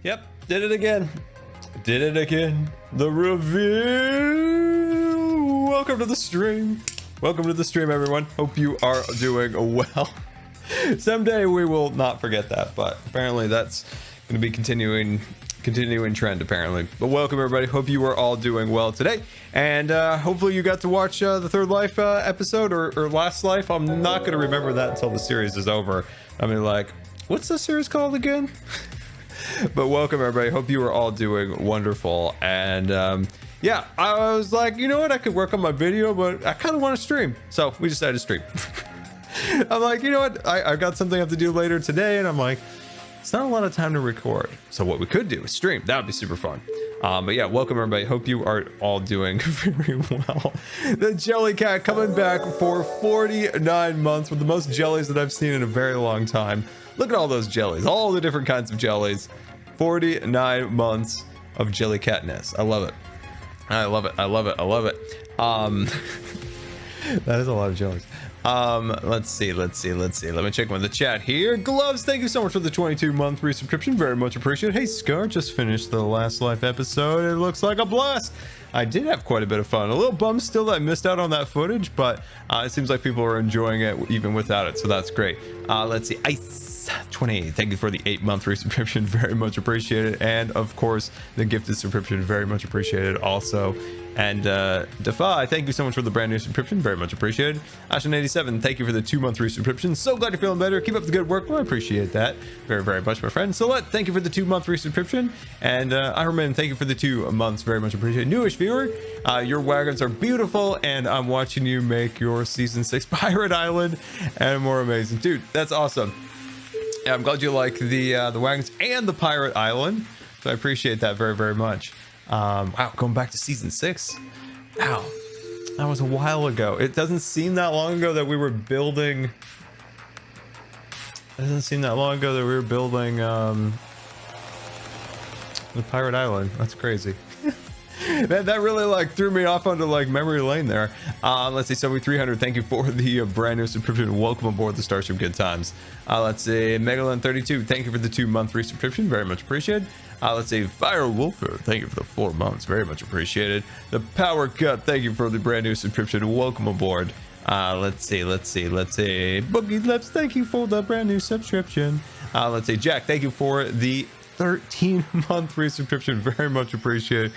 Yep, did it again. Did it again. The review. Welcome to the stream. Welcome to the stream, everyone. Hope you are doing well. Someday we will not forget that, but apparently that's going to be continuing trend apparently. But welcome everybody. Hope you are all doing well today, and hopefully you got to watch the Third Life episode or Last Life. I'm not going to remember that until the series is over. I mean, like, what's the series called again? But welcome everybody. Hope you are all doing wonderful. And yeah, I was like, you know what, I could work on my video, but I kind of want to stream, so we decided to stream. I'm like, you know what, I've got something I have to do later today, and I'm like, it's not a lot of time to record, so what we could do is stream. That would be super fun. But yeah, welcome everybody. Hope you are all doing very well. The Jellycat coming back for 49 months with the most jellies that I've seen in a very long time. Look at all those jellies, all the different kinds of jellies. 49 months of Jellycatness. I love it. I love it. I love it. I love it. That is a lot of jellies. Let's see. Let me check with the chat here. Gloves, thank you so much for the 22-month resubscription. Very much appreciated. Hey, Scar, just finished the Last Life episode. It looks like a blast. I did have quite a bit of fun. A little bummed still that I missed out on that footage, but it seems like people are enjoying it even without it, so that's great. Let's see. Ice 20, thank you for the 8-month resubscription. Very much appreciated. And of course, the gifted subscription. Very much appreciated also. And Defy, thank you so much for the brand new subscription. Very much appreciated. Ashen87, thank you for the 2-month resubscription. So glad you're feeling better. Keep up the good work. Well, I appreciate that very, very much, my friend. Solette, thank you for the 2-month resubscription. And Ironman, thank you for the 2 months. Very much appreciated. Newish viewer, your wagons are beautiful, and I'm watching you make your season 6 Pirate Island and more amazing. Dude, that's awesome. Yeah, I'm glad you like the wagons and the Pirate Island. So I appreciate that very, very much. Wow, going back to season 6. Wow, that was a while ago. It doesn't seem that long ago that we were building. It doesn't seem that long ago that we were building the Pirate Island. That's crazy. that really like threw me off onto like memory lane there. Let's see, Sobe 300, thank you for the brand new subscription. Welcome aboard the Starship Good Times. Let's see, Megalon 32, thank you for the 2-month resubscription. Very much appreciated. Let's see, Fire Wolfer, thank you for the 4 months. Very much appreciated. The Power Cut, thank you for the brand new subscription. Welcome aboard. Let's see. Boogie Lips, thank you for the brand new subscription. Let's see, Jack, thank you for the 13-month resubscription. Very much appreciated.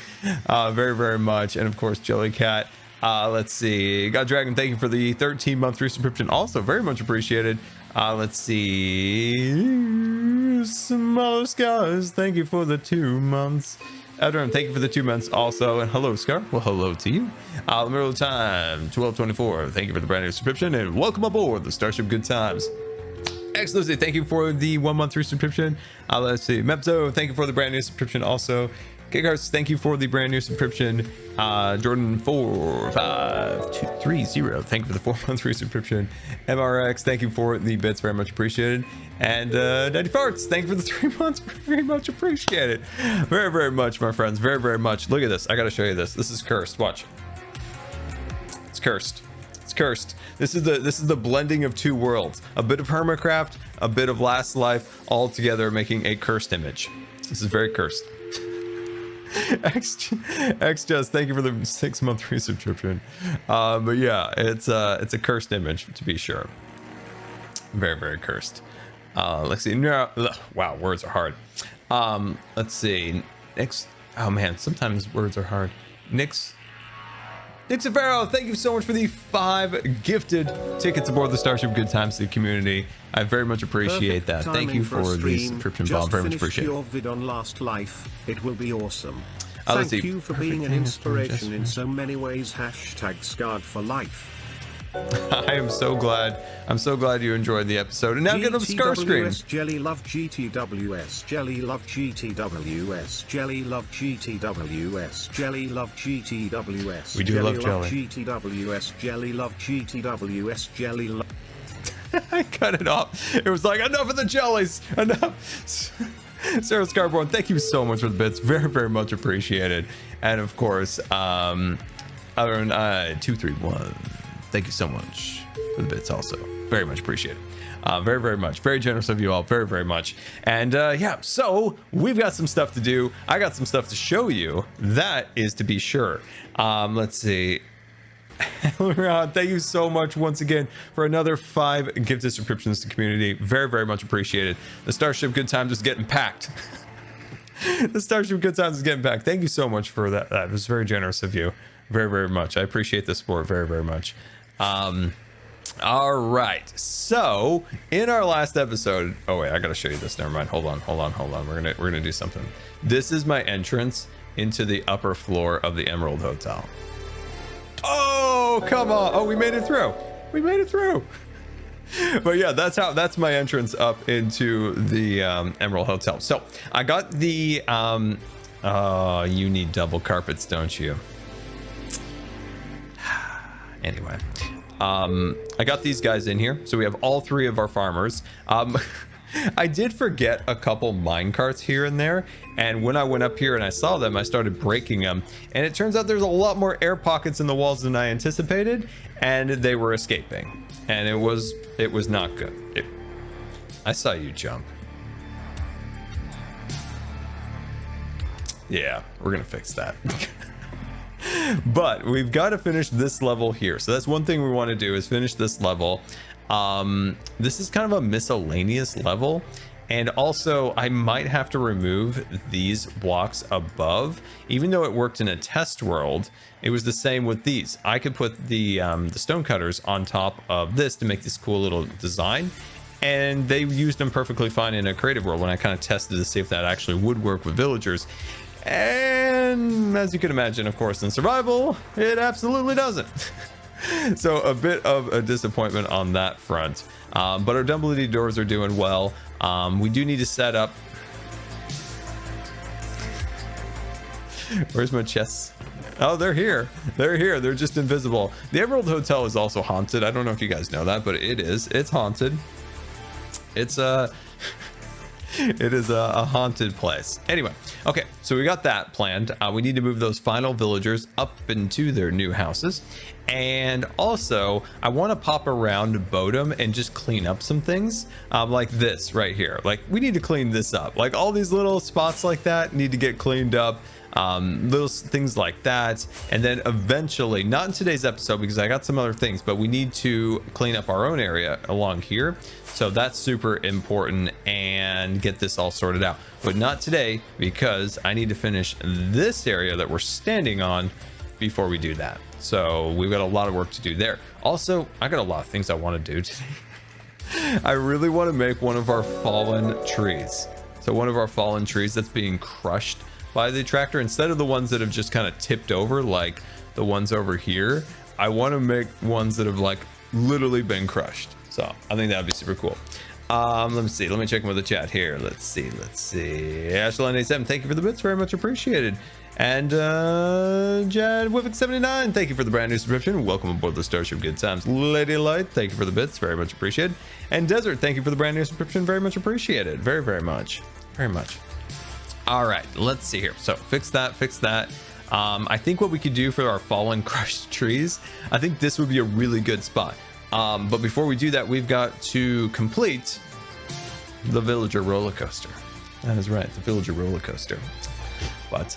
Very, very much. And of course, Jellycat. Let's see, God Dragon, thank you for the 13-month resubscription. Also very much appreciated. Let's see, Smaller Scars, thank you for the 2 months. Edwin, thank you for the 2 months also. And hello, Scar. Well, hello to you. Middle of time 1224, thank you for the brand new subscription, and welcome aboard the Starship Good Times. Excellent, thank you for the 1-month resubscription. Let's see, Mepzo, thank you for the brand new subscription also. Kickhearts, thank you for the brand new subscription. Jordan 45230, thank you for the 4-month resubscription. MRX, thank you for the bits. Very much appreciated. And Daddy Farts, thank you for the 3 months. Very much appreciated. Very, very much, my friends. Very, very much. Look at this. I gotta show you this. This is cursed. Watch. It's cursed. It's cursed. This is the blending of 2 worlds. A bit of Hermitcraft, a bit of Last Life, all together making a cursed image. This is very cursed. X just thank you for the 6-month resubscription. But yeah, it's a cursed image, to be sure. Very, very cursed. Let's see. No, wow, words are hard. Let's see. Next. Oh man, sometimes words are hard. Nix Farrow, thank you so much for the 5 gifted tickets aboard the Starship Good Times to the community. I very much appreciate that. Thank you for the subscription, Bob. Very much appreciate it. Your vid on Last Life. It will be awesome. Thank you for being an inspiration in so many ways. # Scarred for life. I am so glad. I'm so glad you enjoyed the episode. And now get on the Scar stream. Jelly love GTWS. Jelly love GTWS. Jelly love GTWS. Jelly love GTWS. We do love jelly. GTWS. Jelly love GTWS. Jelly love. I cut it off. It was like, enough of the jellies. Enough. Sarah Scarborn, thank you so much for the bits. Very, very much appreciated. And of course, other than 231. Thank you so much for the bits also. Very much appreciated. Very, very much. Very generous of you all. Very, very much. And yeah, so we've got some stuff to do. I got some stuff to show you. That is to be sure. Let's see. Thank you so much once again for another 5 gifted subscriptions to the community. Very, very much appreciated. The Starship Good Times is getting packed. The Starship Good Times is getting packed. Thank you so much for that. That was very generous of you. Very, very much. I appreciate the support very, very much. All right. So in our last episode, oh wait, I gotta show you this. Never mind. Hold on. We're gonna do something. This is my entrance into the upper floor of the Emerald Hotel. Oh, come on. Oh, we made it through. We made it through. But yeah, that's my entrance up into the Emerald Hotel. So I got the you need double carpets, don't you? Anyway, I got these guys in here. So we have all 3 of our farmers. I did forget a couple mine carts here and there, and when I went up here and I saw them, I started breaking them, and it turns out there's a lot more air pockets in the walls than I anticipated, and they were escaping, and it was not good. I saw you jump. Yeah, we're gonna fix that. But we've got to finish this level here, so that's one thing we want to do, is finish this level. This is kind of a miscellaneous level, and also I might have to remove these blocks above. Even though it worked in a test world, it was the same with these. I could put the stone cutters on top of this to make this cool little design, and they used them perfectly fine in a creative world when I kind of tested to see if that actually would work with villagers. And as you can imagine, of course, in survival, it absolutely doesn't. So a bit of a disappointment on that front, but our Dumbledore doors are doing well. We do need to set up. Where's my chests? Oh, they're here. They're here. They're just invisible. The Emerald Hotel is also haunted. I don't know if you guys know that, but it is. It's haunted. It's it is a haunted place. Anyway, okay, so we got that planned. We need to move those final villagers up into their new houses. And also, I want to pop around Bodum and just clean up some things, like this right here. Like, we need to clean this up. Like, all these little spots like that need to get cleaned up. Little things like that. And then eventually, not in today's episode because I got some other things, but we need to clean up our own area along here. So that's super important, and get this all sorted out. But not today, because I need to finish this area that we're standing on before we do that. So we've got a lot of work to do there. Also, I got a lot of things I want to do today. I really want to make one of our fallen trees. So one of our fallen trees that's being crushed by the tractor, instead of the ones that have just kind of tipped over like the ones over here, I want to make ones that have like literally been crushed. So I think that'd be super cool. Let me see. Let me check in with the chat here. Let's see. Ashland87, thank you for the bits. Very much appreciated. And Jad Wivik79, thank you for the brand new subscription. Welcome aboard the Starship Good Times. Lady Light, thank you for the bits. Very much appreciated. And Desert, thank you for the brand new subscription. Very much appreciated. Very, very much. Very much. All right, let's see here. So fix that. I think what we could do for our fallen crushed trees, I think this would be a really good spot. But before we do that, we've got to complete the villager roller coaster. That is right, the villager roller coaster. But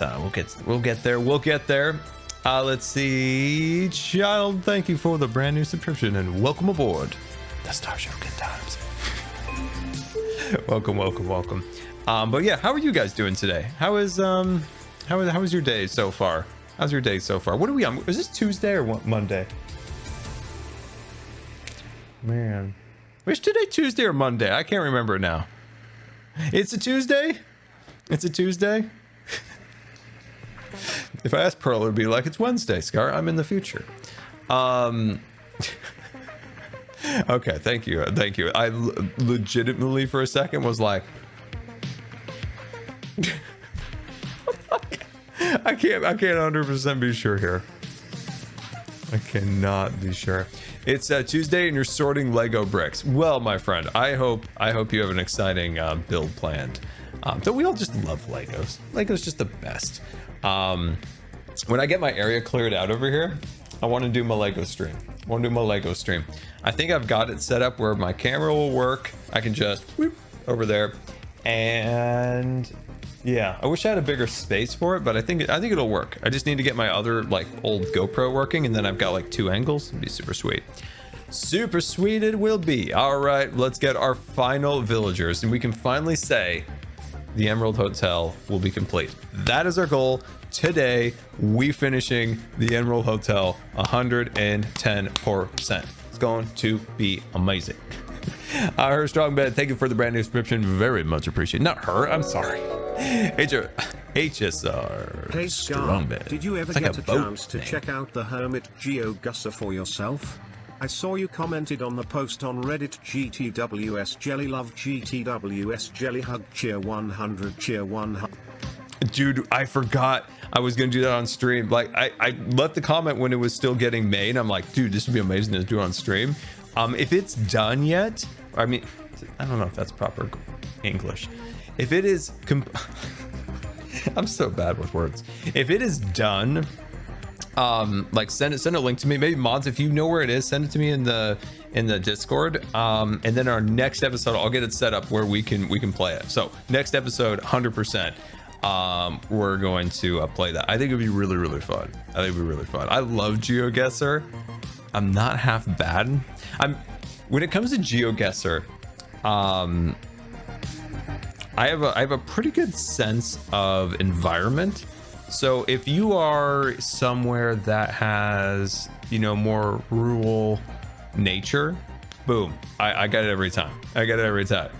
we'll get there. Let's see. Child, thank you for the brand new subscription and welcome aboard the Starship Good Times. welcome. But yeah, how are you guys doing today? How was your day so far? How's your day so far? What are we on? Is this Tuesday or what, Monday? Man, is today Tuesday or Monday? I can't remember now. It's a Tuesday. If I asked Pearl, it would be like, it's Wednesday, Scar. I'm in the future. Okay, thank you. I legitimately for a second was like, I can't 100% be sure here. I cannot be sure. It's Tuesday and you're sorting Lego bricks. Well, my friend, I hope you have an exciting build planned. Don't we all just love Legos? Legos just the best. When I get my area cleared out over here, I want to do my Lego stream. I think I've got it set up where my camera will work. I can just whoop over there, and yeah, I wish I had a bigger space for it, but I think it'll work. I just need to get my other like old GoPro working, and then I've got like 2 angles. It'd be super sweet. Super sweet it will be. All right, let's get our final villagers, and we can finally say the Emerald Hotel will be complete. That is our goal today. We finishing the Emerald Hotel 110%. It's going to be amazing. Her strong bed, thank you for the brand new subscription. Very much appreciated. Not her, I'm sorry. HSR. Hey strong Scar, bed. did you ever It's like get a boat chance to name. check out the Hermit GeoGuessr for yourself? I saw you commented on the post on Reddit. GTWS Jelly Love, GTWS Jelly Hug, cheer 100, cheer 100. Dude, I forgot I was gonna do that on stream. Like I left the comment when it was still getting made. I'm like, dude, this would be amazing to do on stream. If it's done yet, I mean, I don't know if that's proper English. If it is I'm so bad with words. If it is done, like send a link to me. Maybe mods, if you know where it is, send it to me in the Discord. And then our next episode, I'll get it set up where we can play it. So next episode, 100%. We're going to play that. I think it'd be really fun. I love GeoGuessr. I'm not half bad. When it comes to GeoGuessr, I have a pretty good sense of environment. So if you are somewhere that has, you know, more rural nature, boom, I get it every time. I get it every time.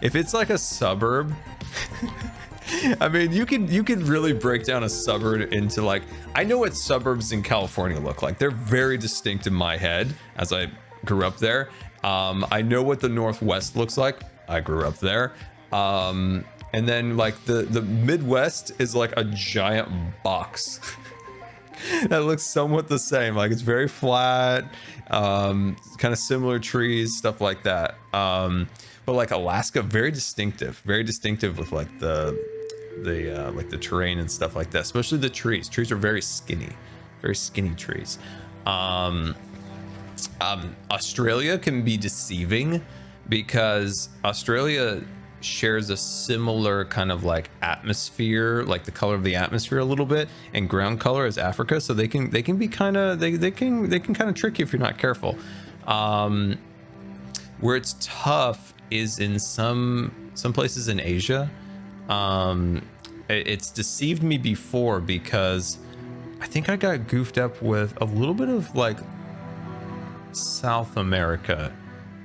If it's like a suburb, I mean, you can really break down a suburb into like, I know what suburbs in California look like. They're very distinct in my head as I grew up there. I know what the Northwest looks like. I grew up there. And then like the Midwest is like a giant box that looks somewhat the same. Like it's very flat, kind of similar trees, stuff like that. But like Alaska, very distinctive with like the terrain and stuff like that, especially the trees. Trees are very skinny trees. Australia can be deceiving because Australia shares a similar kind of like atmosphere, like the color of the atmosphere a little bit, and ground color as Africa, so they can be kind of they can kind of trick you if you're not careful. Where it's tough is in some places in Asia. It's deceived me before because I think I got goofed up with a little bit of like South America.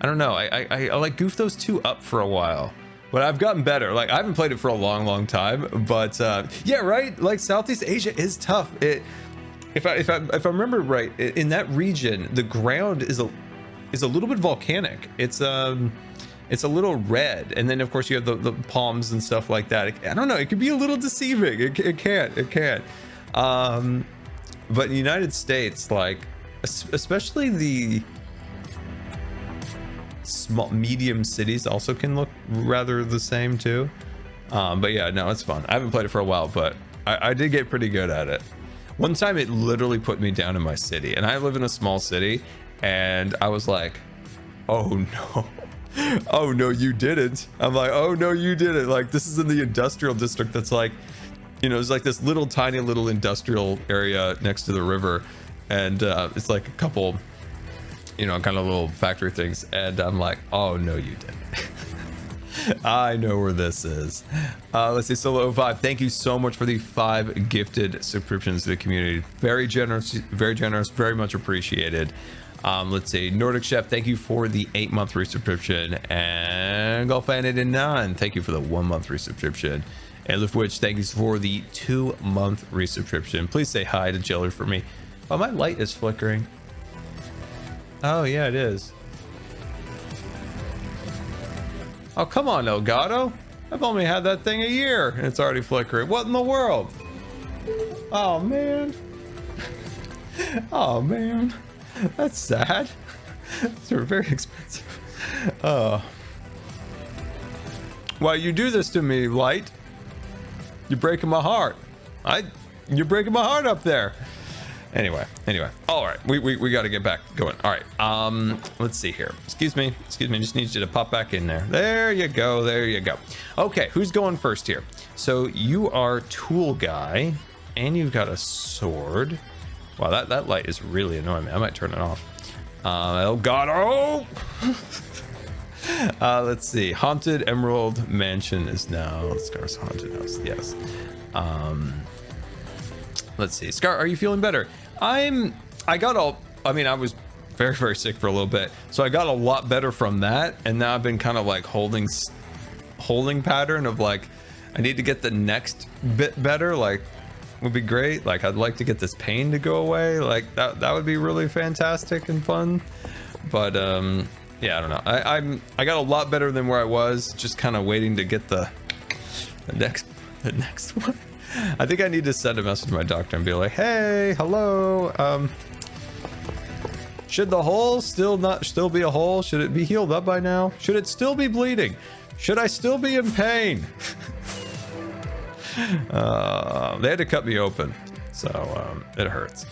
I don't know, I like goofed those two up for a while, but I've gotten better. Like I haven't played it for a long time, but yeah, right, like Southeast Asia is tough. If I remember right, in that region the ground is a little bit volcanic. It's a little red, and then of course you have the palms and stuff like that. I don't know, it could be a little deceiving. It can. But in the United States, like especially the medium cities also can look rather the same too. But yeah, no, it's fun. I haven't played it for a while, but I did get pretty good at it. One time it literally put me down in my city, and I live in a small city, and I was like, oh no, you didn't. I'm like, oh no, you didn't. Like this is in the industrial district that's like, you know, it's like this tiny little industrial area next to the river, and it's like a couple, you know, kind of little factory things, and I'm like, oh no, you didn't. I know where this is. Let's see, Solo 05, thank you so much for the 5 gifted subscriptions to the community. Very generous, very much appreciated. Let's see, Nordic Chef, thank you for the 8-month resubscription, and Golfan89, thank you for the 1-month resubscription, and Lift Witch, thank you for the 2-month resubscription. Please say hi to Jelly for me. Oh, my light is flickering. Oh yeah, it is. Oh, come on, Elgato. I've only had that thing a year and it's already flickering. What in the world? Oh man. Oh man. That's sad. These are very expensive. Why you do this to me, Light? You're breaking my heart. You're breaking my heart up there. Anyway, all right, we got to get back going. All right, let's see here. Excuse me, just need you to pop back in there. There you go. Okay, who's going first here? So you are tool guy, and you've got a sword. Wow, that light is really annoying me. I might turn it off. Oh god, oh! Let's see. Haunted Emerald Mansion is now Scar's haunted house. Yes. Let's see. Scar, are you feeling better? I mean, I was very, very sick for a little bit, so I got a lot better from that, and now I've been kind of like holding pattern of like, I need to get the next bit better, like, would be great. Like, I'd like to get this pain to go away. Like, that would be really fantastic and fun. But, yeah, I don't know. I got a lot better than where I was, just kind of waiting to get the next one. I think I need to send a message to my doctor and be like, hey, hello, should the hole still be a hole? Should it be healed up by now? Should it still be bleeding? Should I still be in pain? They had to cut me open, so it hurts.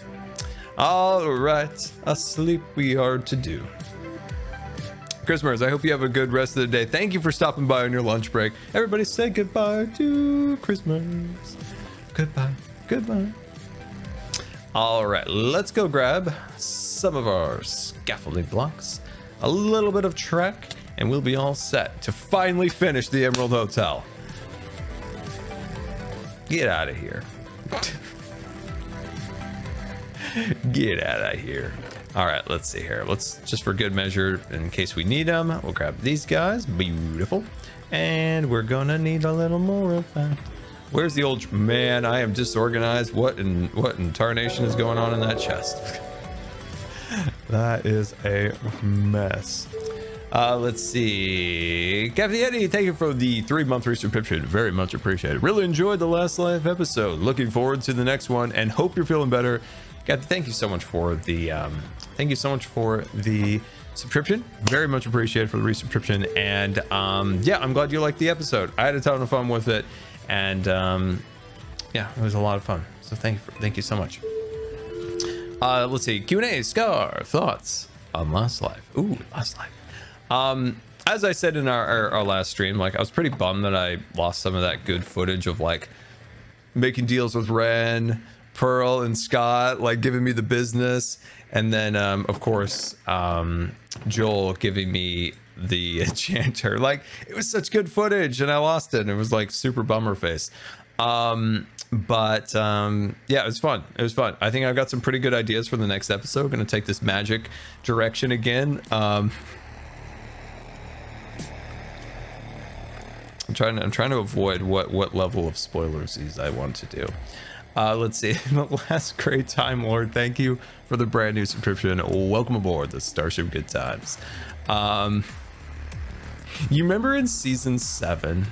All right, asleep we are to do. Christmas, I hope you have a good rest of the day. Thank you for stopping by on your lunch break. Everybody say goodbye to Christmas. Goodbye. All right, let's go grab some of our scaffolding blocks, a little bit of track, and we'll be all set to finally finish the Emerald Hotel. Get out of here. Get out of here. All right, let's see here. Let's just for good measure, in case we need them, we'll grab these guys. Beautiful. And we're gonna need a little more of that. Where's the old man? I am disorganized. What in tarnation is going on in that chest? That is a mess. Let's see. Captain Eddie, thank you for the 3-month resubscription. Very much appreciated. Really enjoyed the last live episode. Looking forward to the next one and hope you're feeling better. Captain, thank you so much for the subscription. Very much appreciated for the resubscription. And yeah, I'm glad you liked the episode. I had a ton of fun with it, and yeah, it was a lot of fun. So thank you so much. Let's see. Q&A. Scar, thoughts on last life? Ooh, last life. As I said in our last stream, like, I was pretty bummed that I lost some of that good footage of like making deals with Ren, Pearl, and Scott, like giving me the business, and then of course Joel giving me the enchanter. Like, it was such good footage and I lost it, and it was like super bummer face. But yeah, it was fun. I think I've got some pretty good ideas for the next episode. Gonna take this magic direction again. I'm trying to avoid what level of spoilers I want to do. Let's see. The last great Time Lord, thank you for the brand new subscription. Welcome aboard the Starship Good Times. You remember in season 7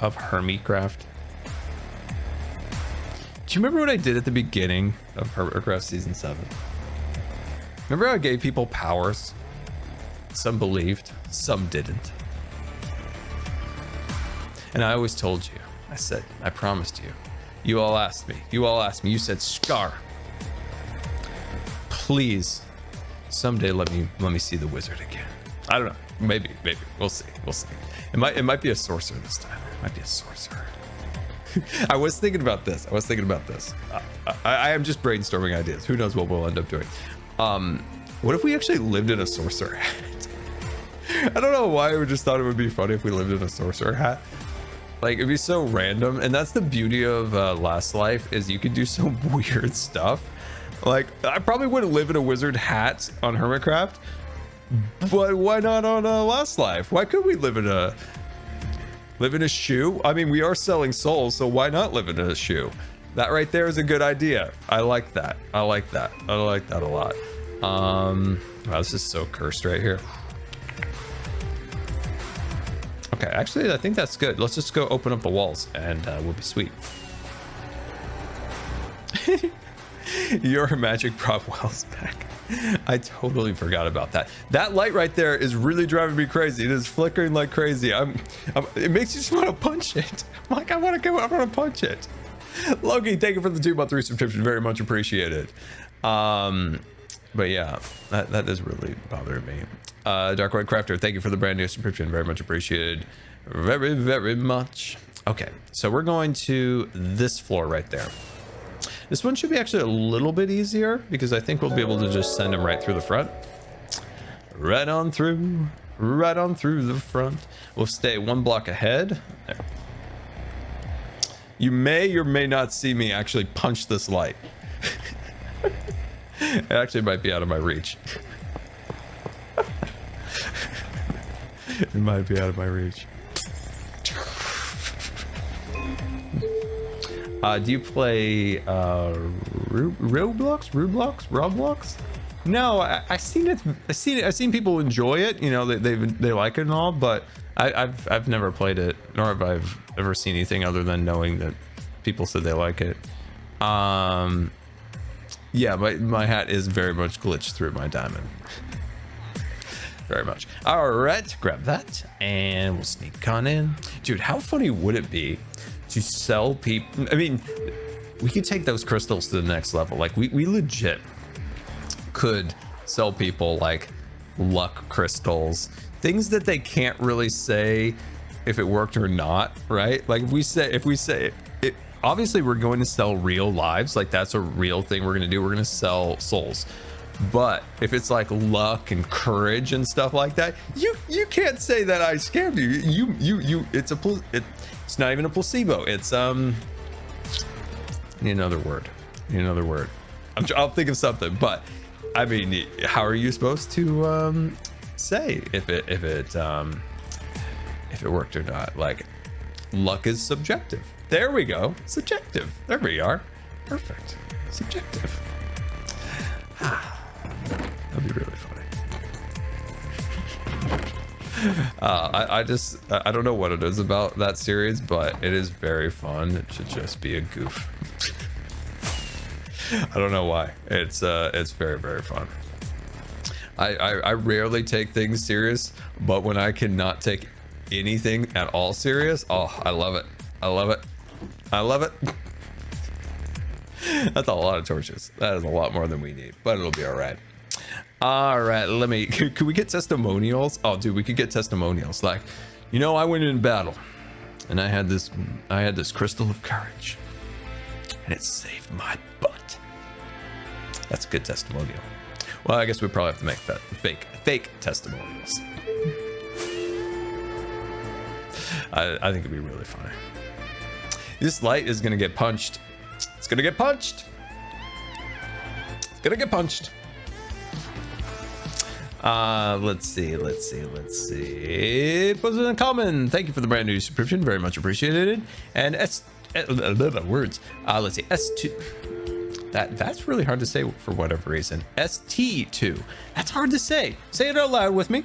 of Hermitcraft? Do you remember what I did at the beginning of Hermitcraft season 7? Remember how I gave people powers? Some believed, some didn't. And I always told you, I said, I promised you. You all asked me. You said, Scar, please, someday let me see the wizard again. I don't know. Maybe. We'll see. It might be a sorcerer this time. It might be a sorcerer. I was thinking about this. I am just brainstorming ideas. Who knows what we'll end up doing. What if we actually lived in a sorcerer hat? I don't know why, we just thought it would be funny if we lived in a sorcerer hat. Like, it'd be so random, and that's the beauty of Last Life, is you could do some weird stuff. Like, I probably wouldn't live in a wizard hat on Hermitcraft, but why not on Last Life? Why could we live in a shoe? I mean, we are selling souls, so why not live in a shoe? That right there is a good idea. I like that a lot. Wow, this is so cursed right here. Okay, actually, I think that's good. Let's just go open up the walls, and we'll be sweet. Your magic prop wells back. I totally forgot about that. That light right there is really driving me crazy. It is flickering like crazy. It makes you just want to punch it. I'm like, I want to punch it. Loki, thank you for the 2-month resubscription. Very much appreciated. But yeah, that is really bothering me. Dark White Crafter, thank you for the brand new subscription. Very much appreciated. Very, very much. Okay, so we're going to this floor right there. This one should be actually a little bit easier because I think we'll be able to just send him right through the front. Right on through the front. We'll stay 1 block ahead. There. You may or may not see me actually punch this light. It actually might be out of my reach. It might be out of my reach. Do you play Roblox? No, I've seen people enjoy it. You know, they like it and all, but I've never played it, nor have I ever seen anything other than knowing that people said they like it. Yeah, my hat is very much glitched through my diamond. Very much. All right, grab that and we'll sneak on in. Dude, how funny would it be to sell people? I mean, we could take those crystals to the next level. Like we legit could sell people like luck crystals, things that they can't really say if it worked or not, right? Like if we say it, obviously we're going to sell real lives. Like that's a real thing we're going to do. We're going to sell souls. But if it's like luck and courage and stuff like that, you can't say that I scammed you. It's not even a placebo. It's need another word. I'll think of something. But I mean, how are you supposed to say if it worked or not? Like, luck is subjective. There we go. Subjective. There we are. Perfect. Subjective. That'd be really funny. I don't know what it is about that series, but it is very fun to just be a goof. I don't know why. It's very, very fun. I rarely take things serious, but when I cannot take anything at all serious, oh, I love it. I love it. That's a lot of torches. That is a lot more than we need, but it'll be all right. All right, could we get testimonials? Oh, dude, we could get testimonials. Like, you know, I went in battle and I had this crystal of courage and it saved my butt. That's a good testimonial. Well, I guess we probably have to make that fake testimonials. I think it'd be really funny. This light is gonna get punched. It's gonna get punched. Let's see. Put it in common. Thank you for the brand new subscription. Very much appreciated. And let's see. S2. That's really hard to say for whatever reason. ST2. That's hard to say. Say it out loud with me.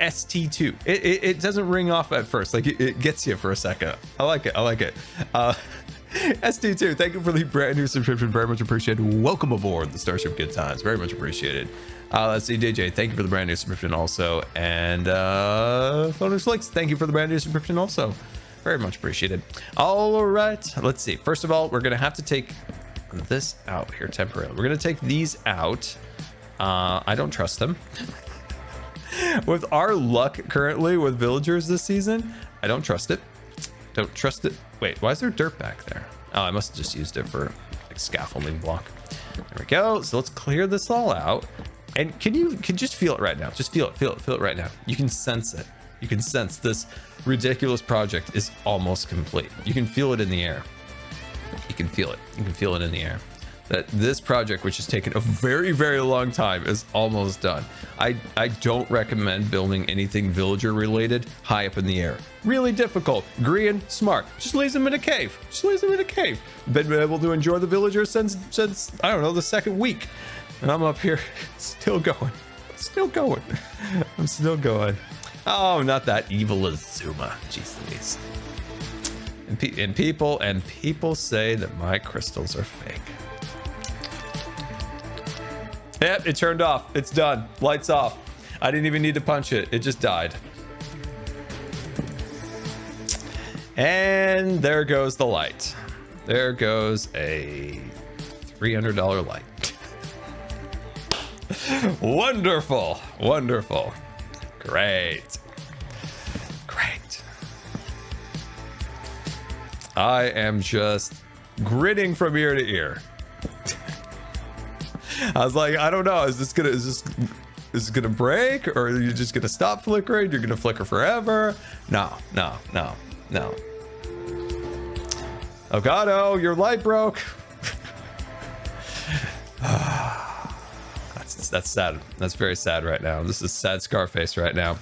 ST2. It doesn't ring off at first. Like it gets you for a second. I like it. ST2, thank you for the brand new subscription. Very much appreciated. Welcome aboard the Starship Good Times. Very much appreciated. Let's see, DJ, thank you for the brand new subscription also. And Phonix Flicks, thank you for the brand new subscription also. Very much appreciated. All right, let's see. First of all, we're gonna have to take this out here temporarily. We're gonna take these out. I don't trust them. With our luck currently with villagers this season, I don't trust it. Wait, why is there dirt back there? Oh, I must have just used it for like scaffolding block. There we go. So let's clear this all out. And can just feel it right now. Just feel it right now. You can sense it. You can sense this ridiculous project is almost complete. You can feel it in the air. You can feel it in the air. That this project, which has taken a very, very long time, is almost done. I don't recommend building anything villager related high up in the air. Really difficult. Grian, smart. Just leaves them in a cave. Been able to enjoy the villagers since I don't know, the second week. And I'm up here still going. I'm still going. Oh, not that evil Azuma. Jeez Louise. And people say that my crystals are fake. Yep, it turned off. It's done. Lights off. I didn't even need to punch it. It just died. And there goes the light. There goes a $300 light. Wonderful, wonderful. Great. Great. I am just grinning from ear to ear. I was like, I don't know, is this gonna break, or are you just gonna stop flickering? You're gonna flicker forever? No. Elgato, your light broke. That's sad. That's very sad right now. This is sad Scarface right now.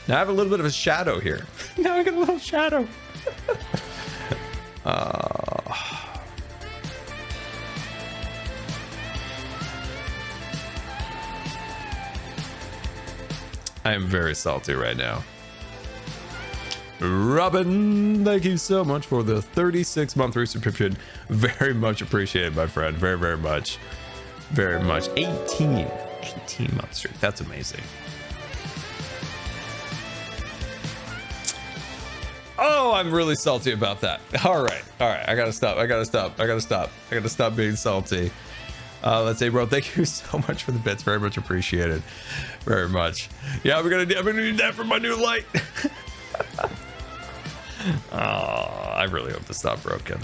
Now I have a little bit of a shadow here. Now I got a little shadow. I am very salty right now. Robin, thank you so much for the 36-month resubscription. Very much appreciated, my friend. Very, very much. Very much. 18 months straight. That's amazing. Oh, I'm really salty about that. All right. I gotta stop being salty. Let's say, bro, thank you so much for the bits. Very much appreciated. Very much. Yeah, I'm gonna need that for my new light. Oh, I really hope this not broken.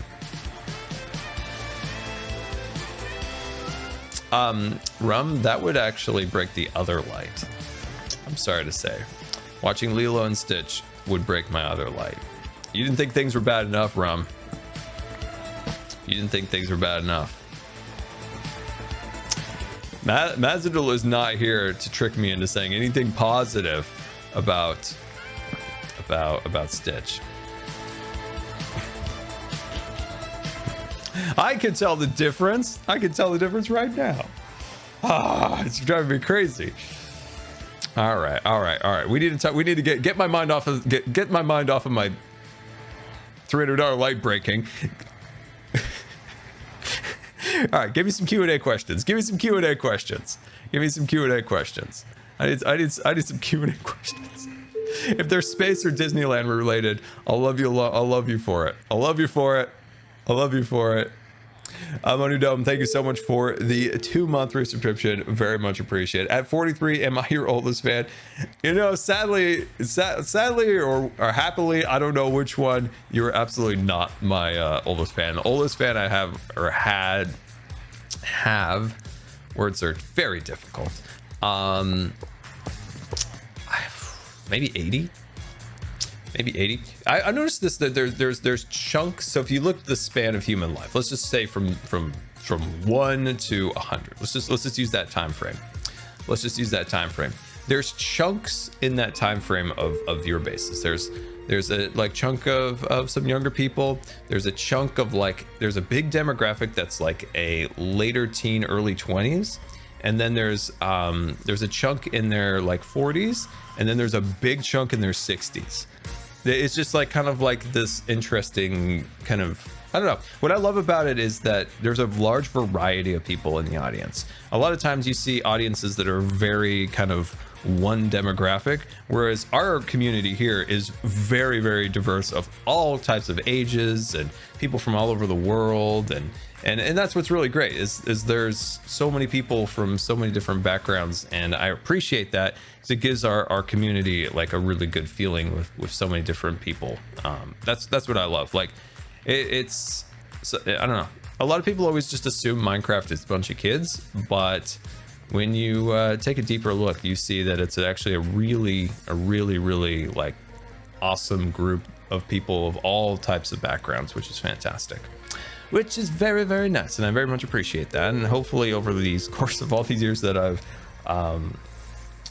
Rum, that would actually break the other light. I'm sorry to say. Watching Lilo and Stitch would break my other light. You didn't think things were bad enough, Rum. You didn't think things were bad enough. Mazadul is not here to trick me into saying anything positive about Stitch. I can tell the difference. I can tell the difference right now. It's driving me crazy. All right. We need to get my mind off of get my mind off of my $300 light breaking. All right, give me some Q&A questions. I need some Q&A questions. If they're space or Disneyland related, I'll love you for it. Manu Dome, thank you so much for the 2-month resubscription. Very much appreciated. At 43, am I your oldest fan? You know, sadly or happily, I don't know which one. You're absolutely not my oldest fan. The oldest fan I have or had word search very difficult. Maybe 80. I noticed this, that there's chunks. So if you look at the span of human life, let's just say from 1 to 100. Let's just use that time frame. There's chunks in that time frame of viewer bases. There's a like chunk of some younger people. There's a chunk of there's a big demographic that's like a later teen, early 20s. And then there's a chunk in their like 40s, and then there's a big chunk in their 60s. It's just like kind of like this interesting kind of, I don't know. What I love about it is that there's a large variety of people in the audience. A lot of times you see audiences that are very kind of one demographic, whereas our community here is very, very diverse of all types of ages and people from all over the world. And that's what's really great is there's so many people from so many different backgrounds, and I appreciate that because it gives our community like a really good feeling with so many different people. That's what I love. Like it's I don't know, a lot of people always just assume Minecraft is a bunch of kids, but when you take a deeper look, you see that it's actually a really like awesome group of people of all types of backgrounds, which is fantastic. Which is very, very nice, and I very much appreciate that. And hopefully, over the course of all these years that I've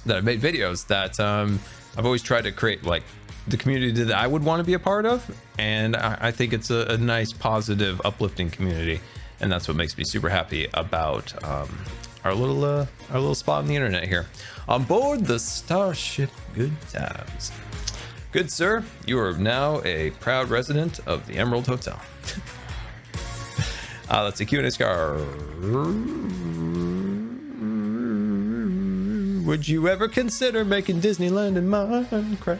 made videos, that I've always tried to create like the community that I would want to be a part of, and I think it's a nice, positive, uplifting community, and that's what makes me super happy about our little spot on the internet here, on board the Starship Good Times. Good sir, you are now a proud resident of the Emerald Hotel. Let's see, Q&A Scar. Would you ever consider making Disneyland in Minecraft?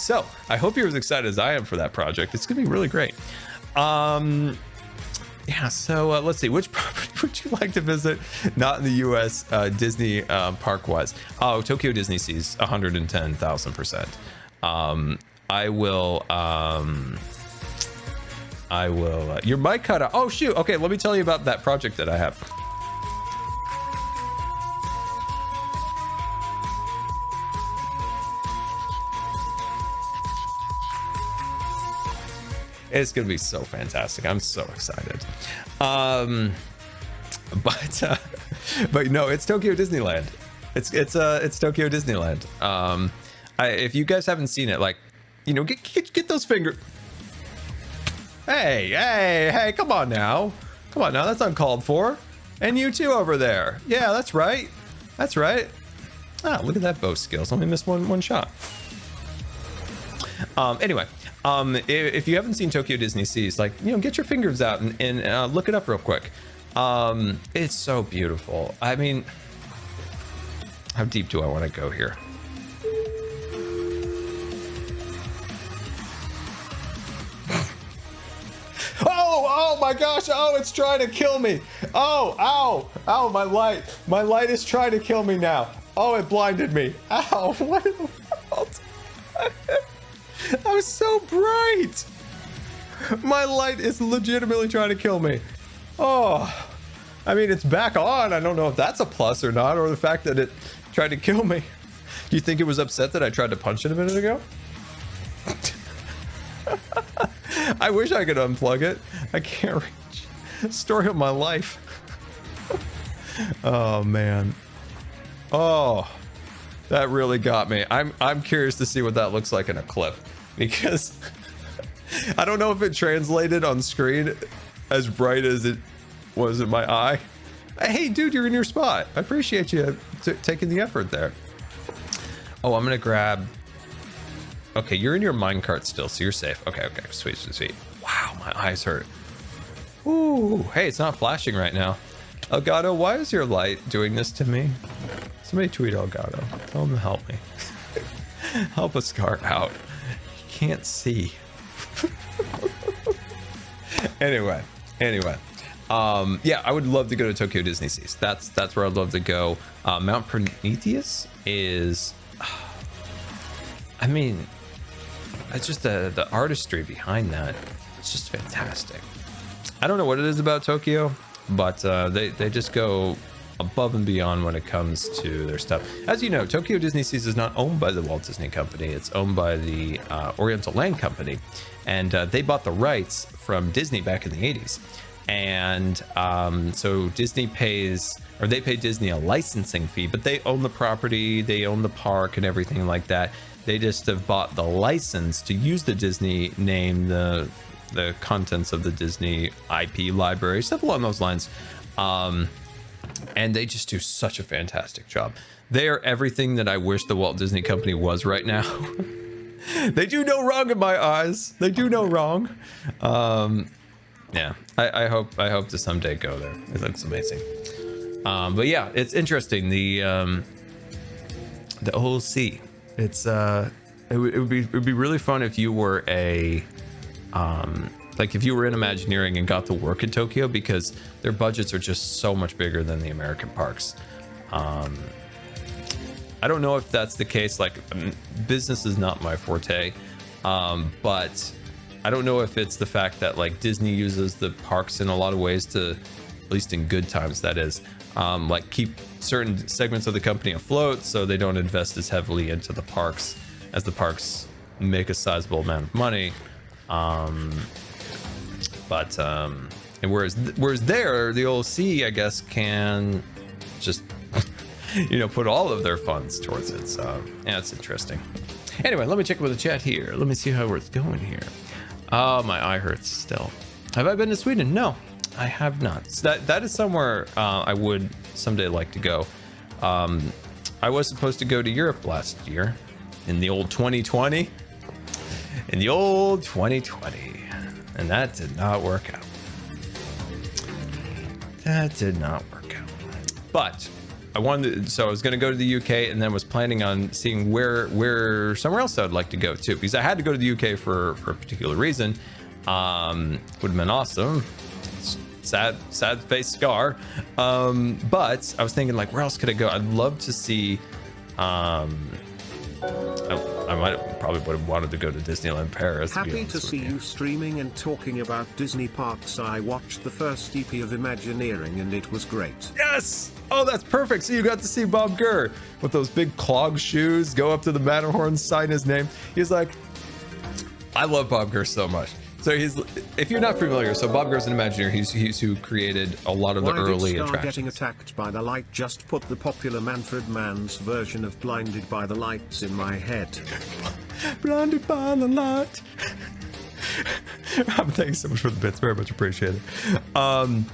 So I hope you're as excited as I am for that project. It's gonna be really great. Yeah, so let's see, which property would you like to visit not in the US Disney park wise? Oh, Tokyo Disney Seas, 110,000%. I will your mic cut out. Oh shoot, okay, let me tell you about that project that I have. It's gonna be so fantastic. I'm so excited. But no, it's Tokyo Disneyland. It's Tokyo Disneyland. If you guys haven't seen it, like, you know, get those fingers. Hey, come on now. Come on now, that's uncalled for. And you too over there. Yeah, that's right. That's right. Ah, look at that bow skills. Only missed one shot. Anyway, if you haven't seen Tokyo Disney Seas, like, you know, get your fingers out and look it up real quick. It's so beautiful. I mean, how deep do I want to go here? Oh my gosh, oh, it's trying to kill me. Oh, ow, my light is trying to kill me now. Oh, it blinded me. Ow, what in the world? I was so bright. My light is legitimately trying to kill me. Oh, I mean, it's back on. I don't know if that's a plus or not, or the fact that it tried to kill me. Do you think it was upset that I tried to punch it a minute ago? I wish I could unplug it. I can't reach. Story of my life. Oh man. Oh, that really got me. I'm curious to see what that looks like in a clip, because I don't know if it translated on screen as bright as it was in my eye. Hey dude, you're in your spot. I appreciate you taking the effort there. Oh, I'm gonna grab. Okay, you're in your minecart still, so you're safe. Okay, sweet. Wow, my eyes hurt. Ooh, hey, it's not flashing right now. Elgato, why is your light doing this to me? Somebody tweet Elgato. Tell him to help me. Help a Scar out. He can't see. Anyway. Yeah, I would love to go to Tokyo Disney Seas. That's where I'd love to go. Mount Prometheus is... I mean... It's just the artistry behind that. It's just fantastic. I don't know what it is about Tokyo, but they just go above and beyond when it comes to their stuff. As you know, Tokyo Disney Seas is not owned by the Walt Disney Company. It's owned by the Oriental Land Company. And they bought the rights from Disney back in the 80s. And so Disney pays, or they pay Disney a licensing fee, but they own the property, they own the park and everything like that. They just have bought the license to use the Disney name, the contents of the Disney IP library, stuff along those lines. And they just do such a fantastic job. They are everything that I wish the Walt Disney Company was right now. They do no wrong in my eyes. They do no wrong. Yeah, I hope to someday go there. It looks amazing. But yeah, it's interesting. The OLC. It's it would be really fun if you were a like if you were in Imagineering and got to work in Tokyo, because their budgets are just so much bigger than the American parks. I don't know if that's the case. Like, business is not my forte, but I don't know if it's the fact that like Disney uses the parks in a lot of ways to, at least in good times, that is, like keep certain segments of the company afloat so they don't invest as heavily into the parks as the parks make a sizable amount of money. And whereas there, the OLC, I guess, can just you know, put all of their funds towards it. So yeah, it's interesting. Anyway, let me check with the chat here. Let me see how it's going here. Oh, my eye hurts still. Have I been to Sweden? No, I have not. So that is somewhere I would someday like to go. I was supposed to go to Europe last year in the old 2020. In the old 2020. And that did not work out. That did not work out. But I wanted to, so I was going to go to the UK, and then was planning on seeing where somewhere else I'd like to go to, because I had to go to the UK for a particular reason. Would have been awesome. Sad face Scar. But I was thinking, like, where else could I go? I'd love to see. I probably would have wanted to go to Disneyland Paris. Happy to see you streaming and talking about Disney parks. I watched the first EP of Imagineering and it was great. Yes! Oh, that's perfect. So you got to see Bob Gurr with those big clog shoes, go up to the Matterhorn, sign his name. He's like, I love Bob Gurr so much. So if you're not familiar, so Bob Gurr's an Imagineer. He's who created a lot of the early attractions. Getting attacked by the light just put the popular Manfred Mann's version of Blinded by the Lights in my head. Blinded by the light. Thanks so much for the bits. Very much appreciated. I'm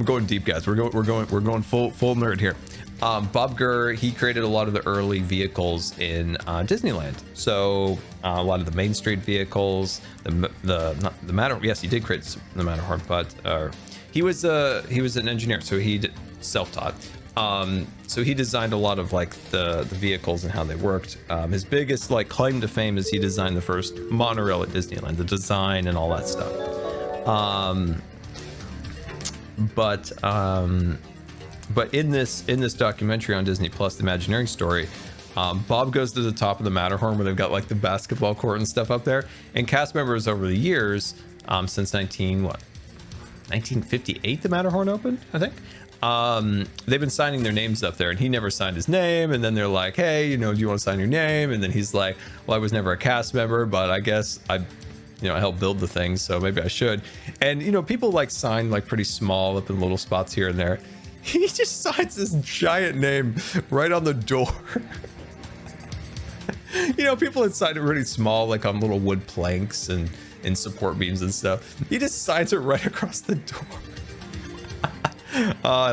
going deep, guys. We're going full nerd here. Bob Gurr, he created a lot of the early vehicles in Disneyland. So a lot of the Main Street vehicles, the Matterhorn. Yes, he did create the Matterhorn, but he was an engineer, so he self-taught. So he designed a lot of like the vehicles and how they worked. His biggest like claim to fame is he designed the first monorail at Disneyland, the design and all that stuff. But in this documentary on Disney Plus, the Imagineering story, Bob goes to the top of the Matterhorn where they've got like the basketball court and stuff up there, and cast members over the years, since 1958 the Matterhorn opened, I think. They've been signing their names up there, and he never signed his name. And then they're like, hey, do you want to sign your name? And then he's like, well, I was never a cast member, but I guess I helped build the thing, so maybe I should. And people like sign like pretty small up in little spots here and there. He just signs this giant name right on the door. People had signed it really small, like on little wood planks and in support beams and stuff. He just signs it right across the door. Oh, I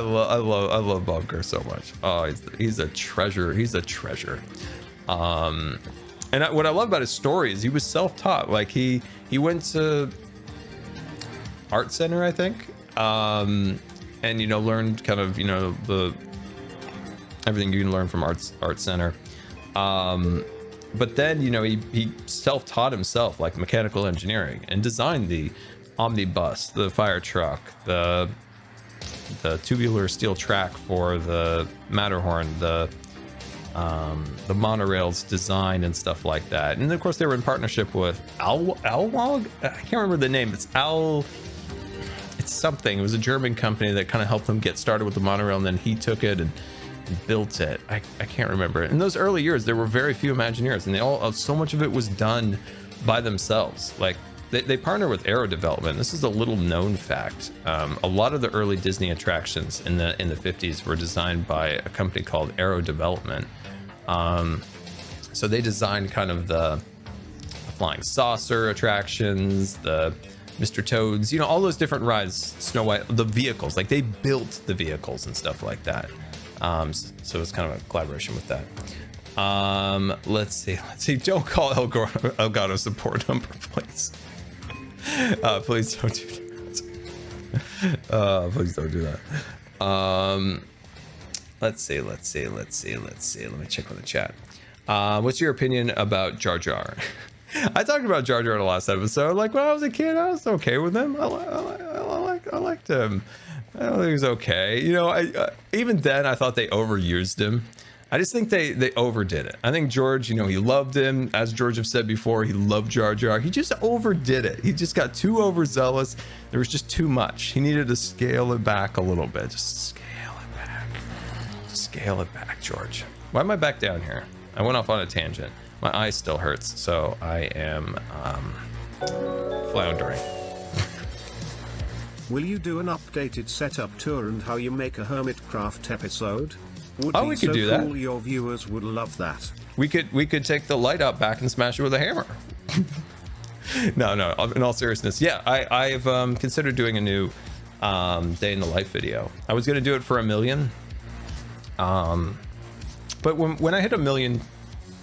love Bob Gurr so much. Oh, he's a treasure. He's a treasure. And what I love about his story is he was self-taught. Like he went to art center, I think. And learned kind of the everything you can learn from art center, but then he self-taught himself, like mechanical engineering, and designed the omnibus, the fire truck, the tubular steel track for the Matterhorn, the monorail's design and stuff like that. And of course they were in partnership with Alwag. I can't remember the name. It's something. It was a German company that kind of helped them get started with the monorail, and then he took it and built it. I can't remember. In those early years, there were very few Imagineers, and so much of it was done by themselves. Like they partner with Aero Development. This is a little known fact. A lot of the early Disney attractions in the 50s were designed by a company called Aero Development. So they designed kind of the flying saucer attractions, the Mr. Toads, all those different rides, Snow White, the vehicles, like they built the vehicles and stuff like that. So it's kind of a collaboration with that. Let's see. Don't call Elgato support number, please. Please don't do that. Please don't do that. Let's see. Let me check on the chat. What's your opinion about Jar Jar? I talked about Jar Jar in the last episode. Like when I was a kid, I was okay with him. I liked him. I don't think he was okay. Even then I thought they overused him. I just think they overdid it. I think George, he loved him. As George have said before, he loved Jar Jar. He just overdid it. He just got too overzealous. There was just too much. He needed to scale it back a little bit. Just scale it back. Just scale it back, George. Why am I back down here? I went off on a tangent. My eye still hurts, so I am floundering. Will you do an updated setup tour and how you make a Hermitcraft episode? We could do that. Your viewers would love that. We could take the light out back and smash it with a hammer. No. In all seriousness, yeah, I've considered doing a new day in the life video. I was gonna do it for 1 million, but when I hit 1 million,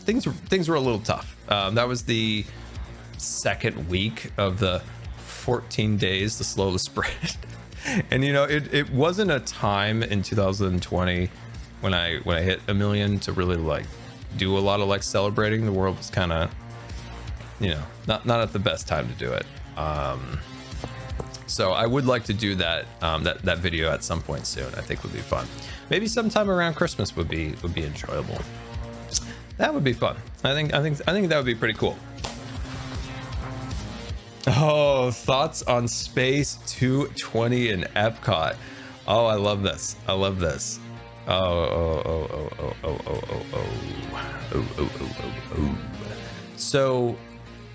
things were a little tough. That was the second week of the 14 days to slow the spread. And it wasn't a time in 2020 when I hit 1 million to really like do a lot of like celebrating. The world was kind of, you know, not at the best time to do it. So I would like to do that that video at some point soon. I think would be fun. Maybe sometime around Christmas would be enjoyable. That would be fun. I think that would be pretty cool. Oh, thoughts on Space 220 in Epcot. Oh, I love this. I love this. So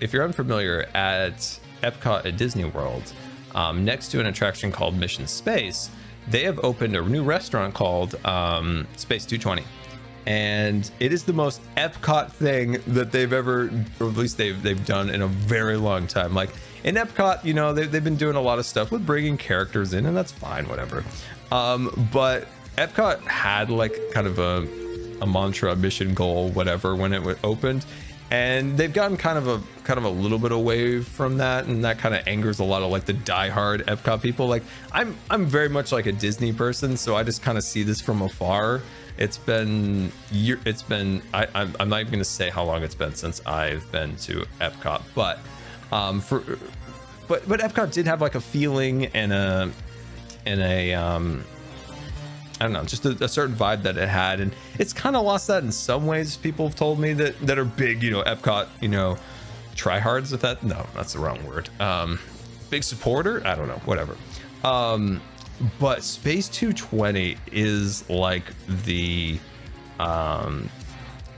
if you're unfamiliar, at Epcot at Disney World, next to an attraction called Mission Space, they have opened a new restaurant called Space 220. And it is the most Epcot thing that they've ever, or at least they've done in a very long time. Like in Epcot, you know, they've been doing a lot of stuff with bringing characters in, and that's fine, whatever. But Epcot had like kind of a mantra, mission, goal, whatever, when it opened, and they've gotten kind of a little bit away from that, and that kind of angers a lot of like the diehard Epcot people. Like I'm very much like a Disney person, so I just kind of see this from afar. It's been I'm not even gonna say how long it's been since I've been to Epcot, but but Epcot did have like a feeling and a I don't know, just a certain vibe that it had, and it's kind of lost that in some ways. People have told me that are big, you know, Epcot, you know, tryhards. If that, no, that's the wrong word. Big supporter, I don't know, whatever. But Space 220 is like the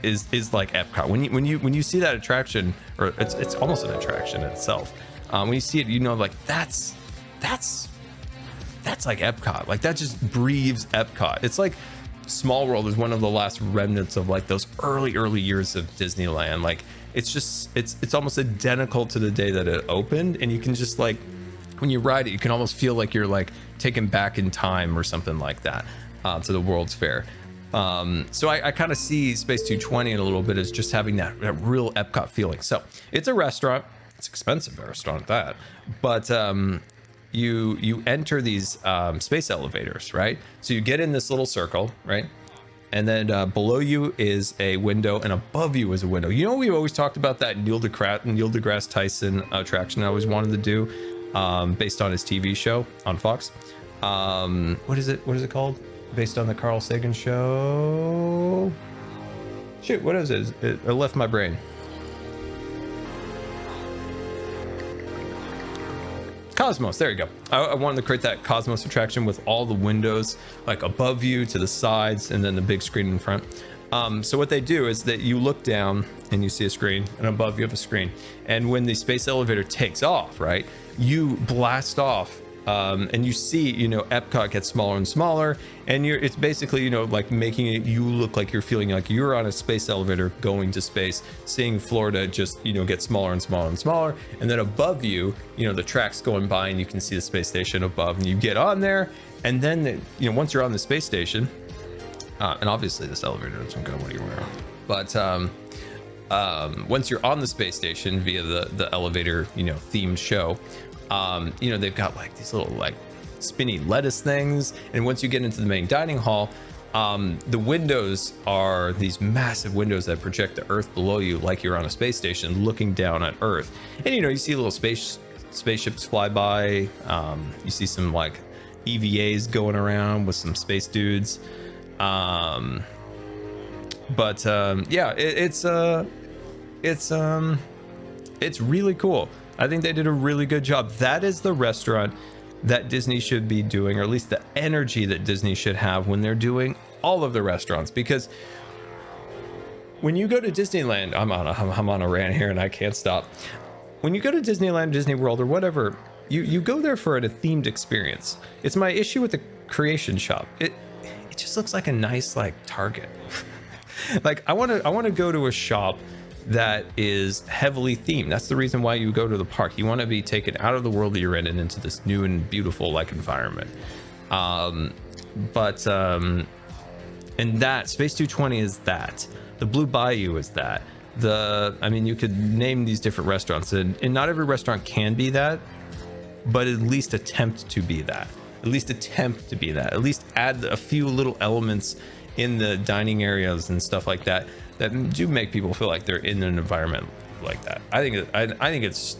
is like Epcot. When you see that attraction, or it's almost an attraction itself. When you see it, you know, like that's like Epcot. Like that just breathes Epcot. It's like Small World is one of the last remnants of like those early years of Disneyland. Like it's almost identical to the day that it opened, and you can just like, when you ride it, you can almost feel like you're like taken back in time or something like that to the World's Fair. So I kind of see Space 220 in a little bit as just having that real Epcot feeling. So it's a restaurant. It's an expensive restaurant at that, but you enter these space elevators, right? So you get in this little circle, right? And then below you is a window, and above you is a window. You know, we always talked about that Neil deGrasse Tyson attraction I always wanted to do, based on his TV show on Fox. What is it called? Based on the Carl Sagan show? Shoot, what is it? It left my brain. Cosmos, there you go. I wanted to create that Cosmos attraction with all the windows like above you, to the sides, and then the big screen in front. So what they do is that you look down and you see a screen, and above you have a screen. And when the space elevator takes off, right, you blast off, and you see, you know, Epcot gets smaller and smaller, and it's basically, you know, like making it, you look like you're feeling like you're on a space elevator going to space, seeing Florida just, you know, get smaller and smaller and smaller. And then above you, you know, the track's going by and you can see the space station above, and you get on there. And then, you know, once you're on the space station, and obviously this elevator doesn't go anywhere, but once you're on the space station via the elevator, you know, themed show, you know, they've got like these little like spinny lettuce things, and once you get into the main dining hall, the windows are these massive windows that project the Earth below you, like you're on a space station looking down at Earth. And you know, you see little spaceships fly by, you see some like EVAs going around with some space dudes. Yeah, it's really cool. I think they did a really good job. That is the restaurant that Disney should be doing, or at least the energy that Disney should have when they're doing all of the restaurants. Because when you go to Disneyland, I'm on a rant here and I can't stop. When you go to Disneyland, Disney World, or whatever, you go there for a themed experience. It's my issue with the Creation Shop. It just looks like a nice like Target. Like I want to go to a shop that is heavily themed. That's the reason why you go to the park. You want to be taken out of the world that you're in and into this new and beautiful like environment. And that Space 220 is that. The Blue Bayou is that. I mean, you could name these different restaurants, and not every restaurant can be that, but at least attempt to be that. At least attempt to be that. At least add a few little elements in the dining areas and stuff like that that do make people feel like they're in an environment like that. I think it's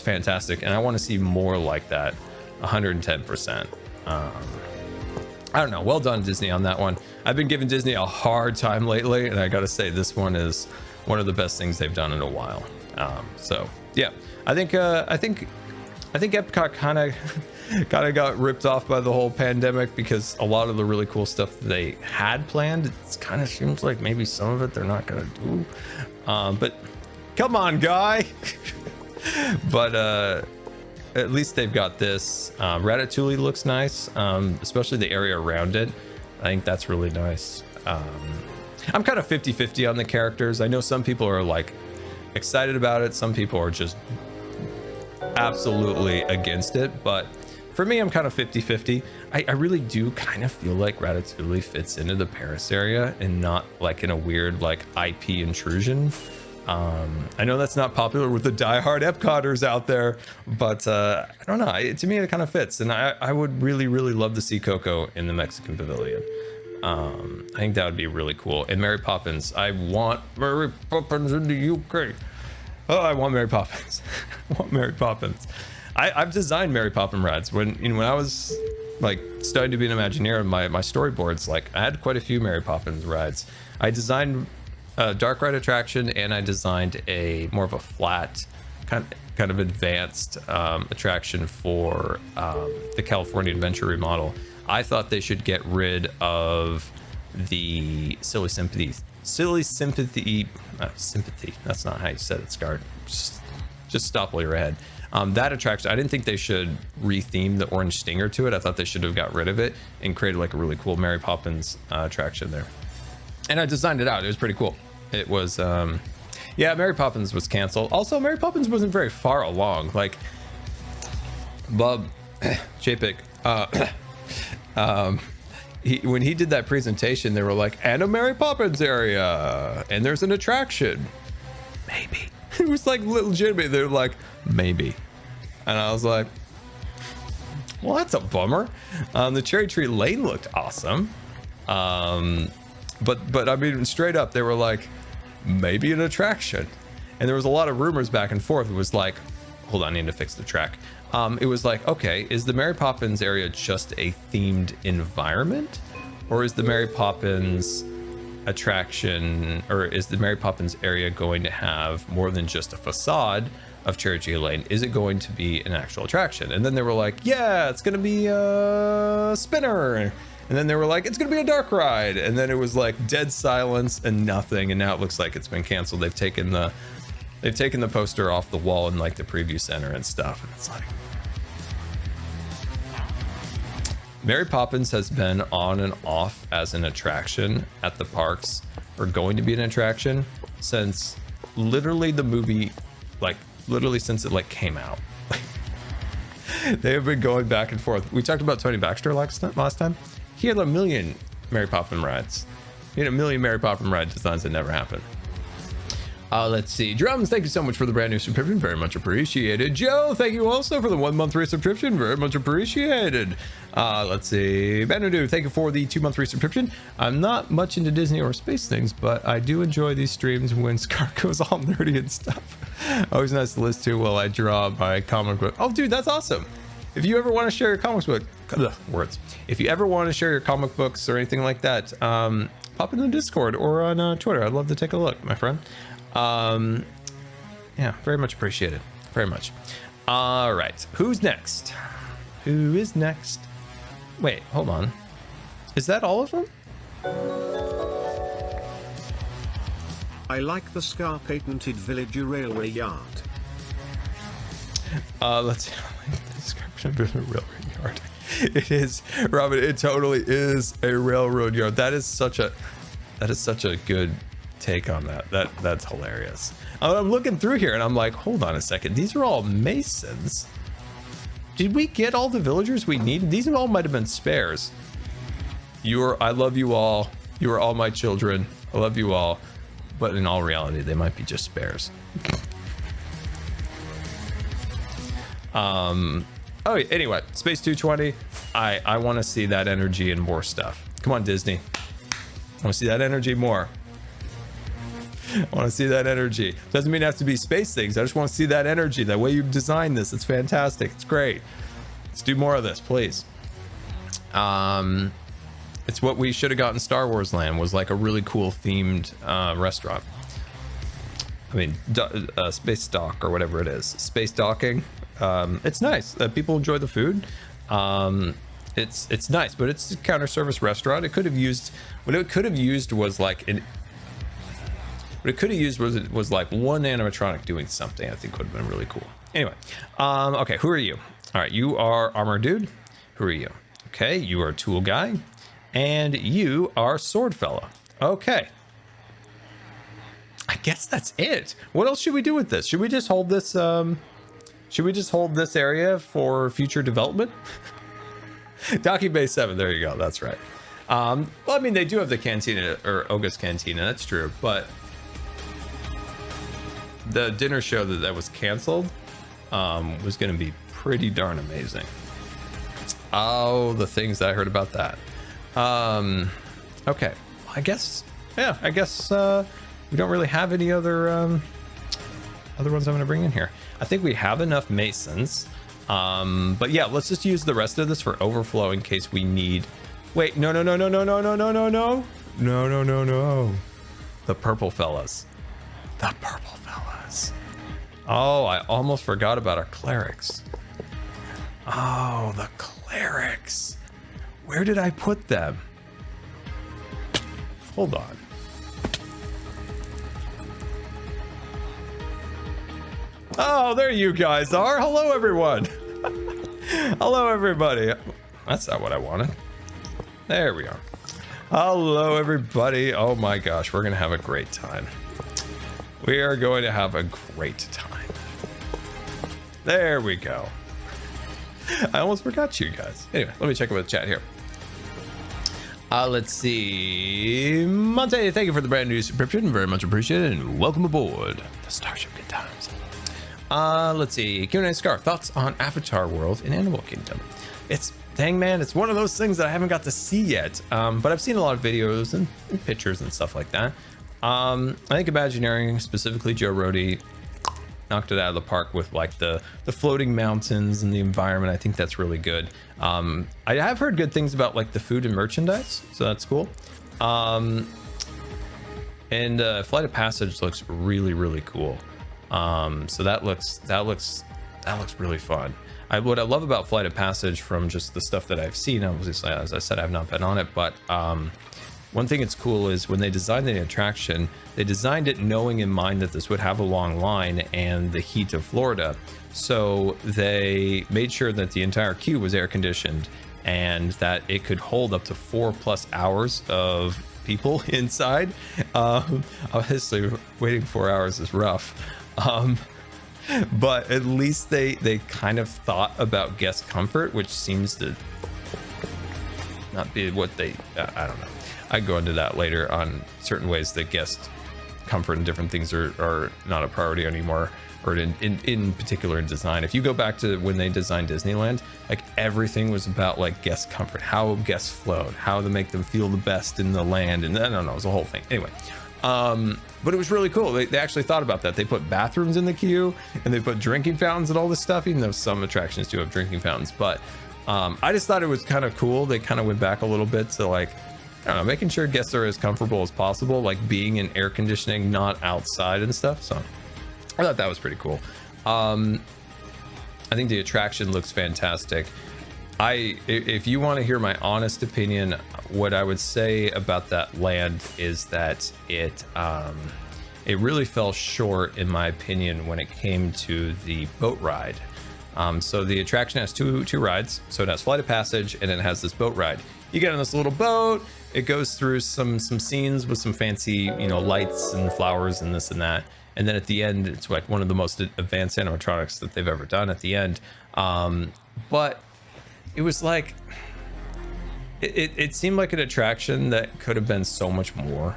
fantastic, and I want to see more like that. 110%. I don't know. Well done, Disney, on that one. I've been giving Disney a hard time lately, and I gotta say this one is one of the best things they've done in a while. So yeah, I think Epcot kind of got ripped off by the whole pandemic, because a lot of the really cool stuff that they had planned, it kind of seems like maybe some of it they're not gonna do. But come on, guy. But at least they've got this. Ratatouille looks nice, especially the area around it. I think that's really nice. I'm kind of 50-50 on the characters. I know some people are like excited about it, some people are just absolutely against it, but for me, I'm kind of 50-50. I really do kind of feel like Ratatouille fits into the Paris area and not like in a weird like IP intrusion. I know that's not popular with the diehard Epcoters out there, but I don't know. To me, it kind of fits, and I would really love to see Coco in the Mexican Pavilion. I think that would be really cool. And Mary Poppins, I want Mary Poppins in the UK. Oh, I want Mary Poppins. I want Mary Poppins. I've designed Mary Poppins rides when I was like studying to be an Imagineer. My storyboards, like I had quite a few Mary Poppins rides. I designed a dark ride attraction, and I designed a more of a flat kind of advanced attraction for the California Adventure remodel. I thought they should get rid of the silly sympathy. That's not how you said it, Scar. Just stop while you're ahead. That attraction, I didn't think they should re-theme the orange stinger to it. I thought they should have got rid of it and created like a really cool Mary Poppins attraction there. And I designed it out. It was pretty cool. It was, yeah, Mary Poppins was canceled. Also, Mary Poppins wasn't very far along. Like, Bob Chapek, when he did that presentation, they were like, and a Mary Poppins area, and there's an attraction. Maybe. It was like legitimate. They're like, maybe. And I was like, well, that's a bummer. The Cherry Tree Lane looked awesome. But I mean, straight up, they were like, maybe an attraction. And there was a lot of rumors back and forth. It was like, hold on, I need to fix the track. It was like, okay, is the Mary Poppins area just a themed environment? Or is the Mary Poppins attraction, or is the Mary Poppins area going to have more than just a facade of Cherry Tree Lane? Is it going to be an actual attraction? And then they were like, yeah, it's going to be a spinner. And then they were like, it's going to be a dark ride. And then it was like dead silence and nothing. And now it looks like it's been canceled. They've taken the poster off the wall in like the preview center and stuff. And it's like, Mary Poppins has been on and off as an attraction at the parks, or going to be an attraction, since literally the movie, like literally since it like came out. They have been going back and forth. We talked about Tony Baxter last time. He had a million Mary Poppins rides. He had a million Mary Poppins ride designs that never happened. Let's see. Drums, thank you so much for the brand new subscription. Very much appreciated. Joe, thank you also for the 1 month resubscription. Very much appreciated. Let's see. Benadu, thank you for the 2 month resubscription. I'm not much into Disney or space things, but I do enjoy these streams when Scar goes all nerdy and stuff. Always nice to listen to while I draw my comic book. Oh, dude, that's awesome. If you ever want to share your comic book, if you ever want to share your comic books or anything like that, pop in the Discord or on Twitter. I'd love to take a look, my friend. Yeah, very much appreciated. Very much. All right, who's next? Who is next? Wait, hold on. Is that all of them? I like the Scar patented village railway yard. Let's see. The description of a railroad yard. It is, Robin. It totally is a railroad yard. That is such a good take on that. That's hilarious. I'm looking through here and I'm like, hold on a second. These are all masons. Did we get all the villagers we needed? These all might have been spares. I love you all. You are all my children. I love you all. But in all reality, they might be just spares. Oh, anyway, Space 220. I want to see that energy and more stuff. Come on, Disney. want to see that energy more. I want to see that energy. Doesn't mean it has to be space things. I just want to see that energy. The way you've designed this, it's fantastic. It's great. Let's do more of this, please. It's what we should have gotten Star Wars Land, was like a really cool themed restaurant. I mean, space dock or whatever it is. Space docking. It's nice. People enjoy the food. It's nice, but it's a counter service restaurant. It could have used, what it could have used was like an, what it could have used was like one animatronic doing something. I think would have been really cool. Anyway, okay, who are you? All right, you are Armor Dude. Who are you? Okay, you are Tool Guy, and you are Sword Fella. Okay. I guess that's it. What else should we do with this? Should we just hold this? Should we just hold this area for future development? Docking Bay 7. There you go. That's right. Well, I mean, they do have the cantina, or Oga's Cantina. That's true, but the dinner show that was canceled was going to be pretty darn amazing. Oh, the things that I heard about that. Okay, I guess, yeah, I guess we don't really have any other ones I'm going to bring in here. I think we have enough masons, but yeah, let's just use the rest of this for overflow in case we need. Wait, no, the purple fellas. The purple fellas. Oh, I almost forgot about our clerics. Oh, the clerics. Where did I put them? Hold on. Oh, there you guys are. Hello, everyone. Hello, everybody. That's not what I wanted. There we are. Hello, everybody. Oh my gosh, we're gonna have a great time. We are going to have a great time. There we go. I almost forgot you guys. Anyway, let me check out the chat here. Let's see. Monte, thank you for the brand new subscription. Very much appreciated, and welcome aboard the Starship Good Times. Let's see. Q&A Scar, thoughts on Avatar World in Animal Kingdom? It's, dang man, it's one of those things that I haven't got to see yet, but I've seen a lot of videos and pictures and stuff like that. I think Imagineering, specifically Joe Rohde, knocked it out of the park with like the floating mountains and the environment. I think that's really good. I have heard good things about like the food and merchandise, so that's cool. And Flight of Passage looks really cool. So that looks really fun. What I love about Flight of Passage from just the stuff that I've seen, obviously, as I said, I've not been on it, but one thing that's cool is when they designed the attraction, they designed it knowing in mind that this would have a long line and the heat of Florida. So they made sure that the entire queue was air conditioned and that it could hold up to 4+ hours of people inside. Obviously, waiting 4 hours is rough. But at least they kind of thought about guest comfort, which seems to not be what they, I don't know. I go into that later on certain ways that guest comfort and different things are not a priority anymore, or in particular in design. If you go back to when they designed Disneyland, like everything was about like guest comfort, how guests flowed, how to make them feel the best in the land, and I don't know, it was a whole thing. Anyway, but it was really cool. They actually thought about that. They put bathrooms in the queue and they put drinking fountains and all this stuff, even though some attractions do have drinking fountains. But I just thought it was kind of cool. They kind of went back a little bit to like, I don't know, making sure guests are as comfortable as possible, like being in air conditioning, not outside and stuff. So I thought that was pretty cool. I think the attraction looks fantastic. If you want to hear my honest opinion, what I would say about that land is that it really fell short, in my opinion, when it came to the boat ride. So the attraction has two rides. So it has Flight of Passage and it has this boat ride. You get on this little boat. It goes through some scenes with some fancy, lights and flowers and this and that. And then at the end, it's like one of the most advanced animatronics that they've ever done at the end. But it was like, it seemed like an attraction that could have been so much more.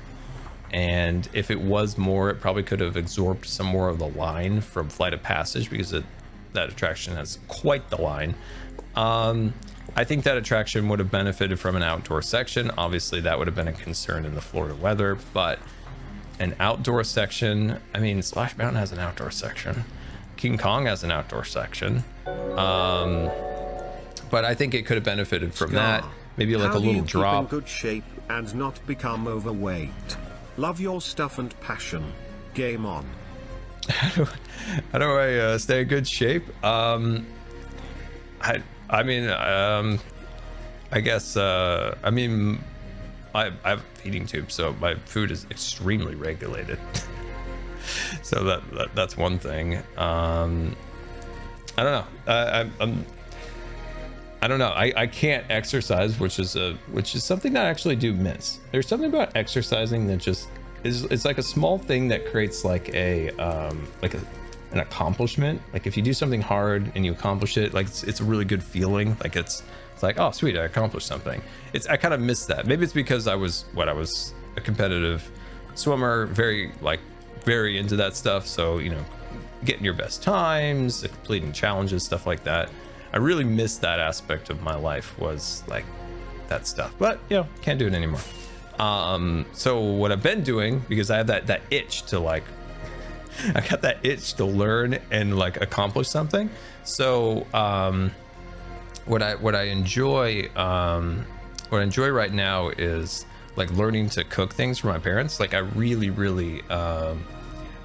And if it was more, it probably could have absorbed some more of the line from Flight of Passage, because that attraction has quite the line. I think that attraction would have benefited from an outdoor section. Obviously, that would have been a concern in the Florida weather, but an outdoor section, I mean, Splash Mountain has an outdoor section. King Kong has an outdoor section. But I think it could have benefited from that. Maybe like a little drop. Keep in good shape and not become overweight. Love your stuff and passion. Game on. How do I stay in good shape? I guess I have a feeding tube, so my food is extremely regulated. So that's one thing. I don't know. I don't know. I can't exercise, which is something that I actually do miss. There's something about exercising that just it's like a small thing that creates like an accomplishment. Like if you do something hard and you accomplish it, like it's a really good feeling. Like it's like, oh sweet, I accomplished something. I kind of miss that. Maybe it's because I was a competitive swimmer, very into that stuff. So, you know, getting your best times, completing challenges, stuff like that. I really missed that aspect of my life, was like that stuff, but you know, can't do it anymore. So what I've been doing, because I have that itch to I got that itch to learn and like accomplish something. So what I enjoy right now is like learning to cook things for my parents. Like I really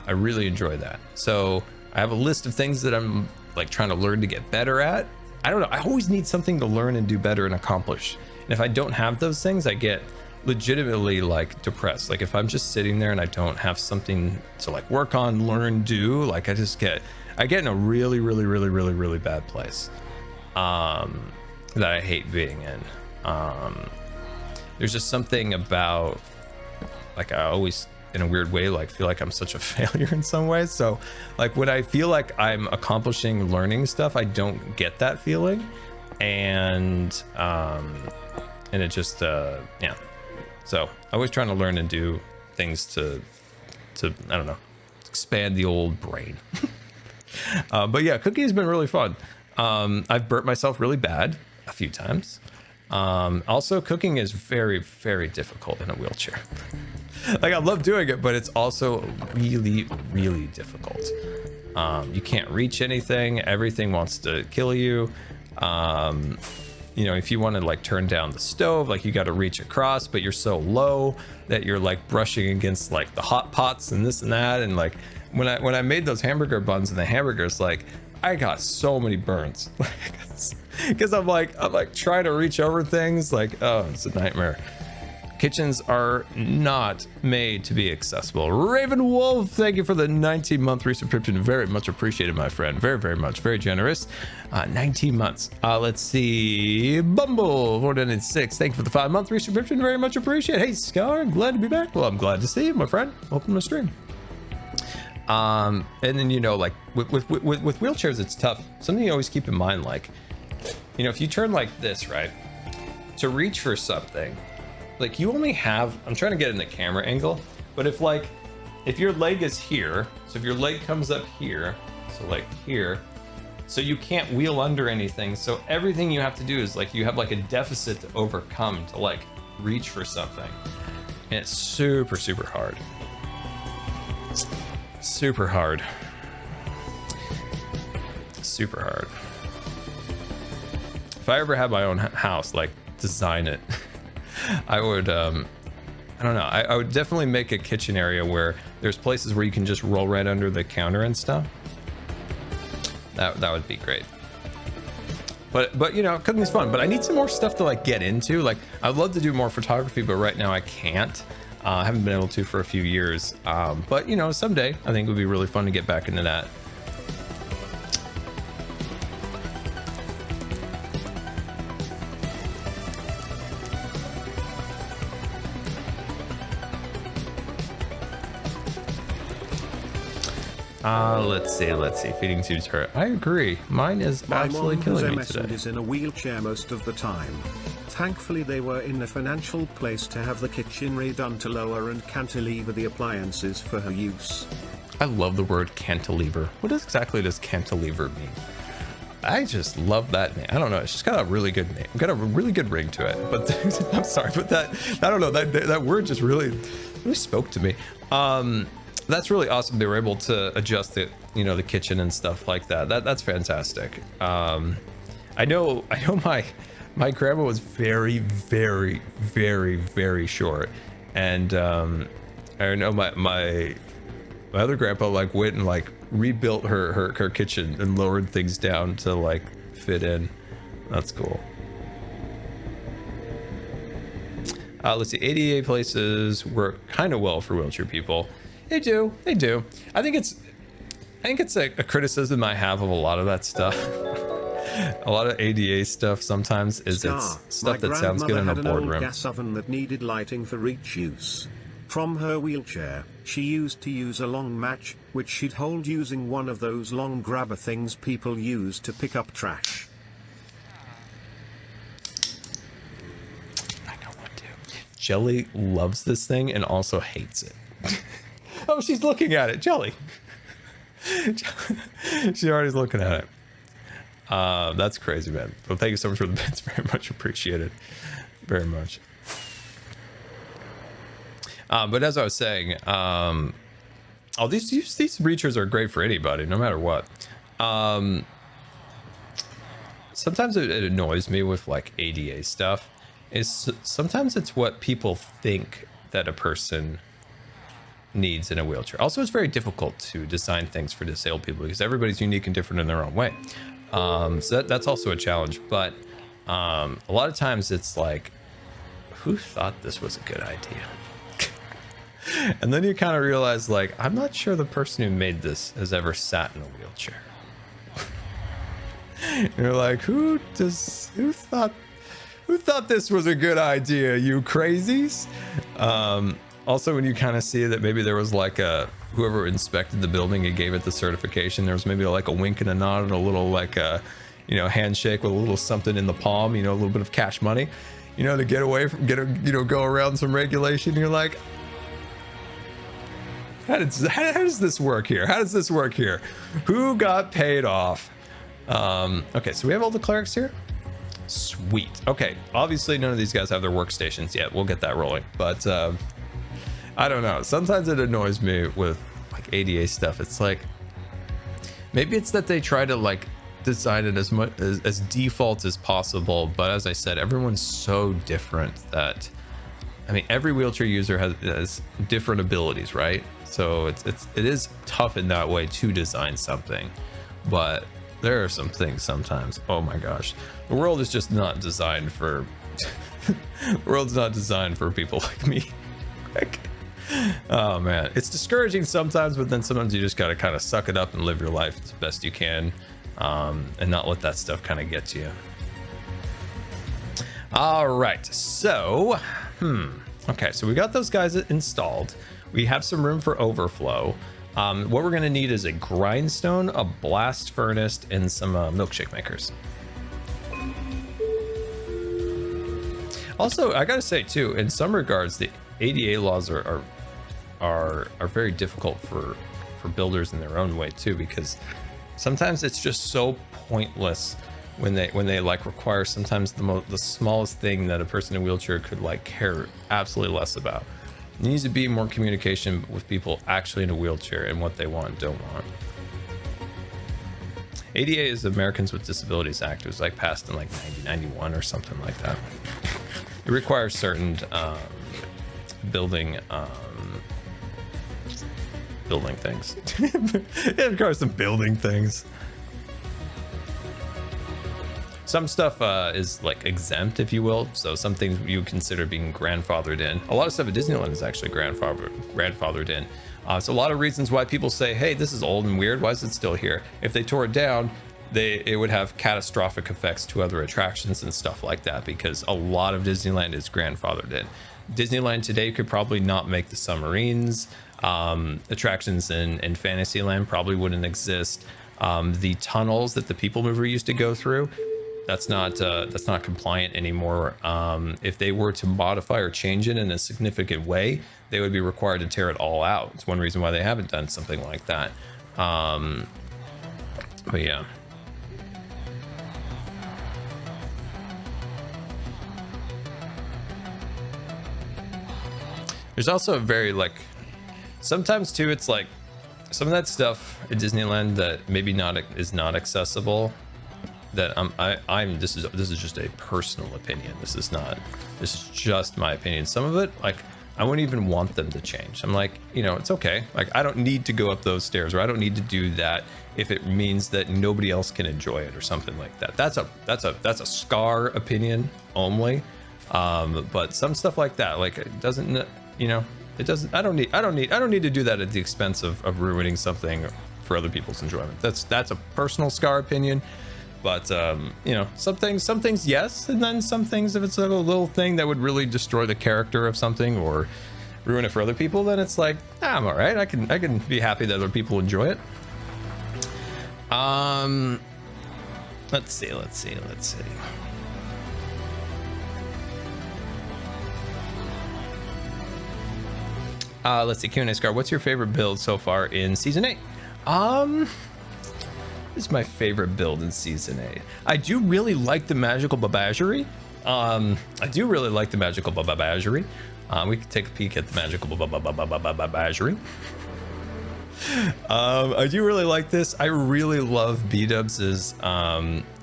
enjoy that. So I have a list of things that I'm like trying to learn to get better at. I don't know, I always need something to learn and do better and accomplish. And if I don't have those things, I get legitimately like depressed. Like if I'm just sitting there and I don't have something to like work on, learn, do, like I get in a really bad place that I hate being in. There's just something about, like, I always in a weird way like feel like I'm such a failure in some ways. So like when I feel like I'm accomplishing learning stuff, I don't get that feeling, and it just yeah. So I was trying to learn and do things to I don't know, expand the old brain. But yeah, cooking has been really fun. I've burnt myself really bad a few times. Also, cooking is very difficult in a wheelchair. Like I love doing it, but it's also really difficult. You can't reach anything. Everything wants to kill you. You know, if you want to like turn down the stove, like you got to reach across, but you're so low that you're like brushing against like the hot pots and this and that. And like when I made those hamburger buns and the hamburgers, like I got so many burns because I'm like trying to reach over things. Like, oh, it's a nightmare. Kitchens are not made to be accessible. Raven Wolf, thank you for the 19-month resubscription. Very much appreciated, my friend. Very much. Very generous. 19 months. Let's see. Bumble 496. Thank you for the 5-month resubscription. Very much appreciated. Hey, Scar, glad to be back. Well, I'm glad to see you, my friend. Open my stream. And then, you know, like with wheelchairs, it's tough. Something you always keep in mind, like, you know, if you turn like this, right, to reach for something, like you only have, I'm trying to get in the camera angle, but if your leg is here, so if your leg comes up here, so like here, so you can't wheel under anything. So everything you have to do is like, you have like a deficit to overcome to like reach for something. And it's super hard. Super hard. If I ever had my own house, like design it, I would, I don't know. I would definitely make a kitchen area where there's places where you can just roll right under the counter and stuff. That would be great. But you know, cooking's fun. But I need some more stuff to like get into. Like I'd love to do more photography, but right now I can't. I haven't been able to for a few years. But you know, someday I think it would be really fun to get back into that. Let's see. Feeding tubes hurt. I agree. Mine is absolutely killing me today. Is in a wheelchair most of the time. Thankfully, they were in a financial place to have the kitchen redone to lower and cantilever the appliances for her use. I love the word cantilever. What exactly does cantilever mean? I just love that name. I don't know. It's just got a really good name. Got a really good ring to it. But I'm sorry, but that, I don't know, that word just really spoke to me. That's really awesome. They were able to adjust it, you know, the kitchen and stuff like that. That's fantastic. I know my grandma was very, very, very, very short. And I know my other grandpa like went and like rebuilt her kitchen and lowered things down to like fit in. That's cool. Let's see, ADA places work kind of well for wheelchair people. They do. I think it's a criticism I have of a lot of that stuff. A lot of ADA stuff sometimes is it's stuff that sounds good in a boardroom. An old gas oven that needed lighting for each use. From her wheelchair, she used to use a long match, which she'd hold using one of those long grabber things people use to pick up trash. I know what to. Jelly loves this thing and also hates it. Oh, she's looking at it. Jelly. She already's looking at it. That's crazy, man. Well, thank you so much for the bits. Very much appreciated. Very much. But as I was saying, these reachers are great for anybody, no matter what. Sometimes it annoys me with like ADA stuff. Sometimes it's what people think that a person needs in a wheelchair. Also, it's very difficult to design things for disabled people because everybody's unique and different in their own way. So that's also a challenge. But a lot of times it's like, who thought this was a good idea? And then you kind of realize, like, I'm not sure the person who made this has ever sat in a wheelchair. You're like, who thought this was a good idea, you crazies? Also, when you kind of see that maybe there was like whoever inspected the building and gave it the certification, there was maybe like a wink and a nod and a little like a, you know, handshake with a little something in the palm, you know, a little bit of cash money, you know, to get away from, go around some regulation. You're like, how does this work here? How does this work here? Who got paid off? Okay, so we have all the clerics here. Sweet. Okay, obviously none of these guys have their workstations yet. We'll get that rolling. But I don't know. Sometimes it annoys me with like ADA stuff. It's like, maybe it's that they try to like design it as much as default as possible. But as I said, everyone's so different that, I mean, every wheelchair user has different abilities, right? So it is tough in that way to design something, but there are some things sometimes. Oh my gosh, the world is just not designed for. The world's not designed for people like me. Oh man, it's discouraging sometimes, but then sometimes you just gotta kind of suck it up and live your life as best you can, and not let that stuff kind of get to you. All right, so okay, so we got those guys installed. We have some room for overflow. What we're gonna need is a grindstone, a blast furnace, and some milkshake makers. Also, I gotta say too, in some regards, the ADA laws are very difficult for builders in their own way too, because sometimes it's just so pointless when they like require sometimes the smallest thing that a person in a wheelchair could like care absolutely less about. There needs to be more communication with people actually in a wheelchair and what they want and don't want. ADA is the Americans with Disabilities Act. It was like passed in like 1991 or something like that. It requires certain building things. It requires some building things. Some stuff is like exempt, if you will. So some things you consider being grandfathered in. A lot of stuff at Disneyland is actually grandfathered in. So a lot of reasons why people say, hey, this is old and weird. Why is it still here? If they tore it down, it would have catastrophic effects to other attractions and stuff like that, because a lot of Disneyland is grandfathered in. Disneyland today could probably not make the submarines. Attractions in Fantasyland probably wouldn't exist. The tunnels that the People Mover used to go through That's not compliant anymore. If they were to modify or change it in a significant way, they would be required to tear it all out. It's one reason why they haven't done something like that. But yeah. There's also a very, like, sometimes too, it's like some of that stuff at Disneyland that maybe is not accessible. That this is just a personal opinion. This is just my opinion. Some of it, like, I wouldn't even want them to change. I'm like, you know, it's okay. Like, I don't need to go up those stairs, or I don't need to do that if it means that nobody else can enjoy it or something like that. That's a Scar opinion only. But some stuff like that, like, it doesn't, you know, it doesn't. I don't need to do that at the expense of ruining something for other people's enjoyment. That's a personal Scar opinion. But you know, some things yes, and then some things, if it's a little thing that would really destroy the character of something or ruin it for other people, then it's like, I'm all right. I can be happy that other people enjoy it. Let's see. Let's see, Q&A Scar, what's your favorite build so far in season 8? This is my favorite build in season 8. I do really like the magical Babagery. We can take a peek at the magical Babagery. I do really like this. I really love B-Dubs'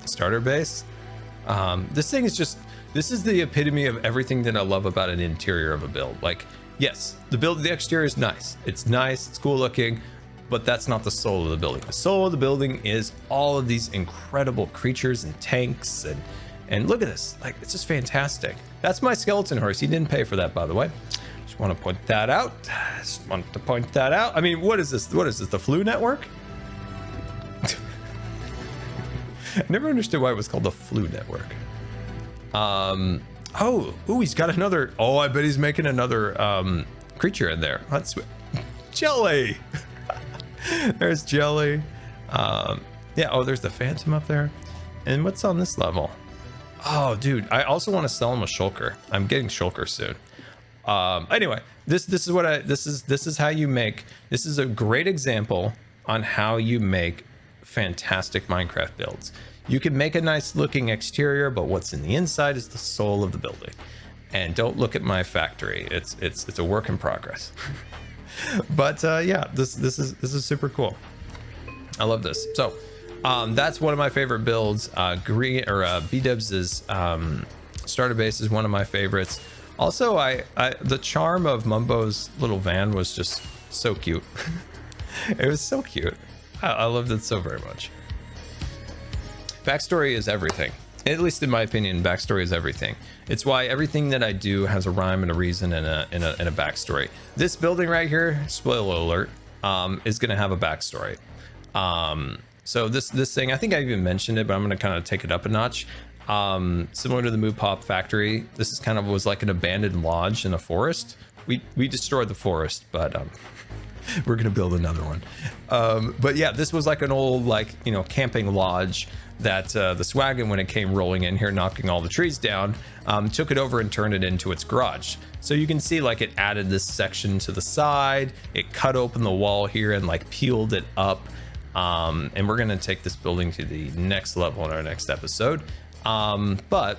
starter base. This thing is just, this is the epitome of everything that I love about an interior of a build. Like, yes, the exterior is nice. It's nice, it's cool looking, but that's not the soul of the building. The soul of the building is all of these incredible creatures and tanks, and look at this. Like, it's just fantastic. That's my skeleton horse. He didn't pay for that, by the way. Just want to point that out. I mean, what is this? The Flu Network? I never understood why it was called the Flu Network. He's got another. Oh, I bet he's making another creature in there. That's Jelly. There's Jelly. Yeah. There's the Phantom up there. And what's on this level? Oh, dude. I also want to sell him a Shulker. I'm getting Shulker soon. Anyway, this is how you make. This is a great example on how you make fantastic Minecraft builds. You can make a nice looking exterior, but what's in the inside is the soul of the building. And don't look at my factory. It's a work in progress. But yeah, this is super cool. I love this. So that's one of my favorite builds. B-Dubs' starter base is one of my favorites. Also, the charm of Mumbo's little van was just so cute. It was so cute. I loved it so very much. Backstory is everything. At least in my opinion, backstory is everything. It's why everything that I do has a rhyme and a reason and a backstory. This building right here, spoiler alert, is going to have a backstory. So this thing, I think I even mentioned it, but I'm going to kind of take it up a notch. Similar to the Moo Pop factory, this is was like an abandoned lodge in a forest. We destroyed the forest, but we're going to build another one. But yeah, this was like an old, camping lodge that the Swaggin, when it came rolling in here, knocking all the trees down, took it over and turned it into its garage. So you can see it added this section to the side, it cut open the wall here and peeled it up. And we're gonna take this building to the next level in our next episode. But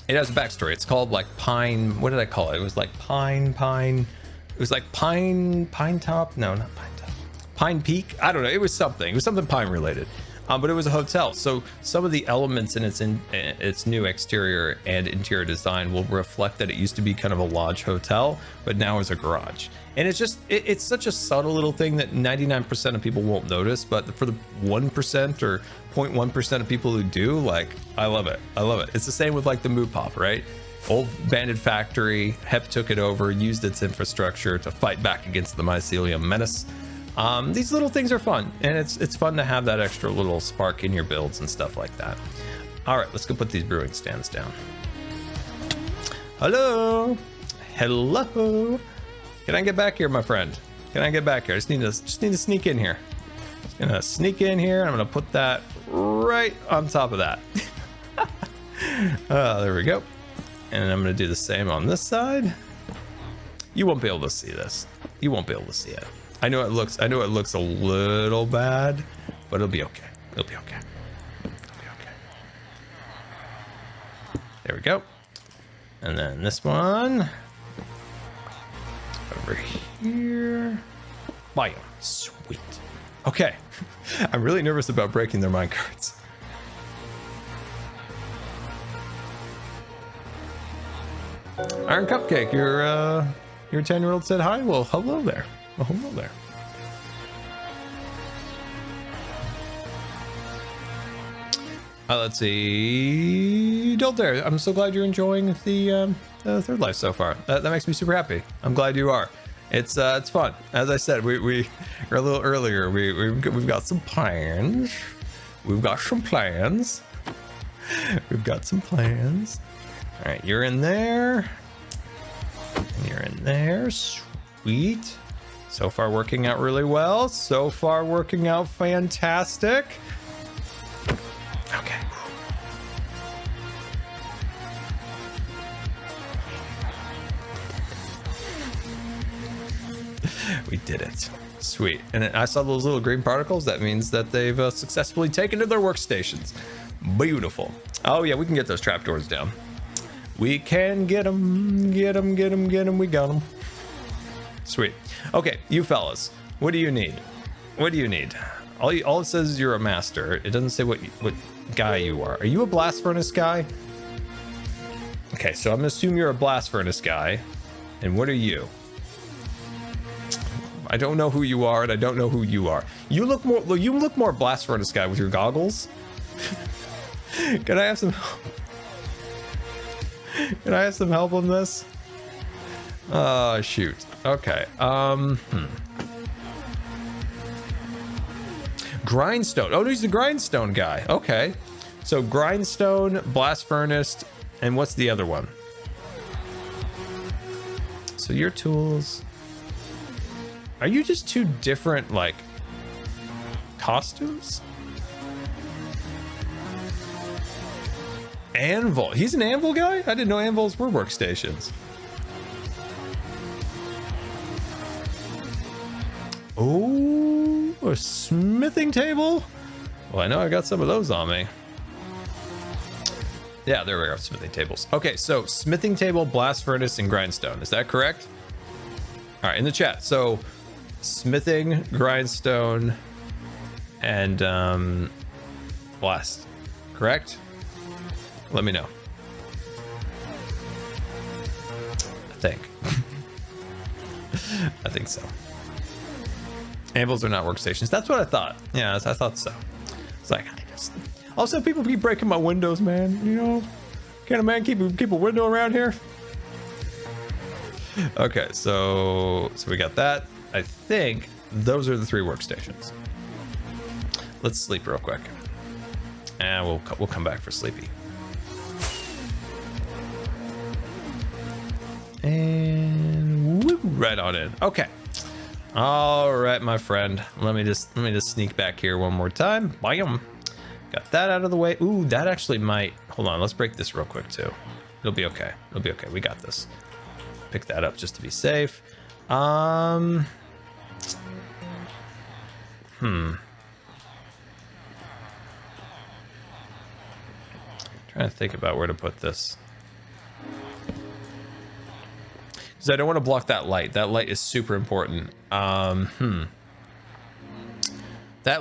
it has a backstory. It's called Pine, what did I call it? It was Pine, it was Pine Top? No, not Pine Top. Pine Peak? I don't know. It was something pine related. But it was a hotel, so some of the elements in its new exterior and interior design will reflect that it used to be kind of a lodge hotel, but now is a garage. And it's such a subtle little thing that 99% of people won't notice, but for the 1% or 0.1% of people who do, I love it. I love it. It's the same with the Moo Pop, right? Old banded factory, Hep took it over, used its infrastructure to fight back against the mycelium menace. These little things are fun, and it's fun to have that extra little spark in your builds and stuff like that. All right, let's go put these brewing stands down. Hello. Can I get back here, my friend? Can I get back here? I just need to sneak in here. Gonna sneak in here. I'm gonna put that right on top of that. There we go. And I'm gonna do the same on this side. You won't be able to see this. You won't be able to see it. I know it looks a little bad, but it'll be okay. It'll be okay. It'll be okay. There we go. And then this one over here. Biome. Sweet. Okay. I'm really nervous about breaking their minecarts. Iron Cupcake, your 10-year-old said hi. Well, hello there. Well, hello there. Let's see. Don't dare. I'm so glad you're enjoying the third life so far. That makes me super happy. I'm glad you are. It's fun. As I said, we were a little earlier. We've got some plans. We've got some plans. We've got some plans. All right, you're in there. And you're in there. Sweet. So far working out really well. So far working out fantastic. Okay. We did it. Sweet. And I saw those little green particles. That means that they've successfully taken to their workstations. Beautiful. Oh yeah, we can get those trapdoors down. We can get them, get them, get them, get them. We got them. Sweet. Okay, you fellas, what do you need? What do you need? All it says is you're a master. It doesn't say what guy you are. Are you a blast furnace guy? Okay, so I'm gonna assume you're a blast furnace guy. And what are you? I don't know who you are, and I don't know who you are. You look more blast furnace guy with your goggles. Can I have some help? Can I have some help on this? Oh, shoot. Okay. Grindstone. Oh, he's the grindstone guy. Okay. So grindstone, blast furnace, and what's the other one? So your tools. Are you just two different, like, costumes? Anvil. He's an anvil guy? I didn't know anvils were workstations. Oh, a smithing table? Well, I know I got some of those on me. Yeah, there we are, smithing tables. Okay, so smithing table, blast furnace, and grindstone. Is that correct? All right, in the chat. So smithing, grindstone, and blast. Correct? Let me know. I think. I think so. Anvils are not workstations. That's what I thought. Yeah, I thought so. It's like, I just... Also, people keep breaking my windows, man. You know? Can a man keep a window around here? Okay, so we got that. I think those are the 3 workstations. Let's sleep real quick. And we'll come back for sleepy. And whoop, right on in. Okay. All right, my friend. Let me just sneak back here one more time. Bam. Got that out of the way. Ooh, that actually might. Hold on. Let's break this real quick too. It'll be okay. It'll be okay. We got this. Pick that up just to be safe. Trying to think about where to put this. Because I don't want to block that light. That light is super important. That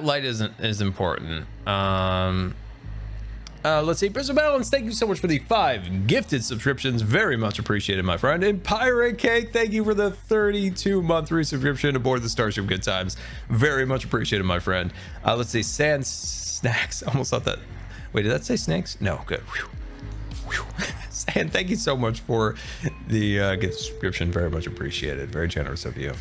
light is important. Let's see. Prison Balance, thank you so much for the 5 gifted subscriptions. Very much appreciated, my friend. And Pirate Cake, thank you for the 32-month resubscription aboard the Starship Good Times. Very much appreciated, my friend. Let's see. Sand Snacks. Almost thought that. Wait, did that say snakes? No, good. Whew. Whew. Sand, thank you so much for the gift subscription. Very much appreciated. Very generous of you.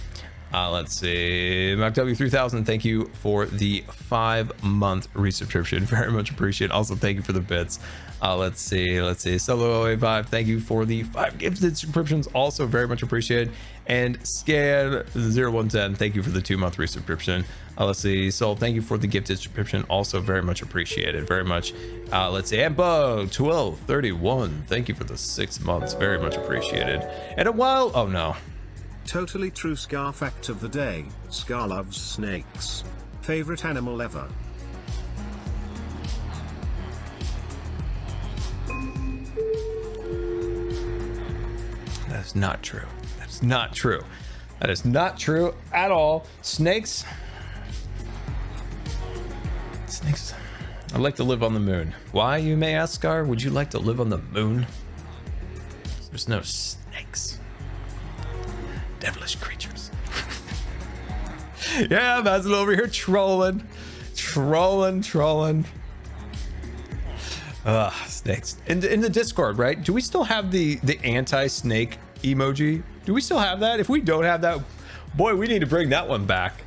Let's see. MacW3000, thank you for the 5-month resubscription. Very much appreciate. Also, thank you for the bits. Let's see. Solo085, thank you for the 5 gifted subscriptions. Also, very much appreciated. And Scan0110, thank you for the 2-month resubscription. Let's see. Soul, thank you for the gifted subscription. Also, very much appreciated. Very much. Let's see. Ambo1231, thank you for the 6 months. Very much appreciated. And a while. Oh, no. Totally true Scar fact of the day, Scar loves snakes. Favorite animal ever. That is not true. That's not true. That is not true at all. Snakes. I'd like to live on the moon. Why, you may ask, Scar? Would you like to live on the moon? There's no snakes. Devilish creatures. Yeah, Basil over here trolling. Snakes. In the Discord, right? Do we still have the anti-snake emoji? Do we still have that? If we don't have that, boy, we need to bring that one back.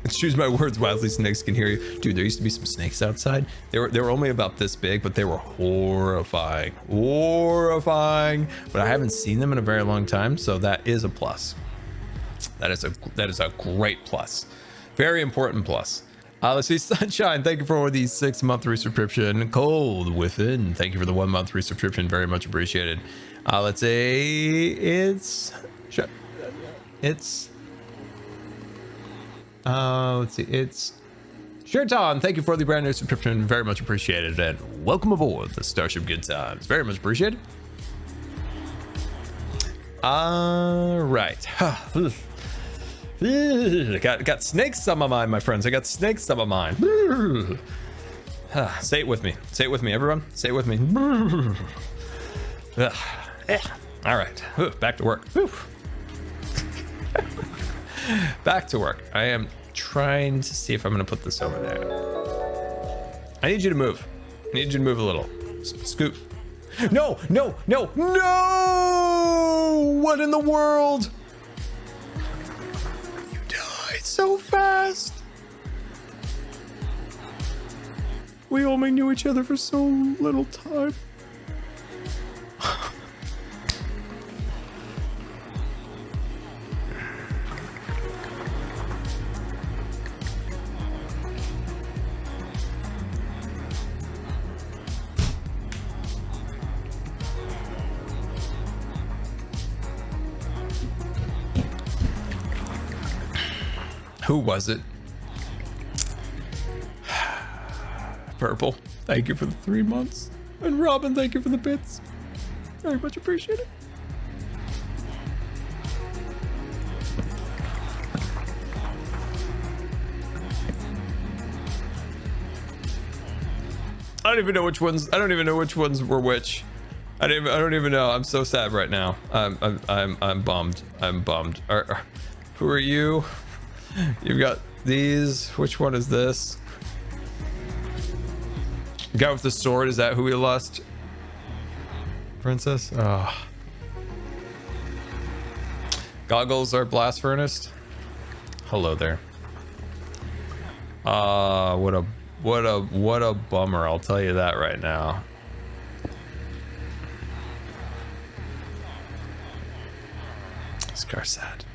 Choose my words wisely, snakes can hear you. Dude, there used to be some snakes outside. They were only about this big, but they were horrifying. But I haven't seen them in a very long time, so that is a plus. That is a great plus. Very important plus. Let's see. Sunshine, thank you for the 6-month resubscription. Cold Within, thank you for the 1-month resubscription. Very much appreciated. Let's say it's Shirton, thank you for the brand new subscription. Very much appreciated. And welcome aboard the Starship Good Times. Very much appreciated. All right. Got snakes on my mind, my friends. I got snakes on my mind. Say it with me. Say it with me, everyone. Say it with me. All right. Back to work. Back to work. I am trying to see if I'm going to put this over there. I need you to move. I need you to move a little. Scoot. No! What in the world? You died so fast. We only knew each other for so little time. Who was it? Purple, thank you for the 3 months. And Robin, thank you for the bits. Very much appreciated. I don't even know which ones were which. I don't even know. I'm so sad right now. I'm bummed. Who are you? You've got these. Which one is this? The guy with the sword, is that who we lost? Princess? Oh. Goggles are blast furnace. Hello there. What a bummer, I'll tell you that right now. Scar sad.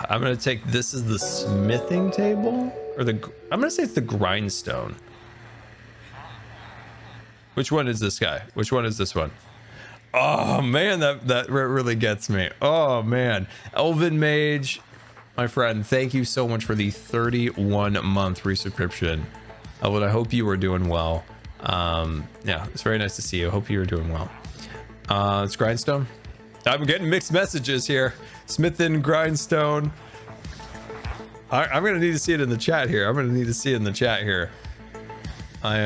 I'm gonna take this as the smithing table, or I'm gonna say it's the grindstone. Which one is this guy? Which one is this one? Oh man, that really gets me. Oh man, Elven Mage, my friend, thank you so much for the 31-month resubscription. Elven, I hope you are doing well. Yeah, it's very nice to see you. I hope you are doing well. It's grindstone. I'm getting mixed messages here. Smith and grindstone. I'm gonna need to see it in the chat here. I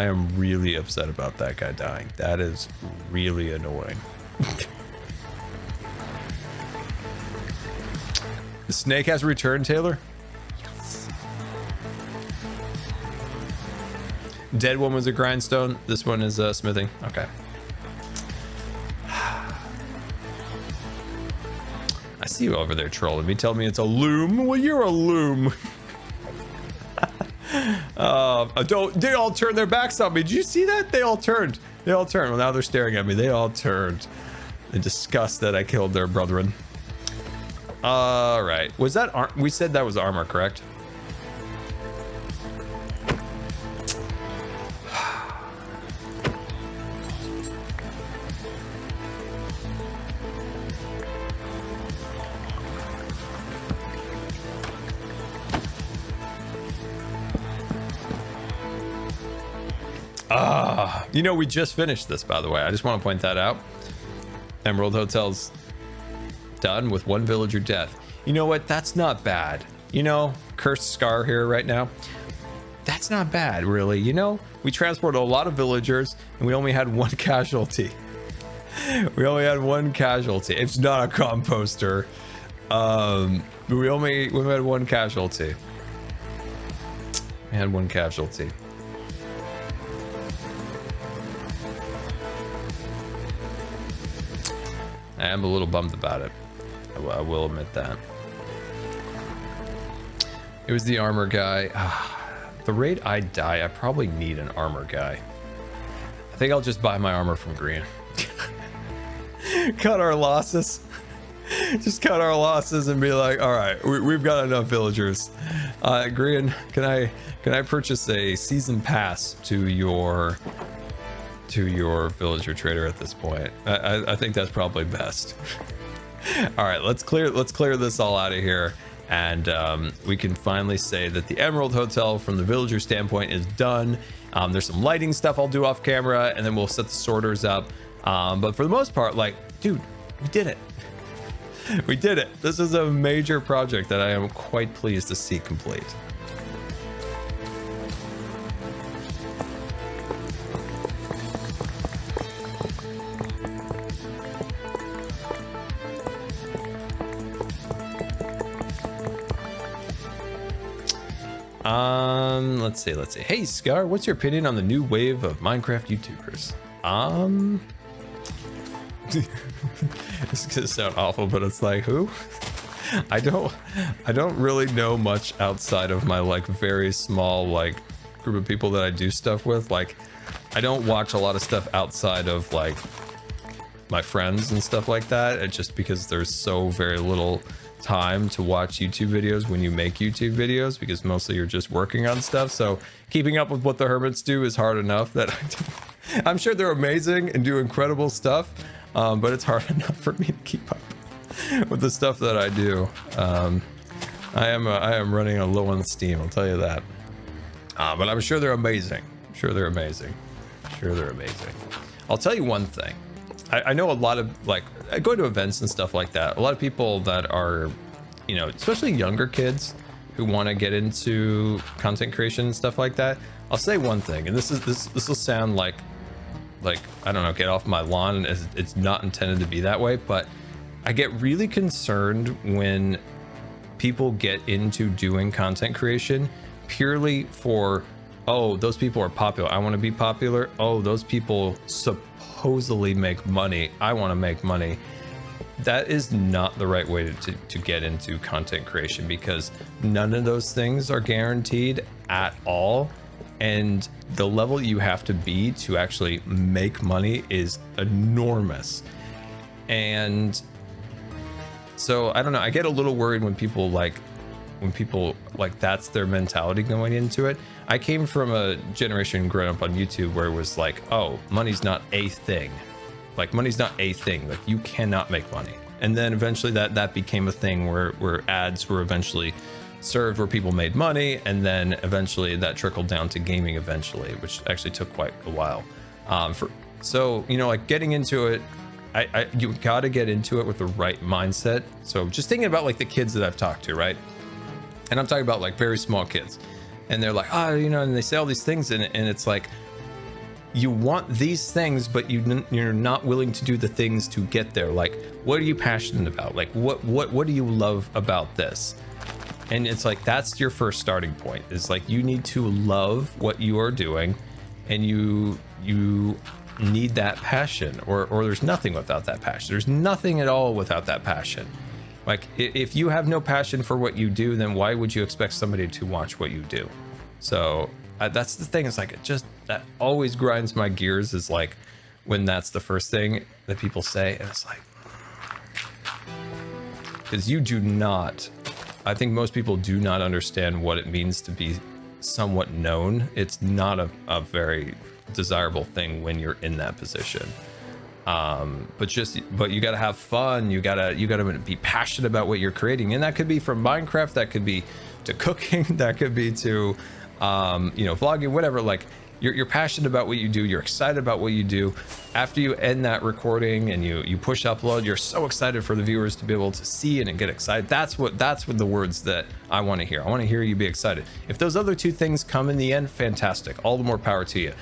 am really upset about that guy dying. That is really annoying. The snake has returned, Taylor. Dead one was a grindstone. This one is smithing. Okay. I see you over there trolling me. Tell me it's a loom. Well, you're a loom. They all turned their backs on me. Did you see that? They all turned. They all turned. Well, now they're staring at me. They all turned in disgust that I killed their brethren. All right. Was that we said that was armor, correct? You know, we just finished this, by the way. I just want to point that out. Emerald Hotel's done with 1 villager death. You know what? That's not bad. You know, cursed Scar here right now. That's not bad, really. You know, we transported a lot of villagers and we only had 1 casualty. We only had 1 casualty. It's not a composter. We had 1 casualty. We had 1 casualty. I am a little bummed about it. I will admit that. It was the armor guy. The rate I die, I probably need an armor guy. I think I'll just buy my armor from Green. Cut our losses. Just cut our losses and be like, all right, we've got enough villagers. Green, can I purchase a season pass to your villager trader at this point? I think that's probably best. All right, let's clear this all out of here, and we can finally say that the Emerald Hotel from the villager standpoint is done. There's some lighting stuff I'll do off camera, and then we'll set the sorters up, but for the most part, like, dude, we did it. We did it. This is a major project that I am quite pleased to see complete. Let's see. Hey, Scar, what's your opinion on the new wave of Minecraft YouTubers? This is gonna sound awful, but it's like, who? I don't really know much outside of my like very small like group of people that I do stuff with. Like, I don't watch a lot of stuff outside of like my friends and stuff like that. It's just because there's so very little time to watch YouTube videos when you make YouTube videos, because mostly you're just working on stuff. So keeping up with what the hermits do is hard enough that I'm sure they're amazing and do incredible stuff, but it's hard enough for me to keep up with the stuff that I do. I am running a low on steam, I'll tell you that. But I'm sure they're amazing. I'm sure they're amazing. I'll tell you one thing. I know a lot of, like, I go to events and stuff like that. A lot of people that are, you know, especially younger kids who want to get into content creation and stuff like that. I'll say one thing, and this will sound like I don't know, get off my lawn, and it's not intended to be that way, but I get really concerned when people get into doing content creation purely for, oh, those people are popular, I want to be popular. Oh, those people supposedly make money, I want to make money. That is not the right way to get into content creation, because none of those things are guaranteed at all. And the level you have to be to actually make money is enormous. And so I don't know, I get a little worried when people like that's their mentality going into it. I came from a generation growing up on YouTube where it was like, oh, money's not a thing. Like, money's not a thing. Like, you cannot make money. And then eventually that became a thing where ads were eventually served where people made money, and then eventually that trickled down to gaming eventually, which actually took quite a while. So, you know, like, getting into it, you gotta get into it with the right mindset. So just thinking about like the kids that I've talked to, right? And I'm talking about like very small kids, and they're like, oh, you know, and they say all these things, and it's like, you want these things, but you're not willing to do the things to get there. Like, what are you passionate about? Like, what do you love about this? And it's like, that's your first starting point, is like, you need to love what you are doing, and you need that passion, or there's nothing without that passion. There's nothing at all without that passion. Like, if you have no passion for what you do, then why would you expect somebody to watch what you do? So that's the thing. It's like, that always grinds my gears, is like when that's the first thing that people say, and it's like, because you do not, I think most people do not understand what it means to be somewhat known. It's not a very desirable thing when you're in that position. But you got to have fun. You gotta be passionate about what you're creating, and that could be from Minecraft, that could be to cooking, that could be to vlogging, whatever. Like, you're passionate about what you do, you're excited about what you do. After you end that recording and you push upload, you're so excited for the viewers to be able to see it and get excited. That's what the words that I want to hear. I want to hear you be excited. If those other two things come in the end, fantastic, all the more power to you.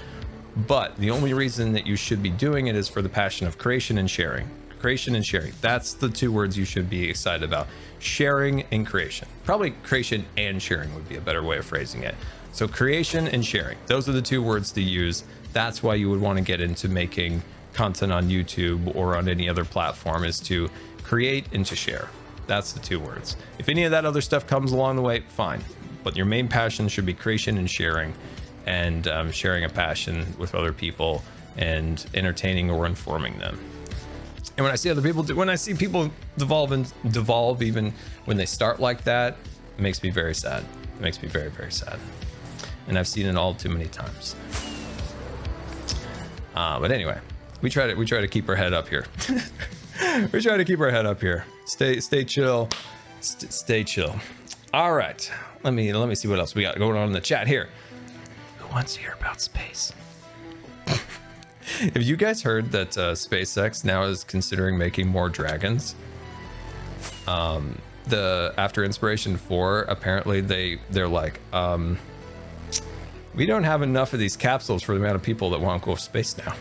But the only reason that you should be doing it is for the passion of creation and sharing. Creation and sharing. That's the two words you should be excited about. Sharing and creation. Probably creation and sharing would be a better way of phrasing it. So creation and sharing. Those are the two words to use. That's why you would want to get into making content on YouTube or on any other platform, is to create and to share. That's the two words. If any of that other stuff comes along the way, fine. But your main passion should be creation and sharing. And sharing a passion with other people and entertaining or informing them. And when I see other people when I see people devolve even when they start like that, it makes me very sad. It makes me very, very sad. And I've seen it all too many times. But anyway, we try to keep our head up here. We try to keep our head up here. Stay chill. Stay chill. All right. Let me see what else we got going on in the chat here. Wants to hear about space. Have you guys heard that SpaceX now is considering making more dragons? After Inspiration 4, apparently they're like, we don't have enough of these capsules for the amount of people that want to go to space now.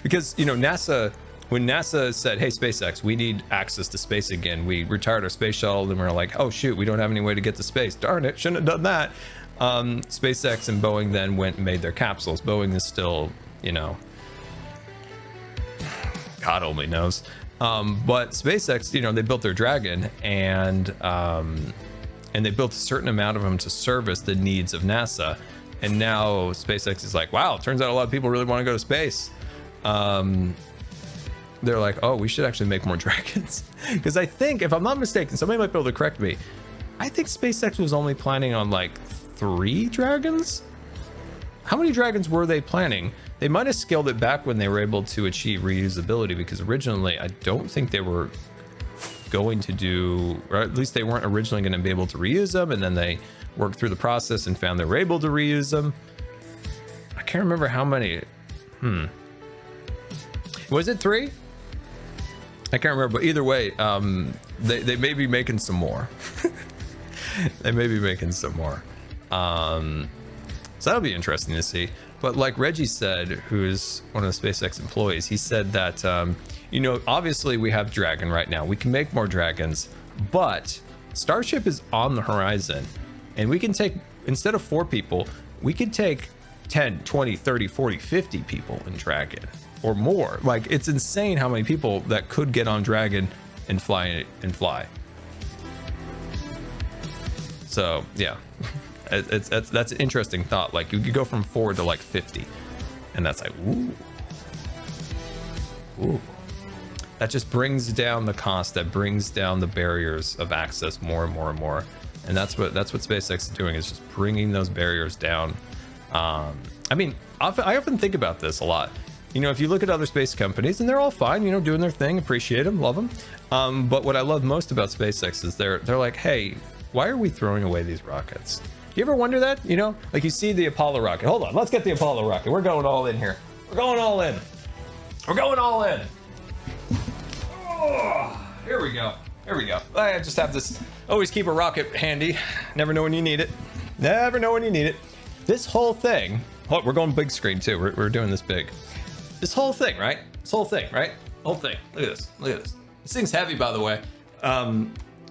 Because NASA, when NASA said, hey, SpaceX, we need access to space again, we retired our space shuttle, and we're like, oh shoot, we don't have any way to get to space. Darn it, shouldn't have done that. SpaceX and Boeing then went and made their capsules. Boeing is still, God only knows. But SpaceX, they built their Dragon, and they built a certain amount of them to service the needs of NASA. And now SpaceX is like, wow, it turns out a lot of people really want to go to space. They're like, oh, we should actually make more Dragons. Because I think, if I'm not mistaken, somebody might be able to correct me, I think SpaceX was only planning on like 3 dragons. How many dragons were they planning? They might have scaled it back when they were able to achieve reusability, because originally I don't think they were going to do, or at least they weren't originally going to be able to reuse them, and then they worked through the process and found they were able to reuse them. I can't remember how many. Was it 3? I can't remember, but either way, they may be making some more. They may be making some more. So that'll be interesting to see. But like Reggie said, who's one of the SpaceX employees, he said that, obviously we have Dragon right now. We can make more Dragons, but Starship is on the horizon. And we can take, instead of 4 people, we could take 10, 20, 30, 40, 50 people in Dragon or more. Like, it's insane how many people that could get on Dragon and fly. So yeah, that's an interesting thought. Like, you could go from 4 to like 50, and that's like, ooh. That just brings down the cost. That brings down the barriers of access more and more and more. And that's what SpaceX is doing, is just bringing those barriers down. I mean, I often think about this a lot. If you look at other space companies, and they're all fine, doing their thing, appreciate them, love them. But what I love most about SpaceX is they're like, hey, why are we throwing away these rockets? You ever wonder that? Like, you see the Apollo rocket. Hold on, let's get the Apollo rocket. We're going all in here. We're going all in. We're going all in. Oh, here we go. Here we go. I just have this. Always keep a rocket handy. Never know when you need it. Never know when you need it. This whole thing. Oh, we're going big screen too. We're doing this big. This whole thing, right? This whole thing, right? Whole thing. Look at this. Look at this. This thing's heavy, by the way.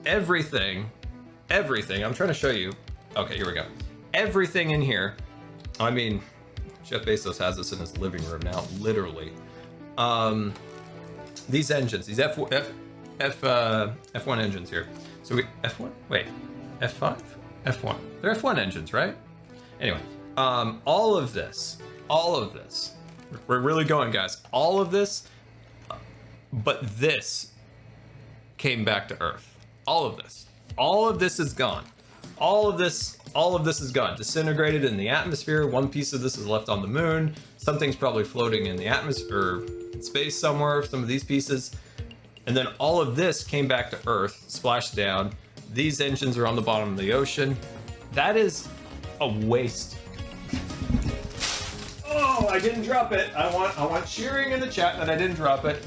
Everything. I'm trying to show you. Okay, here we go. Everything in here. I mean, Jeff Bezos has this in his living room now, literally. These engines, these F1 engines here. So we F1? Wait, F5? F1. They're F1 engines, right? Anyway, all of this, we're really going, guys. All of this, but this came back to Earth. All of this is gone. All of this is gone, disintegrated in the atmosphere. One piece of this is left on the moon. Something's probably floating in the atmosphere, in space somewhere, some of these pieces. And then all of this came back to Earth, splashed down. These engines are on the bottom of the ocean. That is a waste. Oh, I didn't drop it. I want cheering in the chat that I didn't drop it.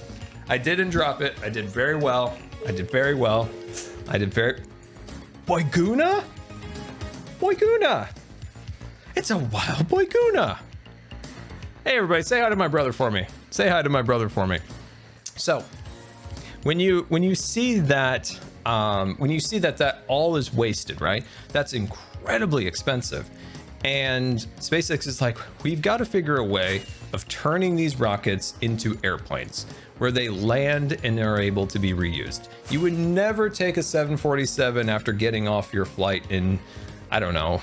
I didn't drop it. I did very well. Boyguna? Boyguna! It's a wild Boyguna! Hey everybody, say hi to my brother for me. So, when you see that, that all is wasted, right? That's incredibly expensive. And SpaceX is like, we've got to figure a way of turning these rockets into airplanes where they land and are able to be reused. You would never take a 747 after getting off your flight in, I don't know,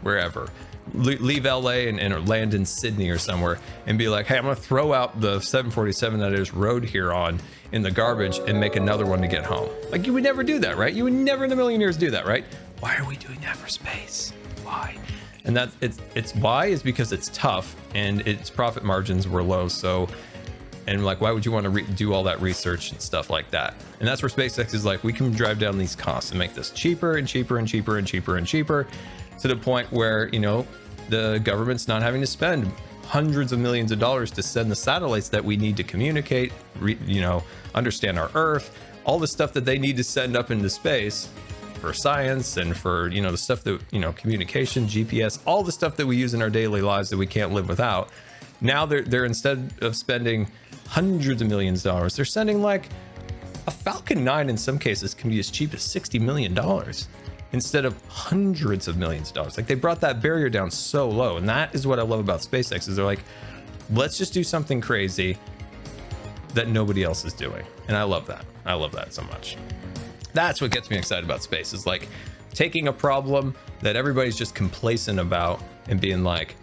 wherever. Leave LA and land in Sydney or somewhere and be like, hey, I'm gonna throw out the 747 that I just rode here on in the garbage and make another one to get home. Like, you would never do that, right? You would never in a million years do that, right? Why are we doing that for space? Why? And that it's why is because it's tough and its profit margins were low. So, and like, why would you want to do all that research and stuff like that? And that's where SpaceX is like, we can drive down these costs and make this cheaper and cheaper and cheaper and cheaper and cheaper, to the point where, you know, the government's not having to spend hundreds of millions of dollars to send the satellites that we need to communicate, you know, understand our Earth, all the stuff that they need to send up into space for science and for, you know, the stuff that, you know, communication, GPS, all the stuff that we use in our daily lives that we can't live without. Now they're instead of spending hundreds of millions of dollars, they're sending like a Falcon 9 in some cases can be as cheap as $60 million instead of hundreds of millions of dollars. Like, they brought that barrier down so low. And that is what I love about SpaceX, is they're like, let's just do something crazy that nobody else is doing. And I love that. I love that so much. That's what gets me excited about space, is like taking a problem that everybody's just complacent about and being like,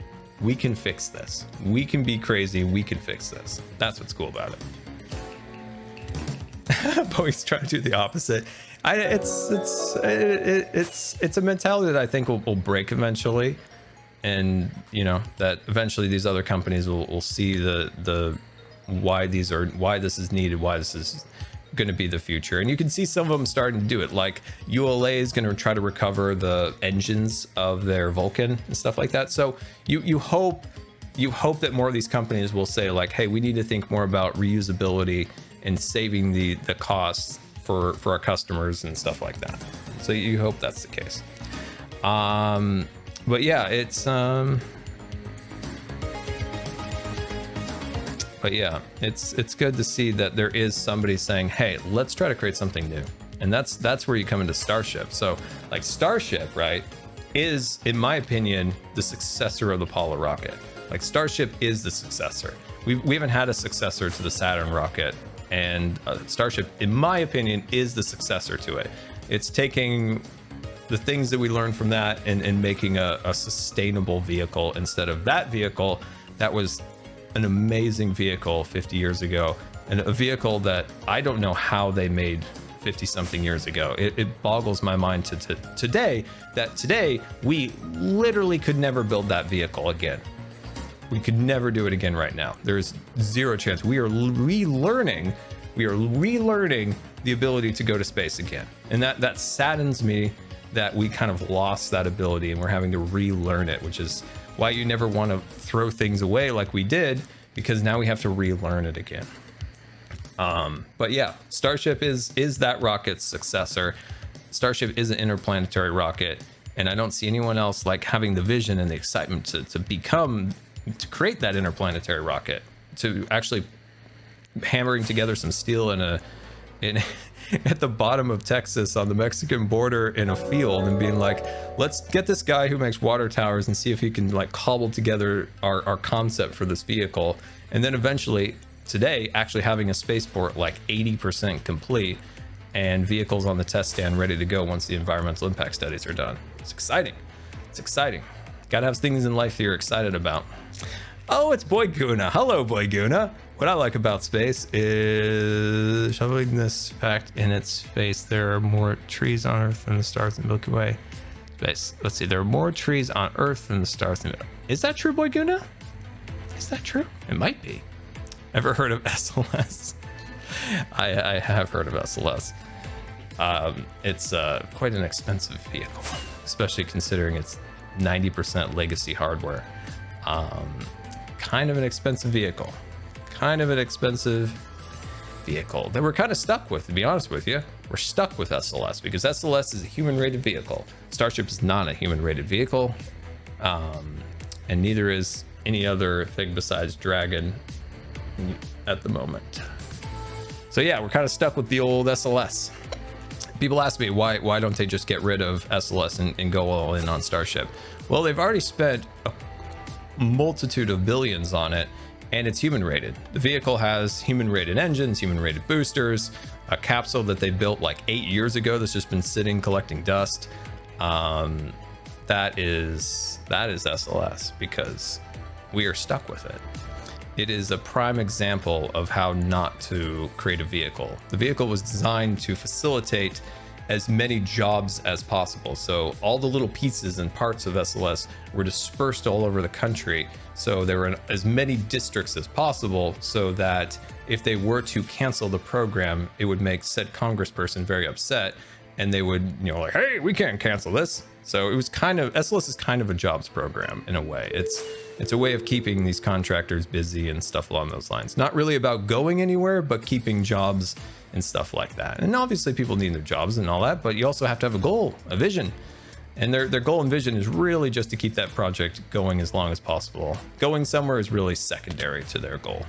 we can fix this. We can be crazy. We can fix this. That's what's cool about it. Boeing's trying to do the opposite. It's a mentality that I think will break eventually, and you know that eventually these other companies will see the why this is needed, why this is going to be the future. And you can see some of them starting to do it. Like ULA is going to try to recover the engines of their Vulcan and stuff like that. So you hope that more of these companies will say like, hey, we need to think more about reusability and saving the costs for our customers and stuff like that. So you hope that's the case. But yeah, it's good to see that there is somebody saying, hey, let's try to create something new. And that's where you come into Starship. So like Starship, right, is, in my opinion, the successor of the Apollo rocket. Like Starship is the successor. We haven't had a successor to the Saturn rocket, and Starship, in my opinion, is the successor to it. It's taking the things that we learned from that and making a sustainable vehicle instead of that vehicle that was an amazing vehicle 50 years ago, and a vehicle that I don't know how they made 50 something years ago. It boggles my mind to today that today we literally could never build that vehicle again. We could never do it again right now. There's zero chance. We are relearning the ability to go to space again. And that saddens me that we kind of lost that ability and we're having to relearn it, which is why you never want to throw things away like we did, because now we have to relearn it again. But yeah, Starship is that rocket's successor. Starship is an interplanetary rocket, and I don't see anyone else like having the vision and the excitement to create that interplanetary rocket, to actually hammering together some steel in at the bottom of Texas on the Mexican border in a field and being like, let's get this guy who makes water towers and see if he can like cobble together our concept for this vehicle. And then eventually today actually having a spaceport like 80% complete and vehicles on the test stand ready to go once the environmental impact studies are done. It's exciting. It's exciting. Gotta have things in life that you're excited about. Oh, it's Boy Guna. Hello, Boy Guna. What I like about space is shoveling this fact in its face. There are more trees on Earth than the stars in the Milky Way. Space. Let's see. There are more trees on Earth than the stars in the Milky Way. Is that true, Boy Guna? Is that true? It might be. Ever heard of SLS? I have heard of SLS. It's quite an expensive vehicle, especially considering it's 90% legacy hardware. Kind of an expensive vehicle. Kind of an expensive vehicle that we're kind of stuck with, to be honest with you. We're stuck with SLS because SLS is a human-rated vehicle. Starship is not a human-rated vehicle, and neither is any other thing besides Dragon at the moment. So yeah, we're kind of stuck with the old SLS. People ask me why don't they just get rid of SLS and go all in on Starship? Well, they've already spent a multitude of billions on it, and it's human rated. The vehicle has human rated engines, human rated boosters, a capsule that they built like 8 years ago that's just been sitting collecting dust. That is SLS because we are stuck with it. It is a prime example of how not to create a vehicle. The vehicle was designed to facilitate as many jobs as possible. So all the little pieces and parts of SLS were dispersed all over the country. So there were in as many districts as possible so that if they were to cancel the program, it would make said congressperson very upset and they would, like, hey, we can't cancel this. So it was SLS is kind of a jobs program in a way. It's a way of keeping these contractors busy and stuff along those lines. Not really about going anywhere, but keeping jobs and stuff like that. And obviously people need their jobs and all that, but you also have to have a goal, a vision. And their goal and vision is really just to keep that project going as long as possible. Going somewhere is really secondary to their goal.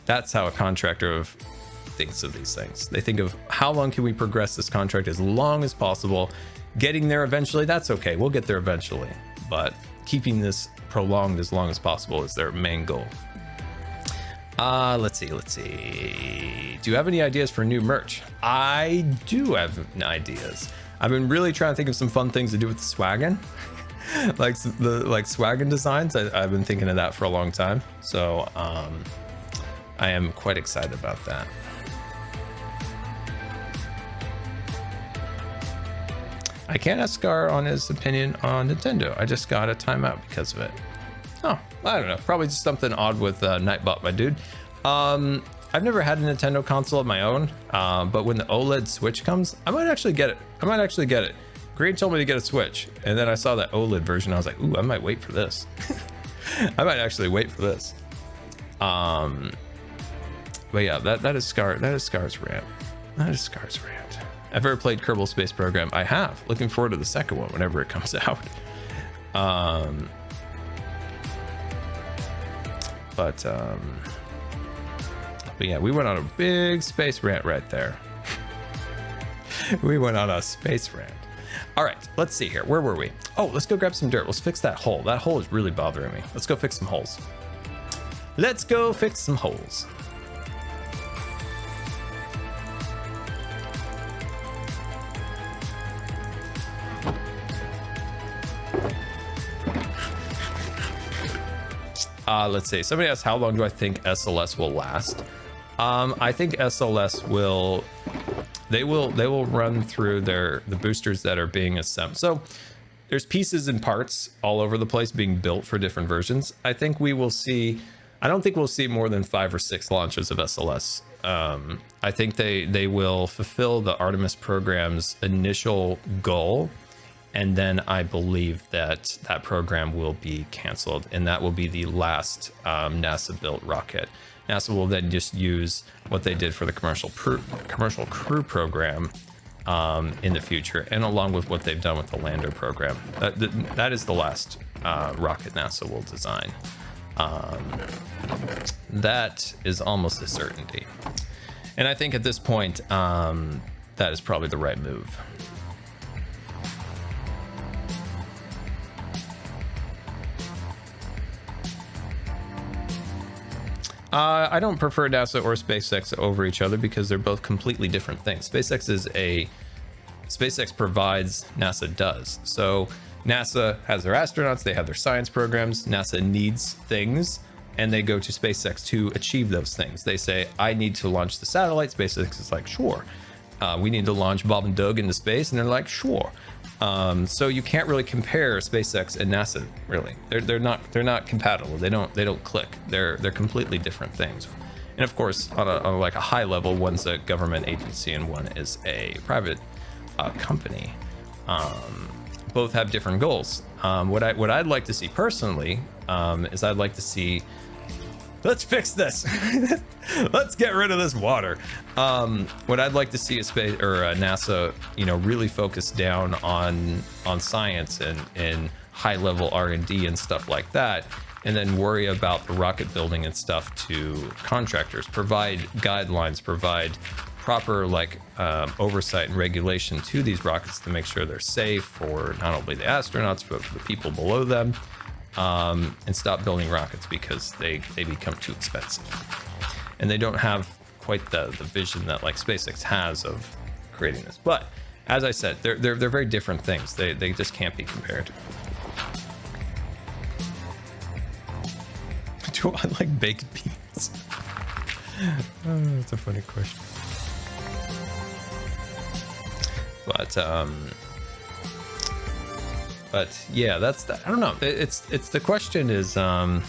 That's how a contractor thinks of these things. They think of how long can we progress this contract as long as possible. Getting there eventually, that's okay. We'll get there eventually. But keeping this prolonged as long as possible is their main goal. Let's see. Do you have any ideas for new merch? I do have ideas. I've been really trying to think of some fun things to do with the swaggin. like swaggin designs. I've been thinking of that for a long time. So I am quite excited about that. I can't ask Scar on his opinion on Nintendo. I just got a timeout because of it. Oh, I don't know. Probably just something odd with Nightbot, my dude. I've never had a Nintendo console of my own, but when the OLED Switch comes, I might actually get it. Green told me to get a Switch, and then I saw that OLED version. I was like, ooh, I might wait for this. I might actually wait for this. But yeah, that is Scar's rant. That is Scar's rant. I've ever played Kerbal Space Program. I have. Looking forward to the second one whenever it comes out. But yeah, we went on a big space rant right there. We went on a space rant. All right, let's see here. Where were we? Oh, let's go grab some dirt. Let's fix that hole. That hole is really bothering me. Let's go fix some holes. Let's go fix some holes. Let's see. Somebody asked, how long do I think SLS will last? I think SLS will run through the boosters that are being assembled. So there's pieces and parts all over the place being built for different versions. I don't think we'll see more than 5 or 6 launches of SLS. I think they will fulfill the Artemis program's initial goal. And then I believe that program will be canceled, and that will be the last NASA-built rocket. NASA will then just use what they did for the commercial crew program in the future, and along with what they've done with the lander program. That is the last rocket NASA will design. That is almost a certainty. And I think at this point, that is probably the right move. I don't prefer NASA or SpaceX over each other because they're both completely different things. SpaceX provides, NASA does. So NASA has their astronauts, they have their science programs, NASA needs things, and they go to SpaceX to achieve those things. They say, I need to launch the satellite. SpaceX is like, sure. We need to launch Bob and Doug into space, and they're like, sure. So you can't really compare SpaceX and NASA, really. They're not compatible. They don't click. They're completely different things. And of course, on like a high level, one's a government agency and one is a private company. Both have different goals. What I'd like to see personally is I'd like to see, let's fix this. Let's get rid of this water. What I'd like to see is space or NASA, really focus down on science and high level R&D and stuff like that, and then worry about the rocket building and stuff to contractors. Provide guidelines, provide proper oversight and regulation to these rockets to make sure they're safe for not only the astronauts but for the people below them. And stop building rockets because they become too expensive, and they don't have quite the vision that like SpaceX has of creating this. But as I said, they're very different things. They just can't be compared. Do I like baked beans? Oh, that's a funny question. But yeah, that's I don't know. It's the question is yeah,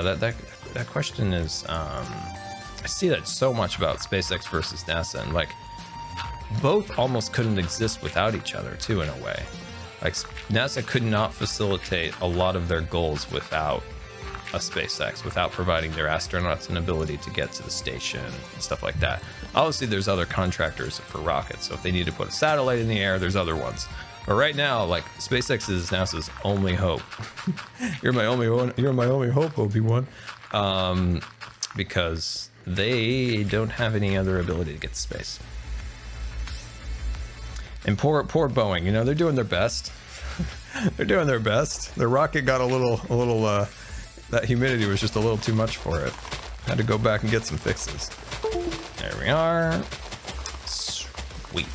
that question is I see that so much about SpaceX versus NASA, and like both almost couldn't exist without each other too, in a way. Like NASA could not facilitate a lot of their goals without a SpaceX, without providing their astronauts an ability to get to the station and stuff like that. Obviously there's other contractors for rockets, so if they need to put a satellite in the air, there's other ones. But right now, like, SpaceX is NASA's only hope. You're my only hope, Obi-Wan. Because they don't have any other ability to get to space. And poor Boeing, they're doing their best. They're doing their best. Their rocket got a little that humidity was just a little too much for it. Had to go back and get some fixes. There we are. Sweet.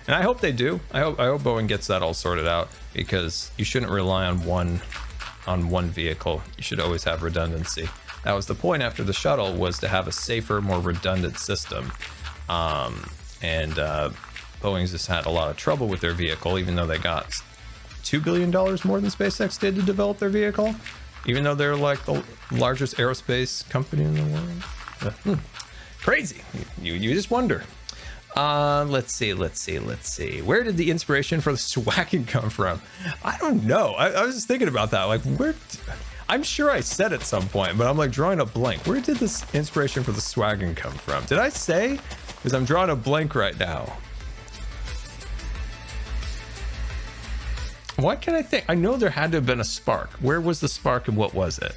And I hope they do. I hope Boeing gets that all sorted out, because you shouldn't rely on one vehicle. You should always have redundancy. That was the point after the shuttle, was to have a safer, more redundant system. Boeing's just had a lot of trouble with their vehicle, even though they got $2 billion more than SpaceX did to develop their vehicle. Even though they're like the largest aerospace company in the world. Crazy. You just wonder. Let's see. Where did the inspiration for the swagging come from? I don't know. I was just thinking about that. Like, where? I'm sure I said at some point, but I'm like drawing a blank. Where did this inspiration for the swagging come from? Did I say? Because I'm drawing a blank right now. What can I think? I know there had to have been a spark. Where was the spark and what was it?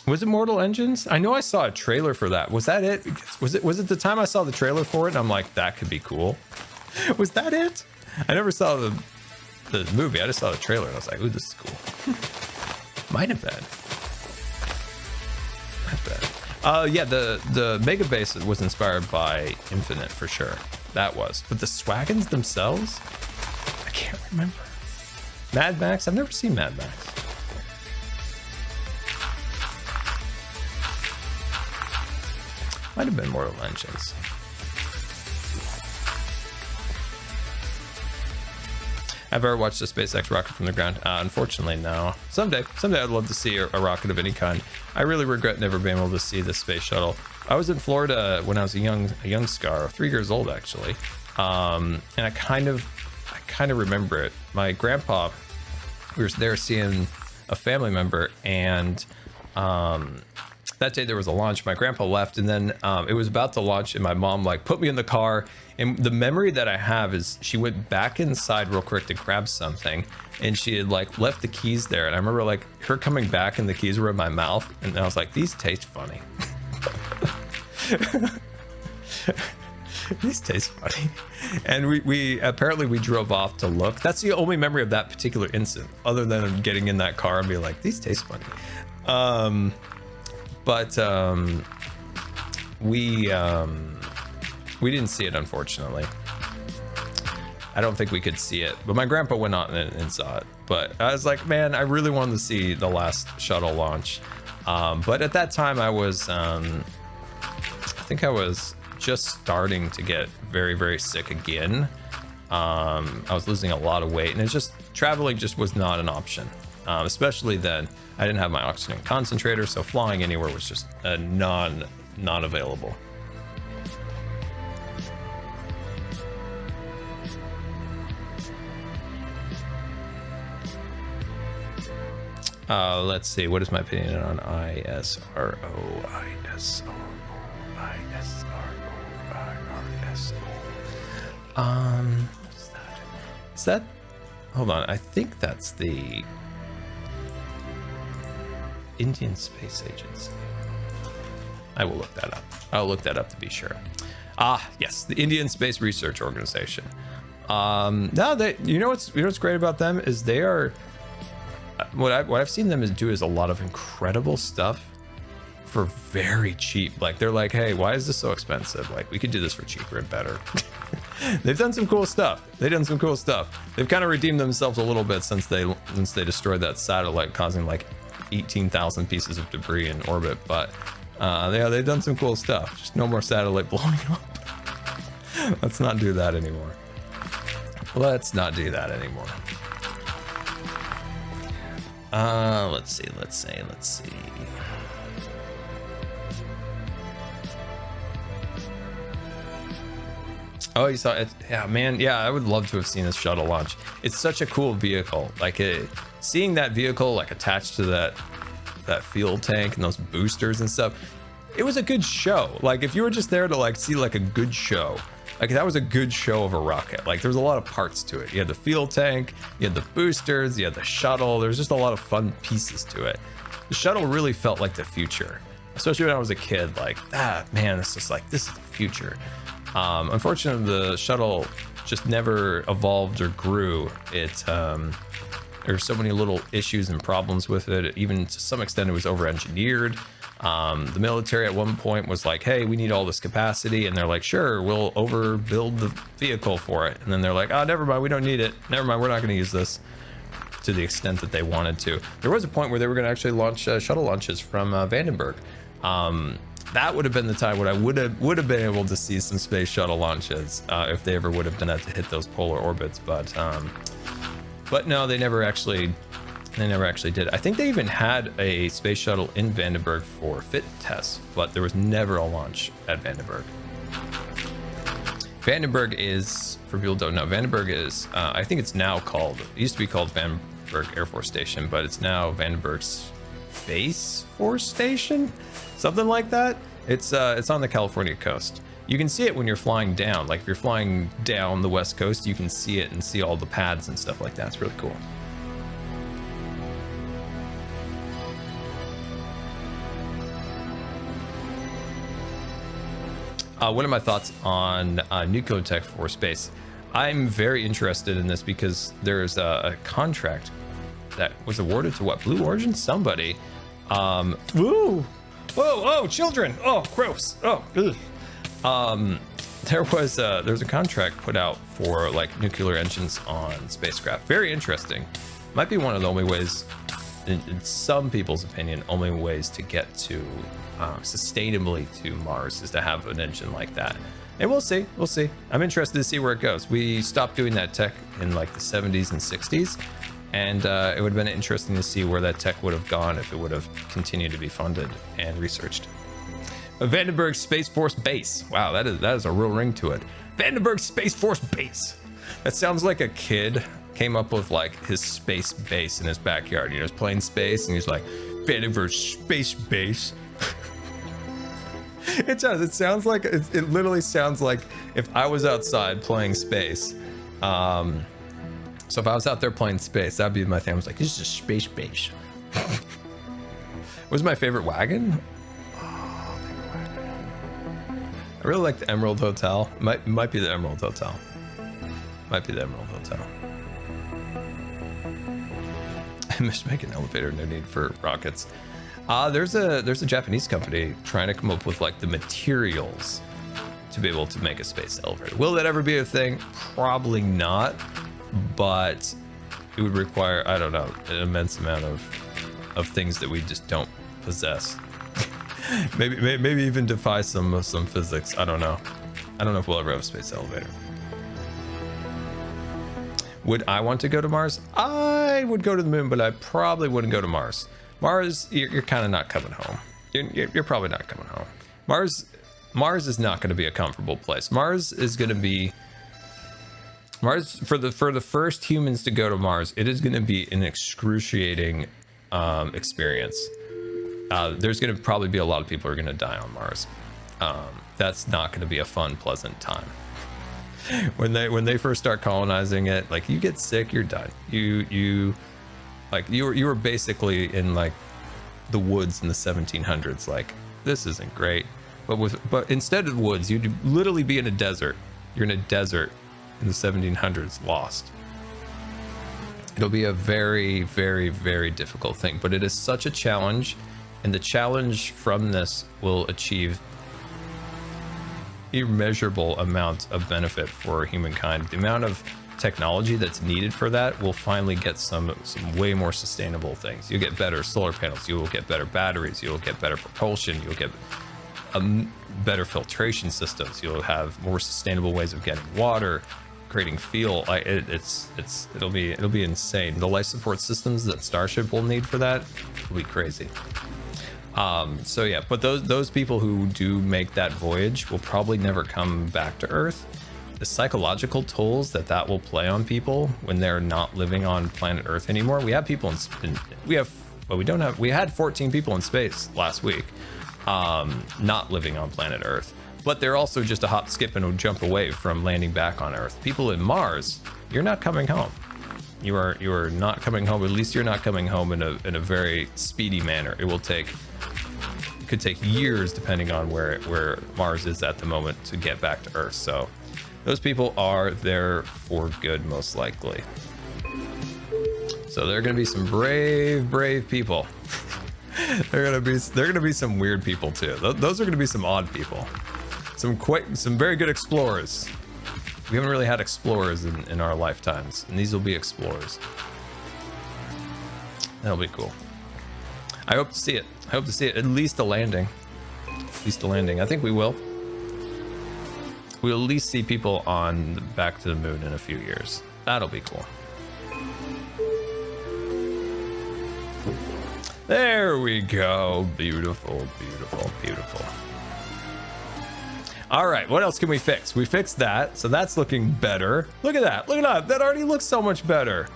Was it Mortal Engines? I know I saw a trailer for that. Was that it? Was it the time I saw the trailer for it and I'm like, that could be cool? Was that it? I never saw the movie. I just saw the trailer and I was like, ooh, this is cool. Might have been. Yeah, the Mega Base was inspired by Infinite for sure. That was. But the Swaggins themselves? I can't remember. Mad Max? I've never seen Mad Max. Might have been Mortal Engines. I've ever watched a SpaceX rocket from the ground. Unfortunately, no. Someday I'd love to see a rocket of any kind. I really regret never being able to see the space shuttle. I was in Florida when I was a young Scar, 3 years old actually, and I kind of remember it. My grandpa, we were there seeing a family member, and that day there was a launch. My grandpa left, and then it was about to launch, and my mom like put me in the car. And the memory that I have is she went back inside real quick to grab something, and she had like left the keys there. And I remember like her coming back, and the keys were in my mouth, and I was like, these taste funny. These taste funny. And we apparently we drove off to look. That's the only memory of that particular incident, other than getting in that car and being like, these taste funny. We didn't see it, unfortunately. I don't think we could see it, but my grandpa went on and saw it. But I was like, man, I really wanted to see the last shuttle launch. But at that time I was, I think I was just starting to get very, very sick again. I was losing a lot of weight, and it's just, traveling just was not an option. Especially then, I didn't have my oxygen concentrator, so flying anywhere was just non-available. Let's see, what is my opinion on ISRO? What's that? Is that, hold on, I think that's the Indian Space Agency. I will look that up. I'll look that up to be sure. Yes, the Indian Space Research Organization. No, they, you know what's great about them is they are, what I've seen them do is a lot of incredible stuff for very cheap. Like, they're like, hey, why is this so expensive? Like, we could do this for cheaper and better. They've done some cool stuff. They've kind of redeemed themselves a little bit since they destroyed that satellite, causing like 18,000 pieces of debris in orbit. But yeah, they've done some cool stuff. Just no more satellite blowing up. Let's not do that anymore. Let's not do that anymore. Let's see. Oh, you saw it? Yeah, man. Yeah, I would love to have seen this shuttle launch. It's such a cool vehicle. Like, seeing that vehicle like attached to that fuel tank and those boosters and stuff, it was a good show. Like, if you were just there to like see like a good show, like that was a good show of a rocket. Like, there was a lot of parts to it. You had the fuel tank, you had the boosters, you had the shuttle. There's just a lot of fun pieces to it. The shuttle really felt like the future, especially when I was a kid. Like, man, it's just like, this is the future. Unfortunately, the shuttle just never evolved or grew. There's so many little issues and problems with it. Even to some extent, it was over-engineered. The military at one point was like, hey, we need all this capacity. And they're like, sure, we'll overbuild the vehicle for it. And then they're like, oh, never mind, we don't need it. Never mind, we're not going to use this, to the extent that they wanted to. There was a point where they were going to actually launch shuttle launches from Vandenberg. That would have been the time when I would have been able to see some space shuttle launches if they ever would have done that to hit those polar orbits. But no, they never actually did. I think they even had a space shuttle in Vandenberg for fit tests, but there was never a launch at Vandenberg. Vandenberg is, for people who don't know, Vandenberg is, I think it's now called, it used to be called Vandenberg Air Force Station, but it's now Vandenberg Space Force Station, something like that. It's on the California coast. You can see it when you're flying down. Like, if you're flying down the west coast, you can see it and see all the pads and stuff like that. It's really cool. What are my thoughts on nuclear tech for space? I'm very interested in this because there's a contract that was awarded to what, Blue Origin? Somebody. Woo! Whoa! Oh, children! Oh, gross! Oh, ugh. There's a contract put out for like nuclear engines on spacecraft. Very interesting. Might be one of the only ways, in some people's opinion, only ways to get to sustainably to Mars is to have an engine like that. And we'll see. I'm interested to see where it goes. We stopped doing that tech in like the 70s and 60s. And it would have been interesting to see where that tech would have gone if it would have continued to be funded and researched. Vandenberg Space Force Base. Wow, that is a real ring to it. Vandenberg Space Force Base. That sounds like a kid came up with like his space base in his backyard. You know, he's playing space and he's like, Vandenberg Space Base. It does. It sounds like it literally sounds like if I was outside playing space. So if I was out there playing space, that'd be my thing. I was like, this is a space base. What's my favorite wagon? Oh, favorite wagon. I really like the Emerald Hotel. Might be the Emerald Hotel. Might be the Emerald Hotel. I must make an elevator. No need for rockets. There's a Japanese company trying to come up with like the materials to be able to make a space elevator. Will that ever be a thing? Probably not, but it would require, I don't know, an immense amount of things that we just don't possess. maybe even defy some physics. I don't know. I don't know if we'll ever have a space elevator. Would I want to go to Mars? I would go to the moon, but I probably wouldn't go to Mars. Mars, you're kind of not coming home. You're probably not coming home. Mars is not going to be a comfortable place. Mars is going to be for the first humans to go to Mars. It is going to be an excruciating experience. There's going to probably be a lot of people who are going to die on Mars. That's not going to be a fun, pleasant time. When they first start colonizing it, like, you get sick, you're done. You were basically in like the woods in the 1700s. Like, this isn't great. But instead of woods, you'd literally be in a desert. You're in a desert in the 1700s, lost. It'll be a very, very, very difficult thing, but it is such a challenge, and the challenge from this will achieve immeasurable amount of benefit for humankind. The amount of technology that's needed for that will finally get some way more sustainable things. You'll get better solar panels, you will get better batteries, you'll get better propulsion, you'll get better filtration systems, you'll have more sustainable ways of getting water, creating fuel. It'll be insane. The life support systems that Starship will need for that will be crazy. So yeah, but those people who do make that voyage will probably never come back to Earth. The psychological tolls that will play on people when they're not living on planet Earth anymore. We have people we had 14 people in space last week, not living on planet Earth, but they're also just a hop, skip, and a jump away from landing back on Earth. People in Mars, you're not coming home. You are not coming home. At least you're not coming home in a very speedy manner. It could take years, depending on where Mars is at the moment, to get back to Earth. So those people are there for good, most likely. So they're going to be some brave people. They're going to be some weird people too. Those are going to be some odd people. Some very good explorers. We haven't really had explorers in our lifetimes, and these will be explorers. That'll be cool. I hope to see it. I hope to see it. At least a landing. At least a landing. I think we will. We'll at least see people on back to the moon in a few years. That'll be cool. There we go. Beautiful, beautiful, beautiful. All right, what else can we fix? We fixed that, so that's looking better. Look at that. Look at that. That already looks so much better.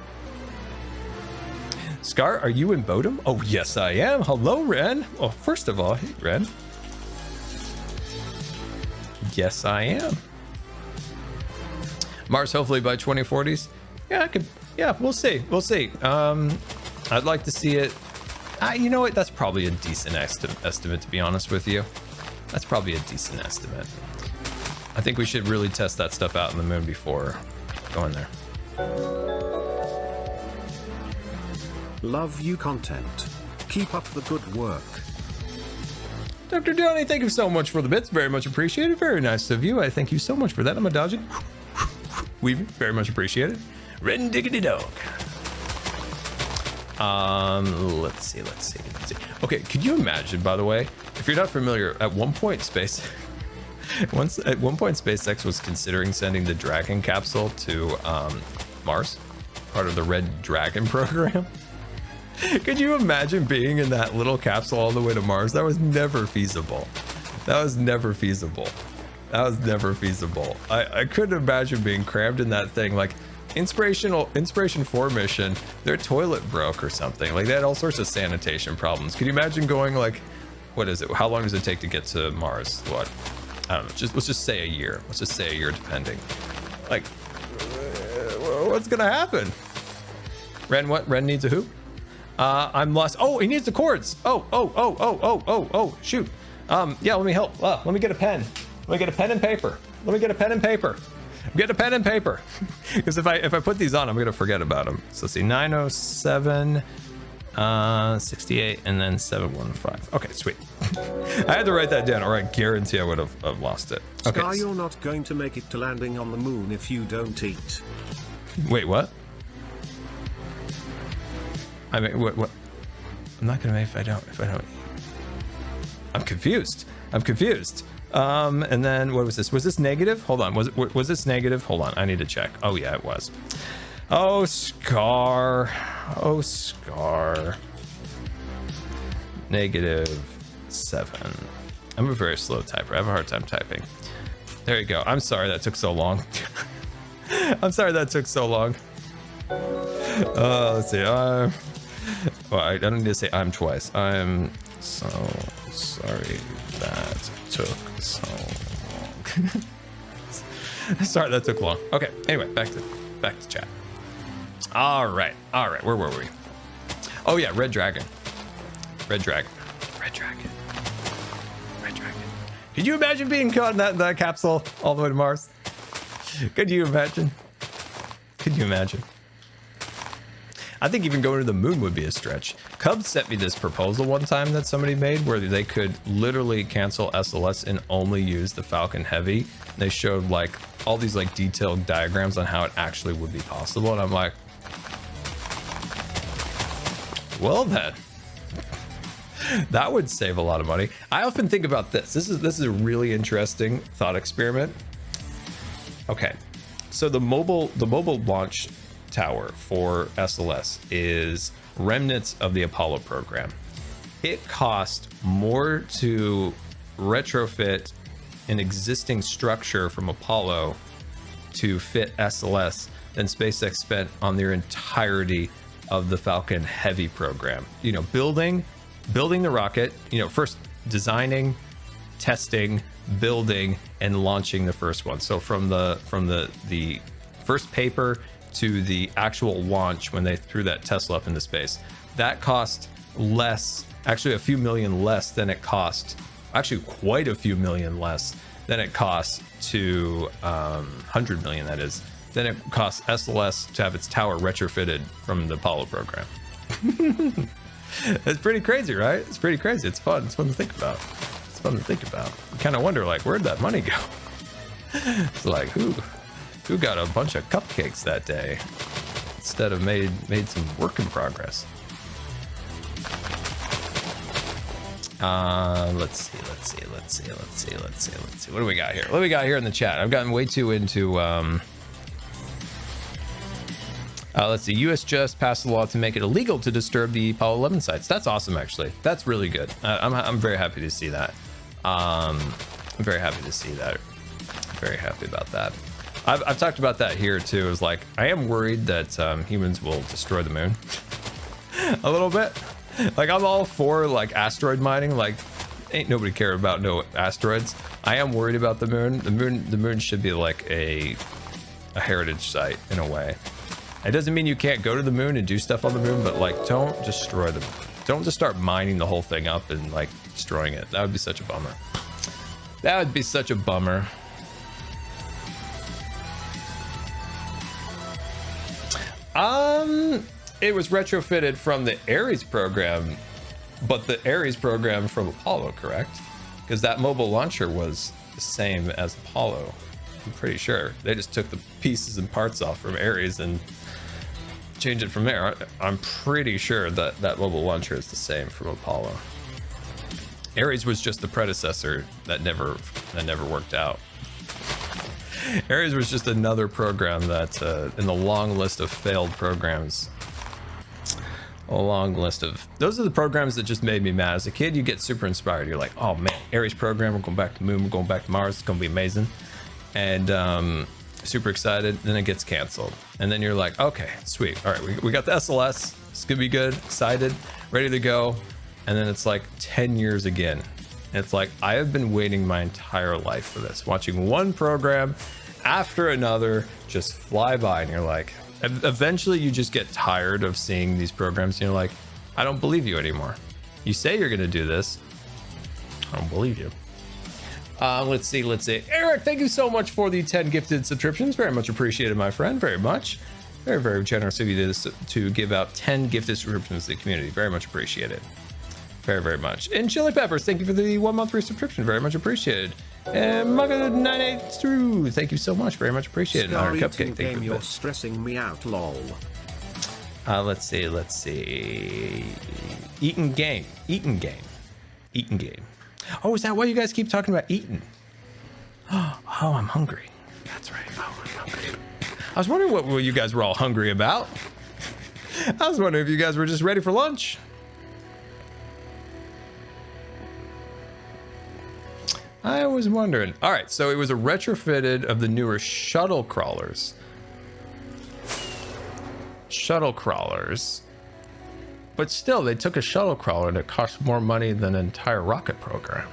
Scar, are you in Bodum? Oh, yes, I am. Hello, Ren. Oh, first of all, hey, Ren. Yes, I am. Mars, hopefully by 2040s. Yeah, we'll see. We'll see. I'd like to see it. You know what? That's probably a decent estimate, to be honest with you. That's probably a decent estimate. I think we should really test that stuff out in the moon before going there. Love you content. Keep up the good work. Dr. Donny, thank you so much for the bits. Very much appreciated. Very nice of you. I thank you so much for that. I'm a dodging. Weaving. Very much appreciated. Red diggity dog. Let's see. Okay, could you imagine, by the way, if you're not familiar, at one point SpaceX was considering sending the Dragon capsule to Mars, part of the Red Dragon program. Could you imagine being in that little capsule all the way to Mars? That was never feasible. I couldn't imagine being crammed in that thing. Like, Inspiration 4 mission, their toilet broke or something. Like, they had all sorts of sanitation problems. Could you imagine going like what is it? How long does it take to get to Mars? What? I don't know. Let's just say a year. Let's just say a year, depending. Like, what's gonna happen? Ren, what? Ren needs a hoop. I'm lost. Oh, he needs the cords. Oh, shoot. Yeah, let me help. Let me get a pen. Let me get a pen and paper. Let me get a pen and paper. Get a pen and paper. Because if I put these on, I'm gonna forget about them. So let's see, 907, 68, and then 715. Okay, sweet. I had to write that down, or I guarantee I would have lost it. Okay. Scar, you're not going to make it to landing on the moon if you don't eat. Wait, what? I mean, what? I'm not gonna make if I don't. I'm confused. And then what was this? Was this negative? Hold on. Was this negative? Hold on. I need to check. Oh yeah, it was. Oh, Scar. Oh, Scar. -7. I'm a very slow typer. I have a hard time typing. There you go. I'm sorry that took so long. I'm sorry that took so long. Let's see. Well, I don't need to say I'm twice. I'm so sorry that took so long. Sorry that took long. Okay. Anyway, back to chat. All right. Where were we? Oh yeah, red dragon. Could you imagine being caught in that capsule all the way to Mars? Could you imagine? I think even going to the moon would be a stretch. Cubs sent me this proposal one time that somebody made where they could literally cancel SLS and only use the Falcon Heavy. They showed like all these like detailed diagrams on how it actually would be possible, and I'm like, well then, that would save a lot of money. I often think about this. This is a really interesting thought experiment. Okay, so the mobile launch tower for SLS is remnants of the Apollo program. It cost more to retrofit an existing structure from Apollo to fit SLS than SpaceX spent on their entirety of the Falcon Heavy program. You know, building the rocket, you know, first designing, testing, building, and launching the first one. So from the first paper to the actual launch when they threw that Tesla up into space, that cost less, actually a few million less than it cost, actually quite a few million less than it costs to 100 million, that is, than it costs SLS to have its tower retrofitted from the Apollo program. It's pretty crazy, right? It's pretty crazy. It's fun. It's fun to think about. You kind of wonder, like, where'd that money go? It's like, who got a bunch of cupcakes that day instead of made some work in progress? Let's see. What do we got here? What do we got here in the chat? I've gotten way too into let's see. US just passed a law to make it illegal to disturb the Apollo 11 sites. That's awesome, actually. That's really good. I'm very happy to see that. I'm very happy to see that. Very happy about that. I've talked about that here too. It's like, I am worried that humans will destroy the moon a little bit. Like, I'm all for like asteroid mining. Like, ain't nobody care about no asteroids. I am worried about the moon. The moon should be like a heritage site in a way. It doesn't mean you can't go to the moon and do stuff on the moon, but like, don't destroy the moon. Don't just start mining the whole thing up and like destroying it. That would be such a bummer. That would be such a bummer. It was retrofitted from the Ares program, but the Ares program from Apollo, correct? Because that mobile launcher was the same as Apollo. I'm pretty sure they just took the pieces and parts off from Ares and changed it from there. I'm pretty sure that that mobile launcher is the same from Apollo. Ares was just the predecessor that never worked out. Ares was just another program that in the long list of failed programs. A long list of, those are the programs that just made me mad. As a kid, you get super inspired. You're like, oh man, Ares program, we're going back to the moon, we're going back to Mars, it's gonna be amazing. And super excited, then it gets canceled. And then you're like, okay, sweet. All right, we got the SLS, it's gonna be good, excited, ready to go. and then it's like 10 years again. And it's like, I have been waiting my entire life for this, watching one program after another just fly by, and you're like, eventually you just get tired of seeing these programs, and you're like, I don't believe you anymore. You say you're gonna do this, I don't believe you. Let's see. Eric, thank you so much for the 10 gifted subscriptions. Very much appreciated, my friend. Very much. Very, very generous of you to give out 10 gifted subscriptions to the community. Very much appreciated. Very, very much. And Chili Peppers, thank you for the 1 month free subscription. Very much appreciated. And Mugga982, thank you so much. Very much appreciated. Scar Iron Cupcake, thank you. You're stressing me out, lol. Let's see. Eaton game. Oh, is that why you guys keep talking about eating? Oh, I'm hungry. That's right. Oh, I'm hungry. I was wondering what you guys were all hungry about. I was wondering if you guys were just ready for lunch. I was wondering. All right, so it was a retrofitted of the newer shuttle crawlers. But still, they took a shuttle crawler that cost more money than an entire rocket program.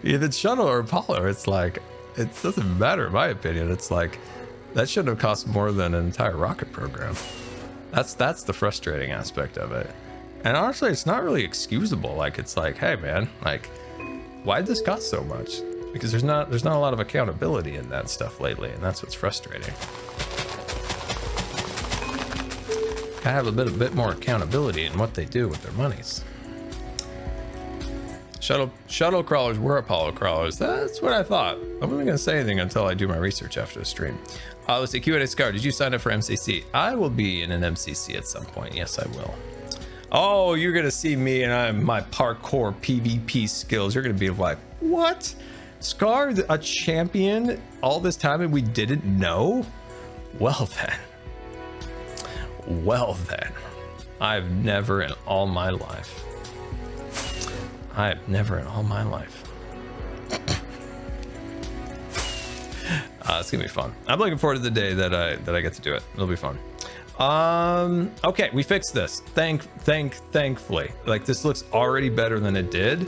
Either shuttle or Apollo, it's like, it doesn't matter in my opinion. It's like, that shouldn't have cost more than an entire rocket program. That's the frustrating aspect of it. And honestly, it's not really excusable. Like, it's like, hey man, like, why'd this cost so much? Because there's not a lot of accountability in that stuff lately, and that's what's frustrating. I have a bit more accountability in what they do with their monies. Shuttle crawlers were Apollo crawlers. That's what I thought. I wasn't gonna say anything until I do my research after the stream. Let's see, Q&A Scar, did you sign up for MCC? I will be in an MCC at some point. Yes, I will. Oh, you're gonna see me and my parkour PvP skills. You're gonna be like, what? Scar, a champion all this time and we didn't know? Well then. I've never in all my life. It's gonna be fun. I'm looking forward to the day that I get to do it. It'll be fun. Okay, we fixed this. Thankfully, like, this looks already better than it did.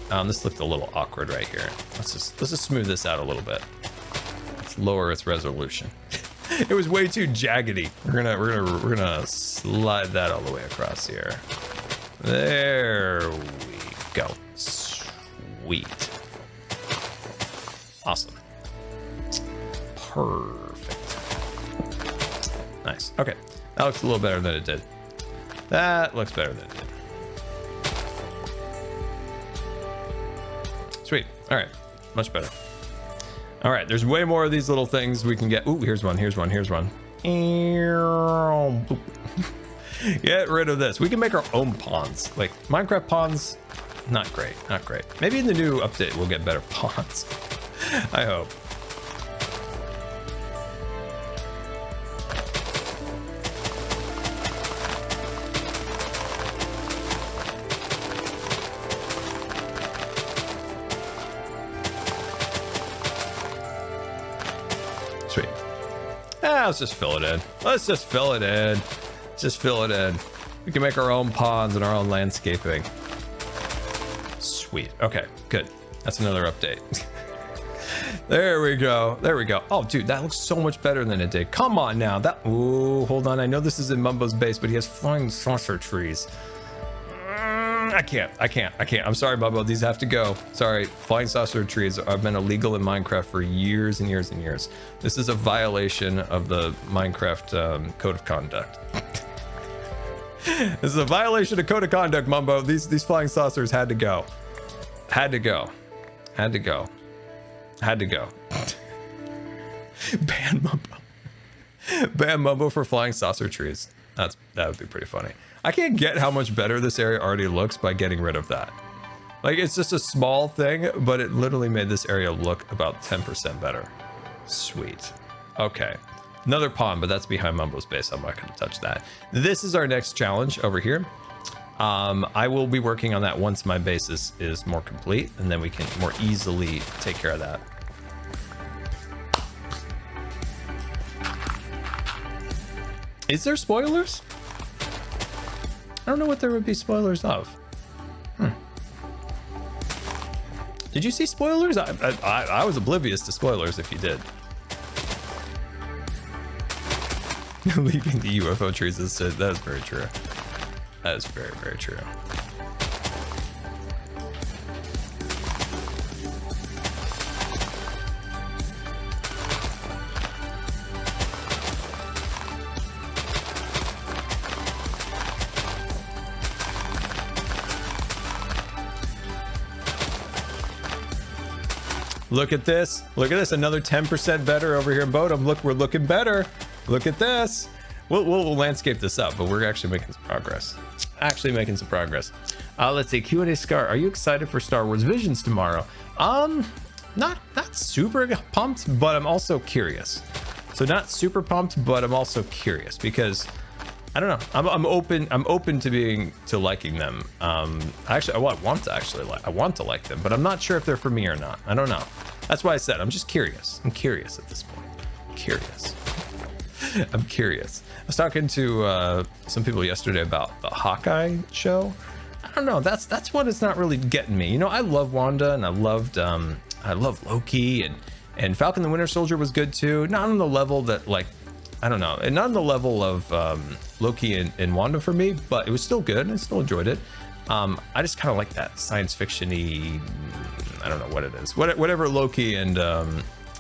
This looked a little awkward right here. Let's just smooth this out a little bit. Let's lower its resolution. It was way too jaggedy. We're gonna slide that all the way across here. There we go. Sweet. Awesome. Perfect. Nice. Okay. That looks a little better than it did. That looks better than it did. Sweet. All right. Much better. All right. There's way more of these little things we can get. Ooh, here's one. Get rid of this. We can make our own ponds. Like, Minecraft ponds, not great. Maybe in the new update we'll get better ponds. I hope. Sweet. Let's just fill it in. We can make our own ponds and our own landscaping. Sweet. Okay, good. That's another update. There we go. Oh, dude, that looks so much better than it did. Come on now. Ooh, hold on. I know this is in Mumbo's base, but he has flying saucer trees. I can't. I'm sorry, Mumbo. These have to go. Sorry. Flying saucer trees have been illegal in Minecraft for years and years and years. This is a violation of the Minecraft code of conduct. This is a violation of code of conduct, Mumbo. These flying saucers had to go. Ban Mumbo for flying saucer trees. That would be pretty funny. I can't get how much better this area already looks by getting rid of that. Like, it's just a small thing, but it literally made this area look about 10% better. Sweet. Okay. Another pond, but that's behind Mumbo's base. I'm not going to touch that. This is our next challenge over here. I will be working on that once my base is more complete, and then we can more easily take care of that. Is there spoilers? I don't know what there would be spoilers of. Did you see spoilers? I was oblivious to spoilers if you did. Leaving the UFO trees is that is very true. That is very, very true. Look at this. Look at this. Another 10% better over here in Bodum. Look, we're looking better. Look at this. We'll landscape this up, but we're actually making some progress. Let's see. Q&A Scar. Are you excited for Star Wars Visions tomorrow? Not super pumped, but I'm also curious. So not super pumped, but I'm also curious because I don't know. I'm open to liking them. Actually, I want to like them, but I'm not sure if they're for me or not. I don't know. That's why I said I'm just curious. I'm curious at this point. I'm curious. I was talking to some people yesterday about the Hawkeye show. I don't know. That's what is not really getting me. You know, I love Wanda and I love Loki and Falcon the Winter Soldier was good too. Not on the level that like. I don't know, and not on the level of Loki and Wanda for me, but it was still good. I still enjoyed it. I just kind of like that science fiction-y, I don't know what it is. Whatever Loki and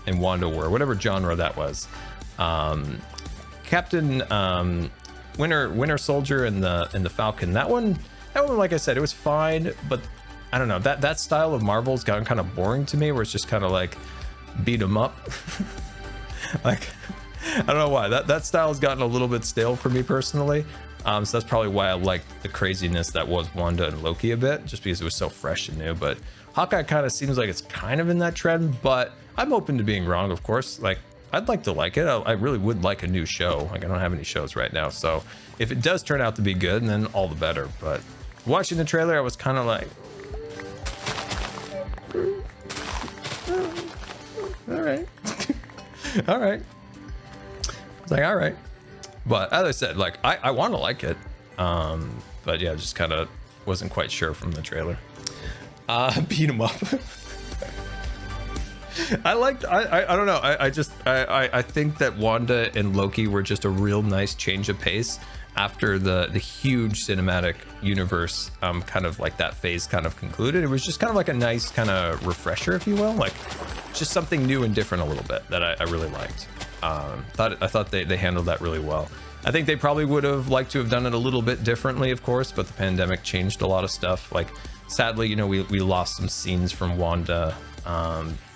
Wanda were, whatever genre that was. Captain Winter Soldier and the Falcon. That one, like I said, it was fine, but I don't know. That style of Marvel's gotten kind of boring to me, where it's just kind of like beat 'em up, like. I don't know why that style has gotten a little bit stale for me personally. So that's probably why I like the craziness that was Wanda and Loki a bit, just because it was so fresh and new. But Hawkeye kind of seems like it's kind of in that trend, but I'm open to being wrong, of course. Like, I'd like to like it. I really would like a new show. Like, I don't have any shows right now, so if it does turn out to be good, then all the better. But watching the trailer, I was kind of like, all right. All right. It's like, all right, but as I said, like I want to like it, but yeah, just kind of wasn't quite sure from the trailer. Beat 'em up. I don't know. I think that Wanda and Loki were just a real nice change of pace after the huge cinematic universe kind of like that phase kind of concluded. It was just kind of like a nice kind of refresher, if you will, like just something new and different a little bit that I really liked. I thought they handled that really well. I think they probably would have liked to have done it a little bit differently, of course, but the pandemic changed a lot of stuff. Like, sadly, you know, we lost some scenes from Wanda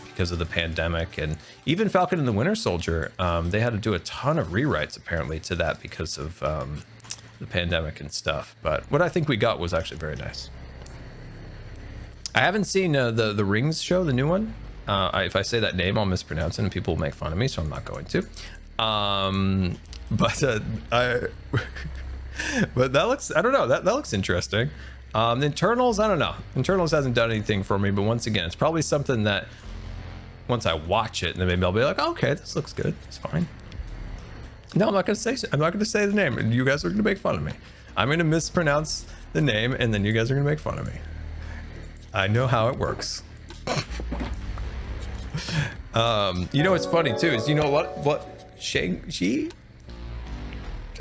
because of the pandemic, and even Falcon and the Winter Soldier, they had to do a ton of rewrites apparently to that because of the pandemic and stuff. But what I think we got was actually very nice. I haven't seen the Rings show, the new one. If I say that name, I'll mispronounce it and people will make fun of me, so I'm not going to. But that looks, I don't know, that looks interesting. Internals, I don't know. Internals hasn't done anything for me, but once again, it's probably something that once I watch it, then maybe I'll be like, oh, okay, this looks good. It's fine. No, I'm not gonna say the name, and you guys are gonna make fun of me. I'm gonna mispronounce the name, and then you guys are gonna make fun of me. I know how it works. You know what's funny too is, you know what Shang-Chi? Did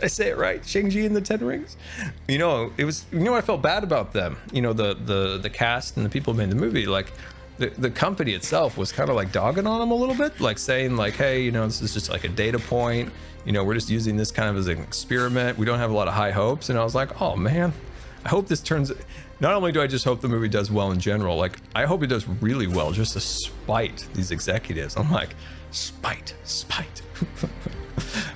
I say it right? Shang-Chi and the Ten Rings? You know, it was, you know, I felt bad about them. You know, the cast and the people who made the movie, like the company itself was kind of like dogging on them a little bit, like saying like, hey, you know, this is just like a data point. You know, we're just using this kind of as an experiment. We don't have a lot of high hopes. And I was like, oh man, I hope this turns, not only do I just hope the movie does well in general, like I hope it does really well just to spite these executives. I'm like, spite. I'm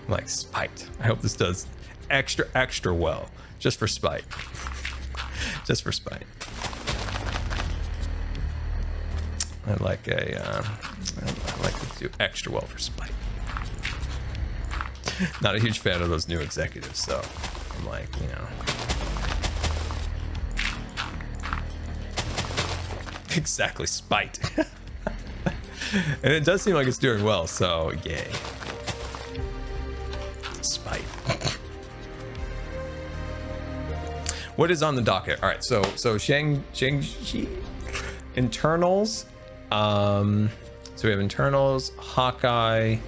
like, spite. I hope this does extra well, just for spite. Just for spite. I like to do extra well for spite. Not a huge fan of those new executives, so I'm like, you know. Exactly, spite. And it does seem like it's doing well, so yay. Spite. What is on the docket? All right, so Shang-Chi internals. So we have internals, Hawkeye.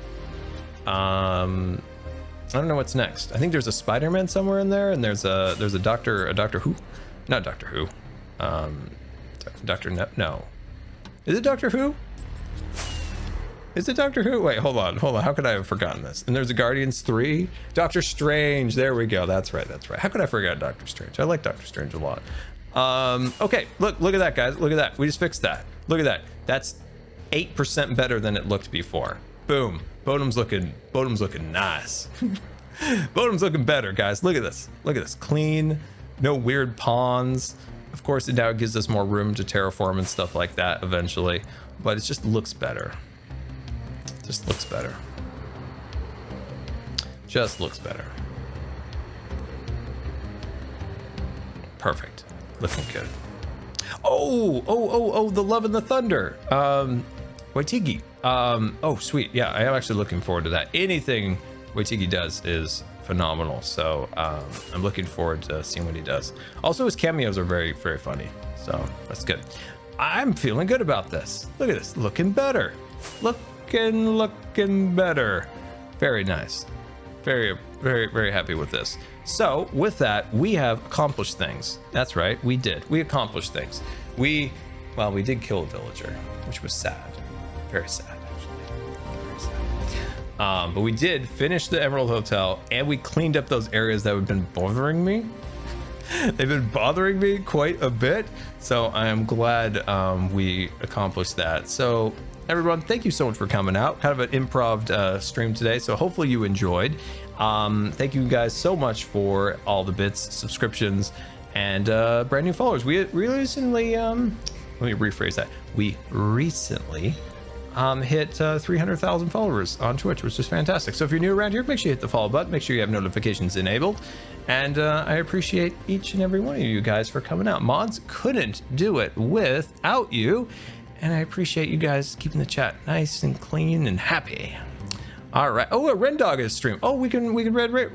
I don't know what's next. I think there's a Spider-Man somewhere in there, and there's a Doctor Who, not Doctor Who. No. Is it Doctor Who? Is it Doctor Who? Wait, hold on. How could I have forgotten this? And there's a Guardians 3. Doctor Strange. There we go. That's right. How could I forget Doctor Strange? I like Doctor Strange a lot. Okay, look at that, guys. Look at that. We just fixed that. Look at that. That's 8% better than it looked before. Boom. Bodum's looking nice. Bodum's looking better, guys. Look at this. Look at this. Clean. No weird pawns. Of course, it now gives us more room to terraform and stuff like that eventually. But it just looks better. Just looks better. Just looks better. Perfect. Looking good. Oh, the Love and the Thunder. Waitiki. Oh, sweet. Yeah, I am actually looking forward to that. Anything Waitiki does is phenomenal. So I'm looking forward to seeing what he does. Also, his cameos are very, very funny. So that's good. I'm feeling good about this. Look at this. Looking better. Looking better. Very nice. Very, very, very happy with this. So with that, we have accomplished things. That's right. We did. We accomplished things. We did kill a villager, which was sad. Very sad, actually. Very sad. But we did finish the Emerald Hotel, and we cleaned up those areas that have been bothering me. They've been bothering me quite a bit. So I am glad we accomplished that. So everyone, thank you so much for coming out. Kind of an improv stream today. So hopefully you enjoyed. Thank you guys so much for all the bits, subscriptions, and brand new followers. We recently, let me rephrase that. We recently hit 300,000 followers on Twitch, which is fantastic. So if you're new around here, make sure you hit the follow button. Make sure you have notifications enabled. And I appreciate each and every one of you guys for coming out. Mods couldn't do it without you. And I appreciate you guys keeping the chat nice and clean and happy. All right. Oh, a Ren Dog is stream. Oh, we can red.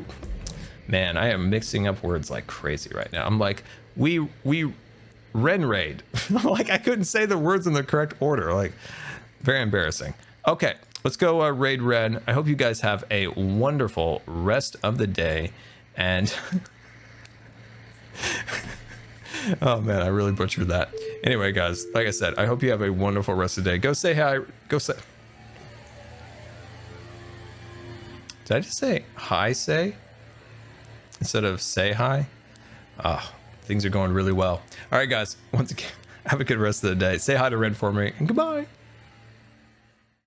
Man, I am mixing up words like crazy right now. I'm like, we Ren raid. Like I couldn't say the words in the correct order. Like, very embarrassing. Okay, let's go raid Ren. I hope you guys have a wonderful rest of the day. And oh man, I really butchered that. Anyway, guys, like I said, I hope you have a wonderful rest of the day. Go say hi. Go say. Did I just say hi, say? Instead of say hi? Oh, things are going really well. All right, guys, once again, have a good rest of the day. Say hi to Red for me, and goodbye.